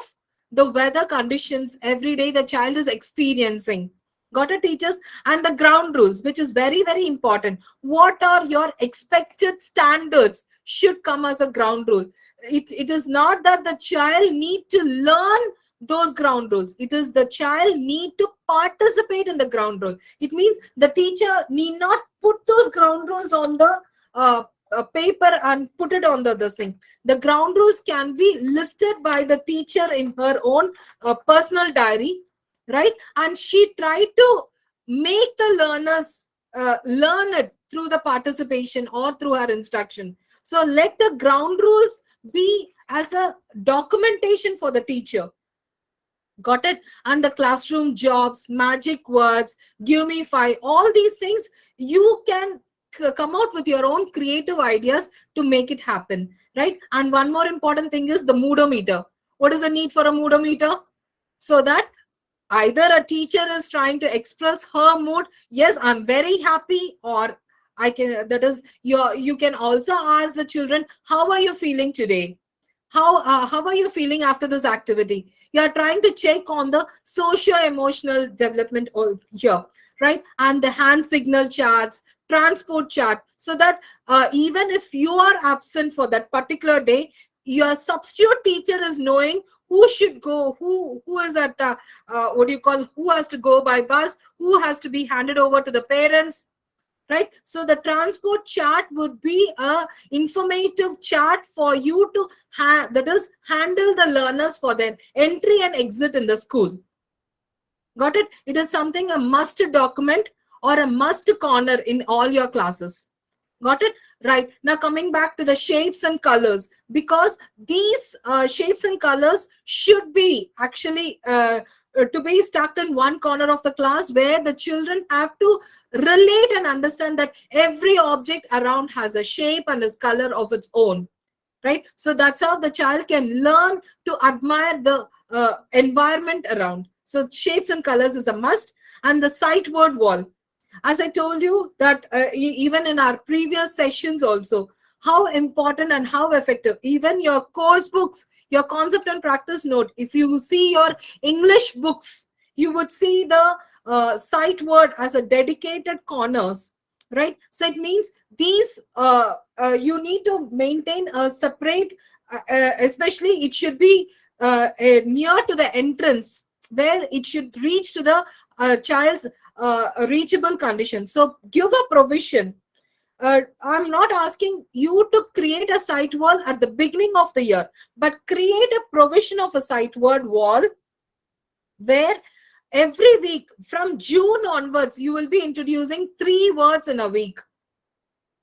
the weather conditions every day the child is experiencing. Got it, teachers? And the ground rules, which is very, very important. What are your expected standards should come as a ground rule. It is not that the child need to learn those ground rules. It is the child need to participate in the ground rule. It means the teacher need not put those ground rules on the paper and put it on this thing. The ground rules can be listed by the teacher in her own personal diary, right? And she tried to make the learners learn it through the participation or through her instruction. So let the ground rules be as a documentation for the teacher. Got it? And the classroom jobs, magic words, give me 5, all these things you can come out with your own creative ideas to make it happen, right? And one more important thing is the moodometer. What is the need for a moodometer? So that either a teacher is trying to express her mood, yes, I'm very happy, or I can, that is you can also ask the children, how are you feeling today? How are you feeling after this activity? You are trying to check on the socio-emotional development here, right? And the hand signal charts, transport chart, so that even if you are absent for that particular day, your substitute teacher is knowing who should go, who is at what do you call, who has to go by bus, who has to be handed over to the parents, right? So the transport chart would be a informative chart for you to have, that is handle the learners for their entry and exit in the school. Got it? It is something a must document or a must corner in all your classes. Got it? Right. Now coming back to the shapes and colors, because these shapes and colors should be actually to be stuck in one corner of the class, where the children have to relate and understand that every object around has a shape and its color of its own. Right? So that's how the child can learn to admire the environment around. So shapes and colors is a must. And the sight word wall, as I told you that even in our previous sessions also, how important and how effective, even your course books, your concept and practice note, if you see your English books, you would see the sight word as a dedicated corners, right? So it means these you need to maintain a separate, especially it should be near to the entrance, where it should reach to the child's reachable condition. So give a provision. I'm not asking you to create a sight wall at the beginning of the year, but create a provision of a sight word wall where every week from June onwards, you will be introducing 3 words in a week,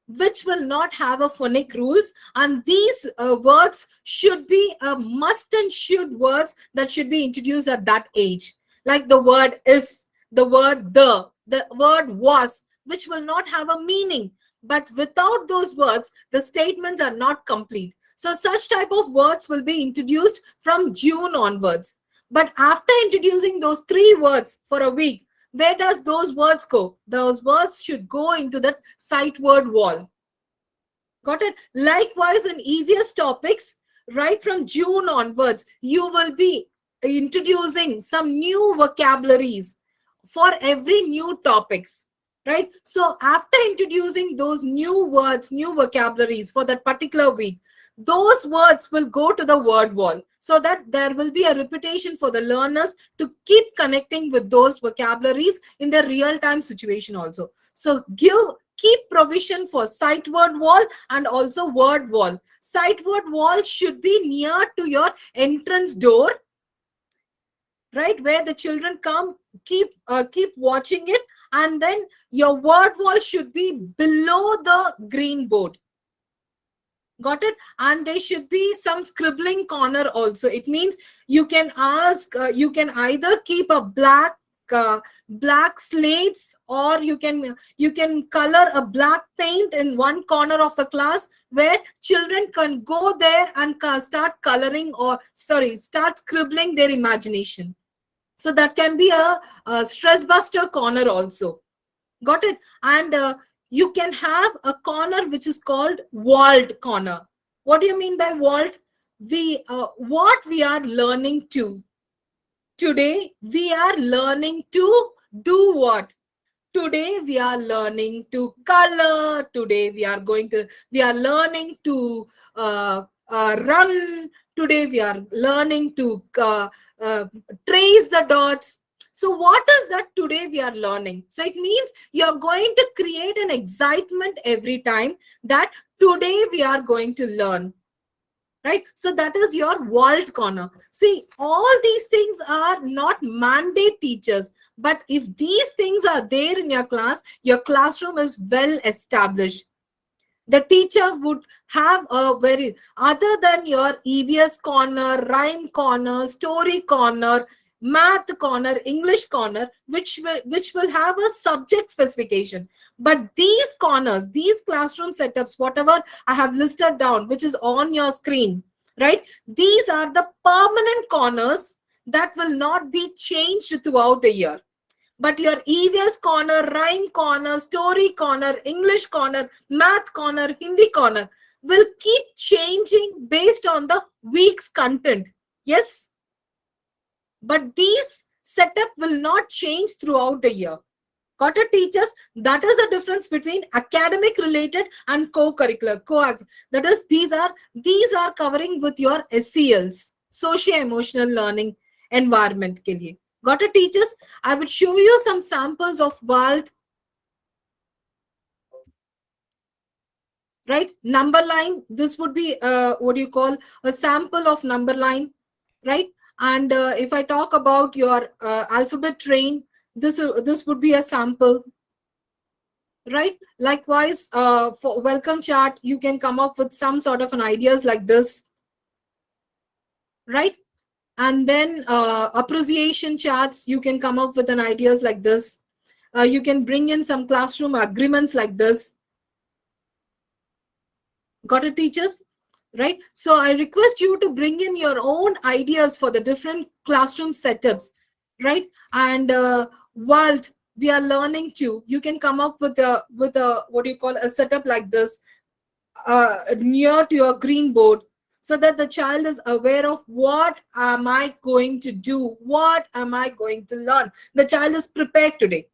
which will not have a phonic rules. And these words should be a must and should words that should be introduced at that age. Like the word is, the word the word was, which will not have a meaning. But without those words, the statements are not complete. So such type of words will be introduced from June onwards. But after introducing those three words for a week, where does those words go? Those words should go into that sight word wall. Got it? Likewise, in EVS topics, right from June onwards, you will be introducing some new vocabularies for every new topics, right? So after introducing those new words, new vocabularies for that particular week, those words will go to the word wall, so that there will be a repetition for the learners to keep connecting with those vocabularies in the real time situation also. So keep provision for sight word wall and also word wall. Sight word wall should be near to your entrance door, right, where the children come. Keep watching it, and then your word wall should be below the green board. Got it? And there should be some scribbling corner also. It means you can ask, you can either keep a black slates, or you can color a black paint in one corner of the class, where children can go there and start coloring, or sorry, start scribbling their imagination. So that can be a stress buster corner also. Got it? And you can have a corner which is called walled corner. What do you mean by walled? What we are learning to today, we are learning to do what? Today we are learning to color. Today we are learning to run. Today we are learning to uh, trace the dots. So what is that today we are learning? So it means you're going to create an excitement every time that today we are going to learn. Right? So that is your world corner. See, all these things are not mandate teachers, but if these things are there in your classroom is well established. The teacher would have a very, other than your EVS corner, rhyme corner, story corner, math corner, English corner, which will have a subject specification. But these corners, these classroom setups, whatever I have listed down, which is on your screen, right? These are the permanent corners that will not be changed throughout the year. But your EVS corner, rhyme corner, story corner, English corner, math corner, Hindi corner will keep changing based on the week's content. Yes, but these setup will not change throughout the year. Got it, teachers? That is the difference between academic related and co-curricular. That is, these are covering with your SELs, socio-emotional learning environment के लिए. Got it, teachers? I would show you some samples of world, right? Number line. This would be what do you call a sample of number line, right? And if I talk about your alphabet train, this would be a sample, right? Likewise, for welcome chart, you can come up with some sort of an ideas like this, right? And then appreciation charts, you can come up with an ideas like this. You can bring in some classroom agreements like this. Got it, teachers? Right? So I request you to bring in your own ideas for the different classroom setups, right? And world we are learning to, you can come up with a what do you call a setup like this, near to your green board, so that the child is aware of what am I going to do, what am I going to learn. The child is prepared today.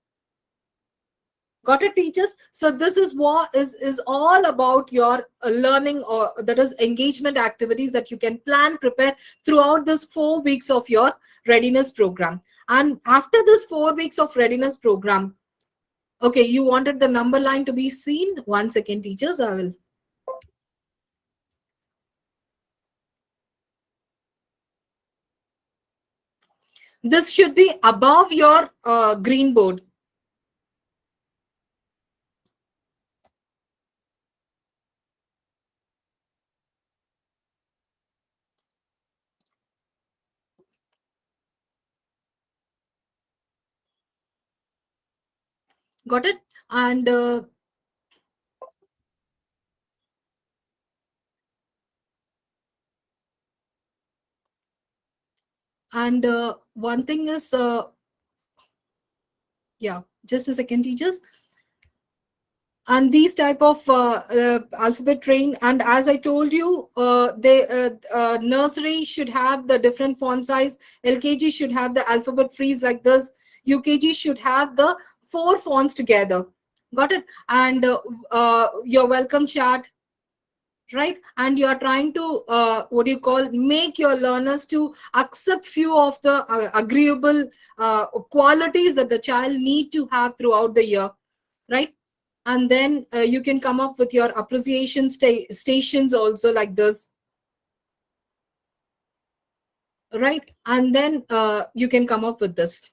Got it, teachers? So this is what is all about your learning, or that is engagement activities that you can plan, prepare throughout this 4 weeks of your readiness program. And after this 4 weeks of readiness program, okay, you wanted the number line to be seen. 1 second, teachers, I will. This should be above your green board. Got it? And And one thing is, yeah, just a second, teachers. And these type of alphabet train, and as I told you, nursery should have the different font size, LKG should have the alphabet freeze like this, UKG should have the 4 fonts together. Got it? And your welcome chat, right? And you are trying to what do you call, make your learners to accept few of the agreeable qualities that the child need to have throughout the year, right? And then you can come up with your appreciation stations also like this, right? And then you can come up with this.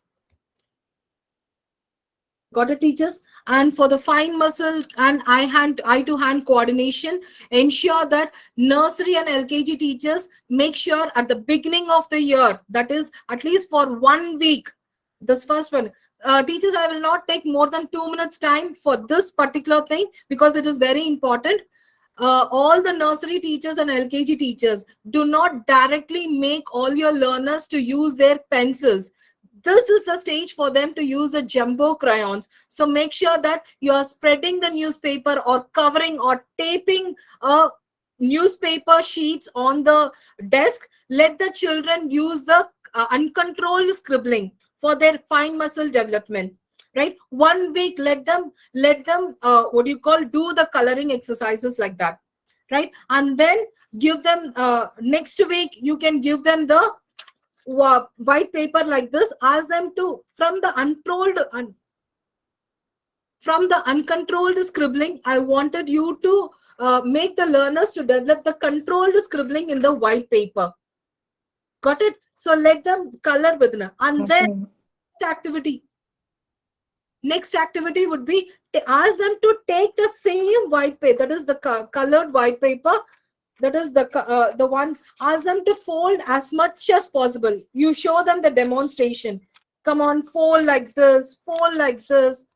Got it, teachers? And for the fine muscle and eye to hand coordination, ensure that nursery and LKG teachers make sure at the beginning of the year, that is at least for 1 week, this first one, teachers, I will not take more than 2 minutes time for this particular thing because it is very important. All the nursery teachers and LKG teachers, do not directly make all your learners to use their pencils. This is the stage for them to use the jumbo crayons. So make sure that you are spreading the newspaper or covering or taping newspaper sheets on the desk. Let the children use the uncontrolled scribbling for their fine muscle development, right? 1 week, let them what do you call, do the coloring exercises like that, right? And then give them next week you can give them the white paper like this. Ask them to, from the uncontrolled scribbling, I wanted you to make the learners to develop the controlled scribbling in the white paper. Got it? So let them color with it. And then next activity would be to ask them to take the same white paper, that is the colored white paper, that is the one. Ask them to fold as much as possible. You show them the demonstration. Come on, fold like this, fold like this.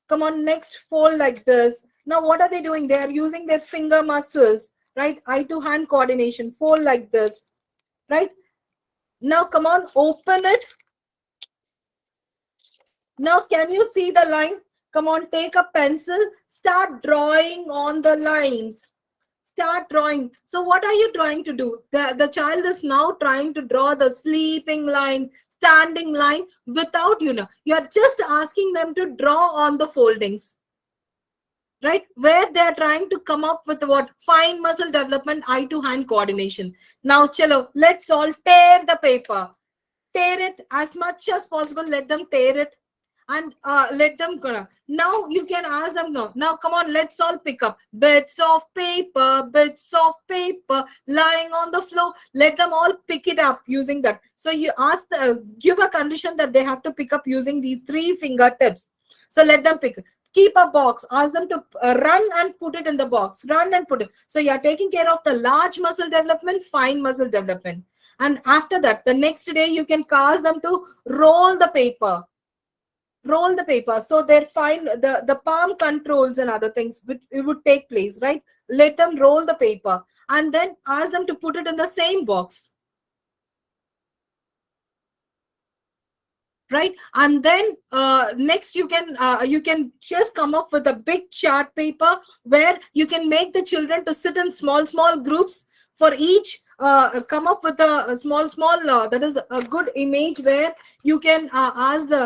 Come on, next, fold like this. Now what are they doing? They are using their finger muscles, right? Eye to hand coordination. Fold like this, right? Now come on, open it. Now can you see the line? Come on, take a pencil, start drawing on the lines. Start drawing. So what are you trying to do? The child is now trying to draw the sleeping line, standing line without, you are just asking them to draw on the foldings, right? Where they are trying to come up with what? Fine muscle development, eye to hand coordination. Now, chalo, let's all tear the paper. Tear it as much as possible. Let them tear it. And let them go. Now you can ask them, now come on, let's all pick up bits of paper lying on the floor. Let them all pick it up using that. So you ask give a condition that they have to pick up using these 3 fingertips. So let them pick. Keep a box. Ask them to run and put it in the box. Run and put it. So you are taking care of the large muscle development, fine muscle development. And after that, the next day you can ask them to roll the paper. Roll the paper, so they're fine. The palm controls and other things, it would take place, right? Let them roll the paper and then ask them to put it in the same box, right? And then next you can just come up with a big chart paper where you can make the children to sit in small groups. For each come up with a small that is a good image where you can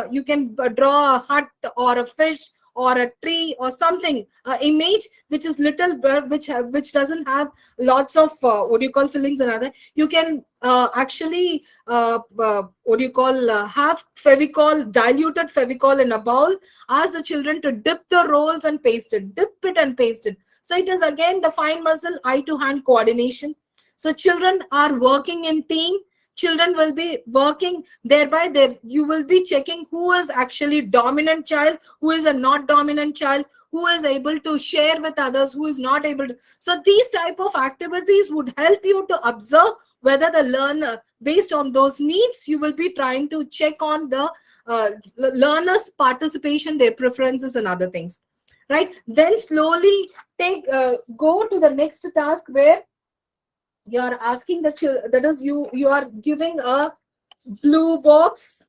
you can draw a hut or a fish or a tree or something, image which is little which doesn't have lots of what do you call, fillings and other. You can actually what do you call, have Fevicol, diluted Fevicol in a bowl. Ask the children to dip the rolls and paste it, dip it and paste it. So it is again the fine muscle, eye to hand coordination. So children are working in team. Children will be working, thereby you will be checking who is actually dominant child, who is a not dominant child, who is able to share with others, who is not able to. So these type of activities would help you to observe whether the learner, based on those needs, you will be trying to check on the learners' participation, their preferences and other things, right? Then slowly go to the next task where you are asking the children, that is you are giving a blue box,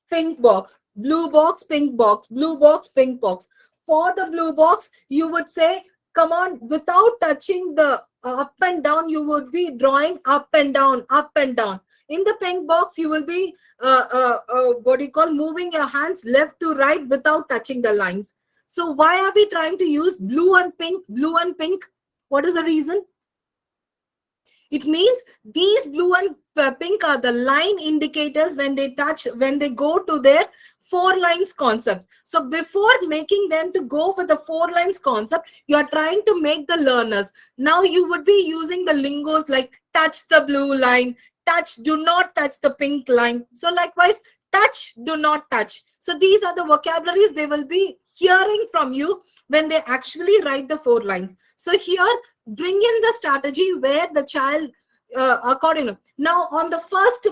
pink box, blue box, pink box, blue box, pink box. For the blue box, you would say, come on, without touching the up and down, you would be drawing up and down, up and down. In the pink box, you will be, what do you call, moving your hands left to right without touching the lines. So why are we trying to use blue and pink, blue and pink? What is the reason? It means these blue and pink are the line indicators when they touch, when they go to their four lines concept. So before making them to go with the four lines concept, you are trying to make the learners. Now you would be using the lingos like touch the blue line, touch, do not touch the pink line. So likewise, touch, do not touch. So these are the vocabularies they will be hearing from you when they actually write the four lines. So here, bring in the strategy where the child according now on the first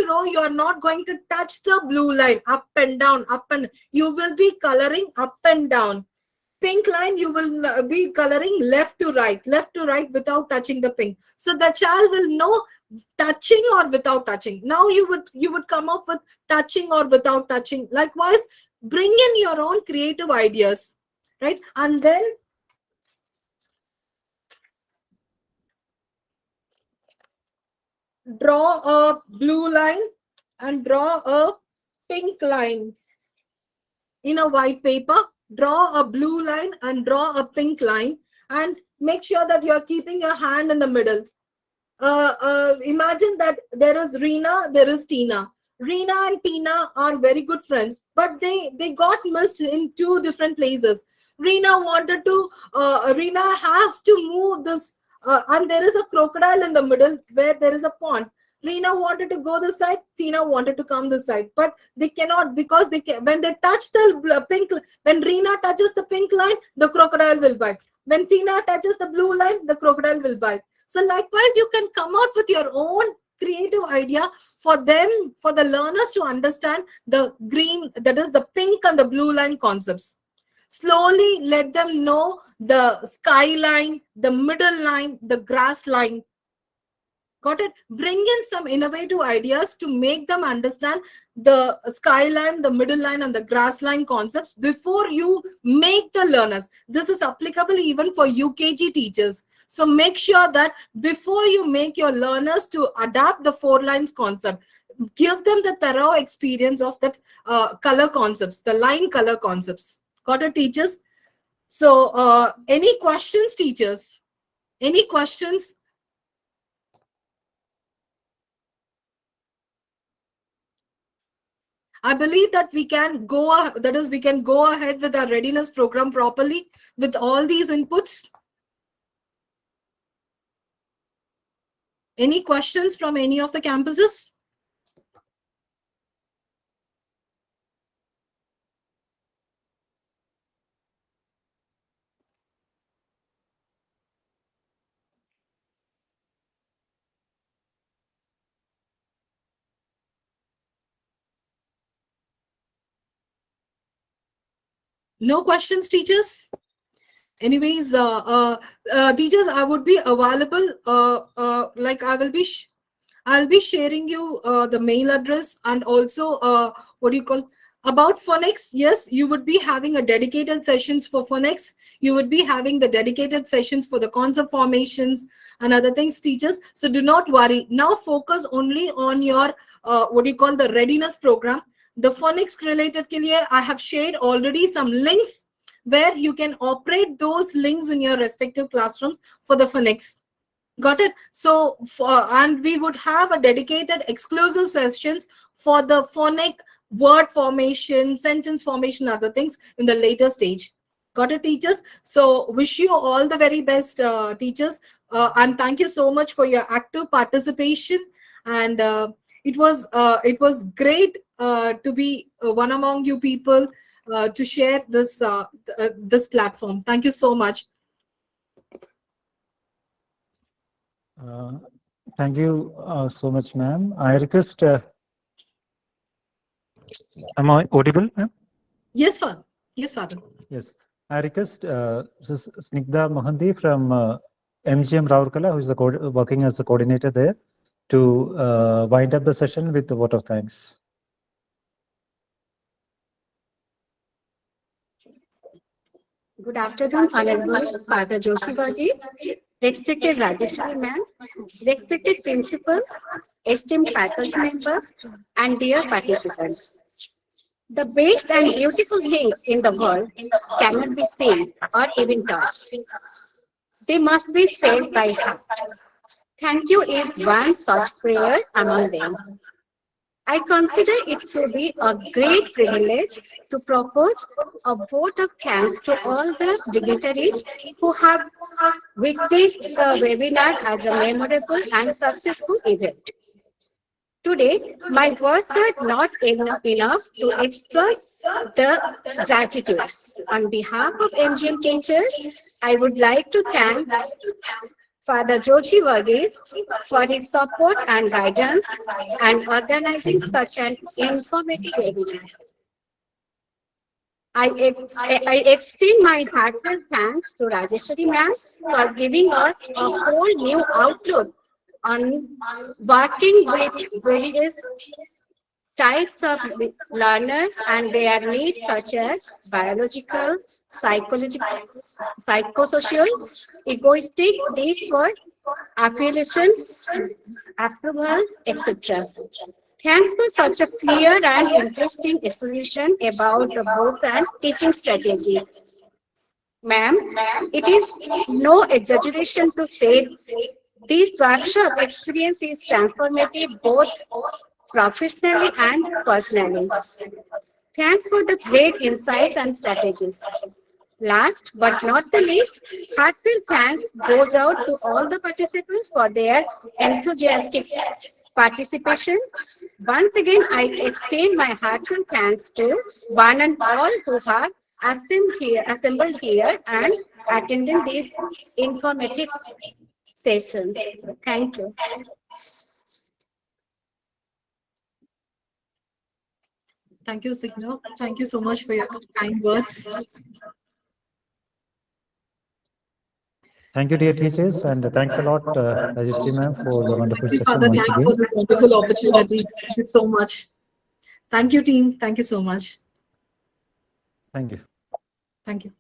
row, you are not going to touch the blue line up and down, up and you will be coloring up and down. Pink line, you will be coloring left to right without touching the pink. So the child will know touching or without touching. Now you would come up with touching or without touching. Likewise, bring in your own creative ideas, right? And then draw a blue line and draw a pink line. In a white paper, draw a blue line and draw a pink line, and make sure that you are keeping your hand in the middle. Imagine that there is Reena, there is Tina. Reena and Tina are very good friends, but they got missed in two different places. Reena has to move this, and there is a crocodile in the middle where there is a pond. Reena wanted to go this side, Tina wanted to come this side, but they cannot because when they touch the pink, when Reena touches the pink line, the crocodile will bite. When Tina touches the blue line, the crocodile will bite. So likewise, you can come out with your own creative idea for them, for the learners to understand the green, that is the pink and the blue line concepts. Slowly let them know the skyline, the middle line, the grass line. Got it? Bring in some innovative ideas to make them understand the skyline, the middle line, and the grass line concepts before you make the learners. This is applicable even for UKG teachers. So make sure that before you make your learners to adapt the four lines concept, give them the thorough experience of that color concepts, the line color concepts. Got it, teachers? So any questions, teachers? Any questions? I believe that we can go ahead with our readiness program properly with all these inputs. Any questions from any of the campuses? No questions, teachers? Anyways, teachers, I would be available. Like I'll be sharing you the mail address, and also what do you call, about phonics. Yes, you would be having a dedicated sessions for phonics. You would be having the dedicated sessions for the concept formations and other things, teachers. So do not worry. Now focus only on your what do you call, the readiness program. The phonics related ke liye, I have shared already some links where you can operate those links in your respective classrooms for the phonics. Got it? So, and we would have a dedicated exclusive sessions for the phonic word formation, sentence formation, other things in the later stage. Got it, teachers? So, wish you all the very best, teachers. And thank you so much for your active participation. And it was great to be one among you people to share this this platform. Thank you so much.
Thank you so much, ma'am. I request, am I audible, ma'am?
Yes, Father. Yes, Father.
Yes. I request Snigdha Mohanty from MGM Raurkala, who is working as the coordinator there, to wind up the session with the vote of thanks.
Good afternoon, Honorable Father Joshi, respected Rajeshwari ma'am, respected principals, esteemed faculty members, and dear participants. The best and beautiful things in the world cannot be seen or even touched. They must be felt by heart. Thank you is one such prayer among them. I consider it to be a great privilege to propose a vote of thanks to all the dignitaries who have witnessed the webinar as a memorable and successful event. Today, my words are not enough to express the gratitude. On behalf of MGM teachers, I would like to thank Father Joshi Varghese for his support and guidance and organizing such an informative webinar. I extend my heartfelt thanks to Rajeshwari ma'am for giving us a whole new outlook on working with various types of learners and their needs such as biological, psychological, psychosocial, egoistic, deep work, affiliation, approval, etc. Thanks for such a clear and interesting exposition about the books and teaching strategy. Ma'am, it is no exaggeration to say this workshop experience is transformative both professionally and personally. Thanks for the great insights and strategies. Last but not the least, heartfelt thanks goes out to all the participants for their enthusiastic participation. Once again, I extend my heartfelt thanks to one and all who have assembled here and attended these informative sessions. Thank you.
Thank you, Signa. Thank you so much for your kind words.
Thank you, dear teachers, and thanks a lot, Rajeshri ma'am, for the wonderful
Thank you,
session
Father.
once
Thanks for
again.
this wonderful opportunity. Thank you so much. Thank you, team. Thank you so much.
Thank you.
Thank you.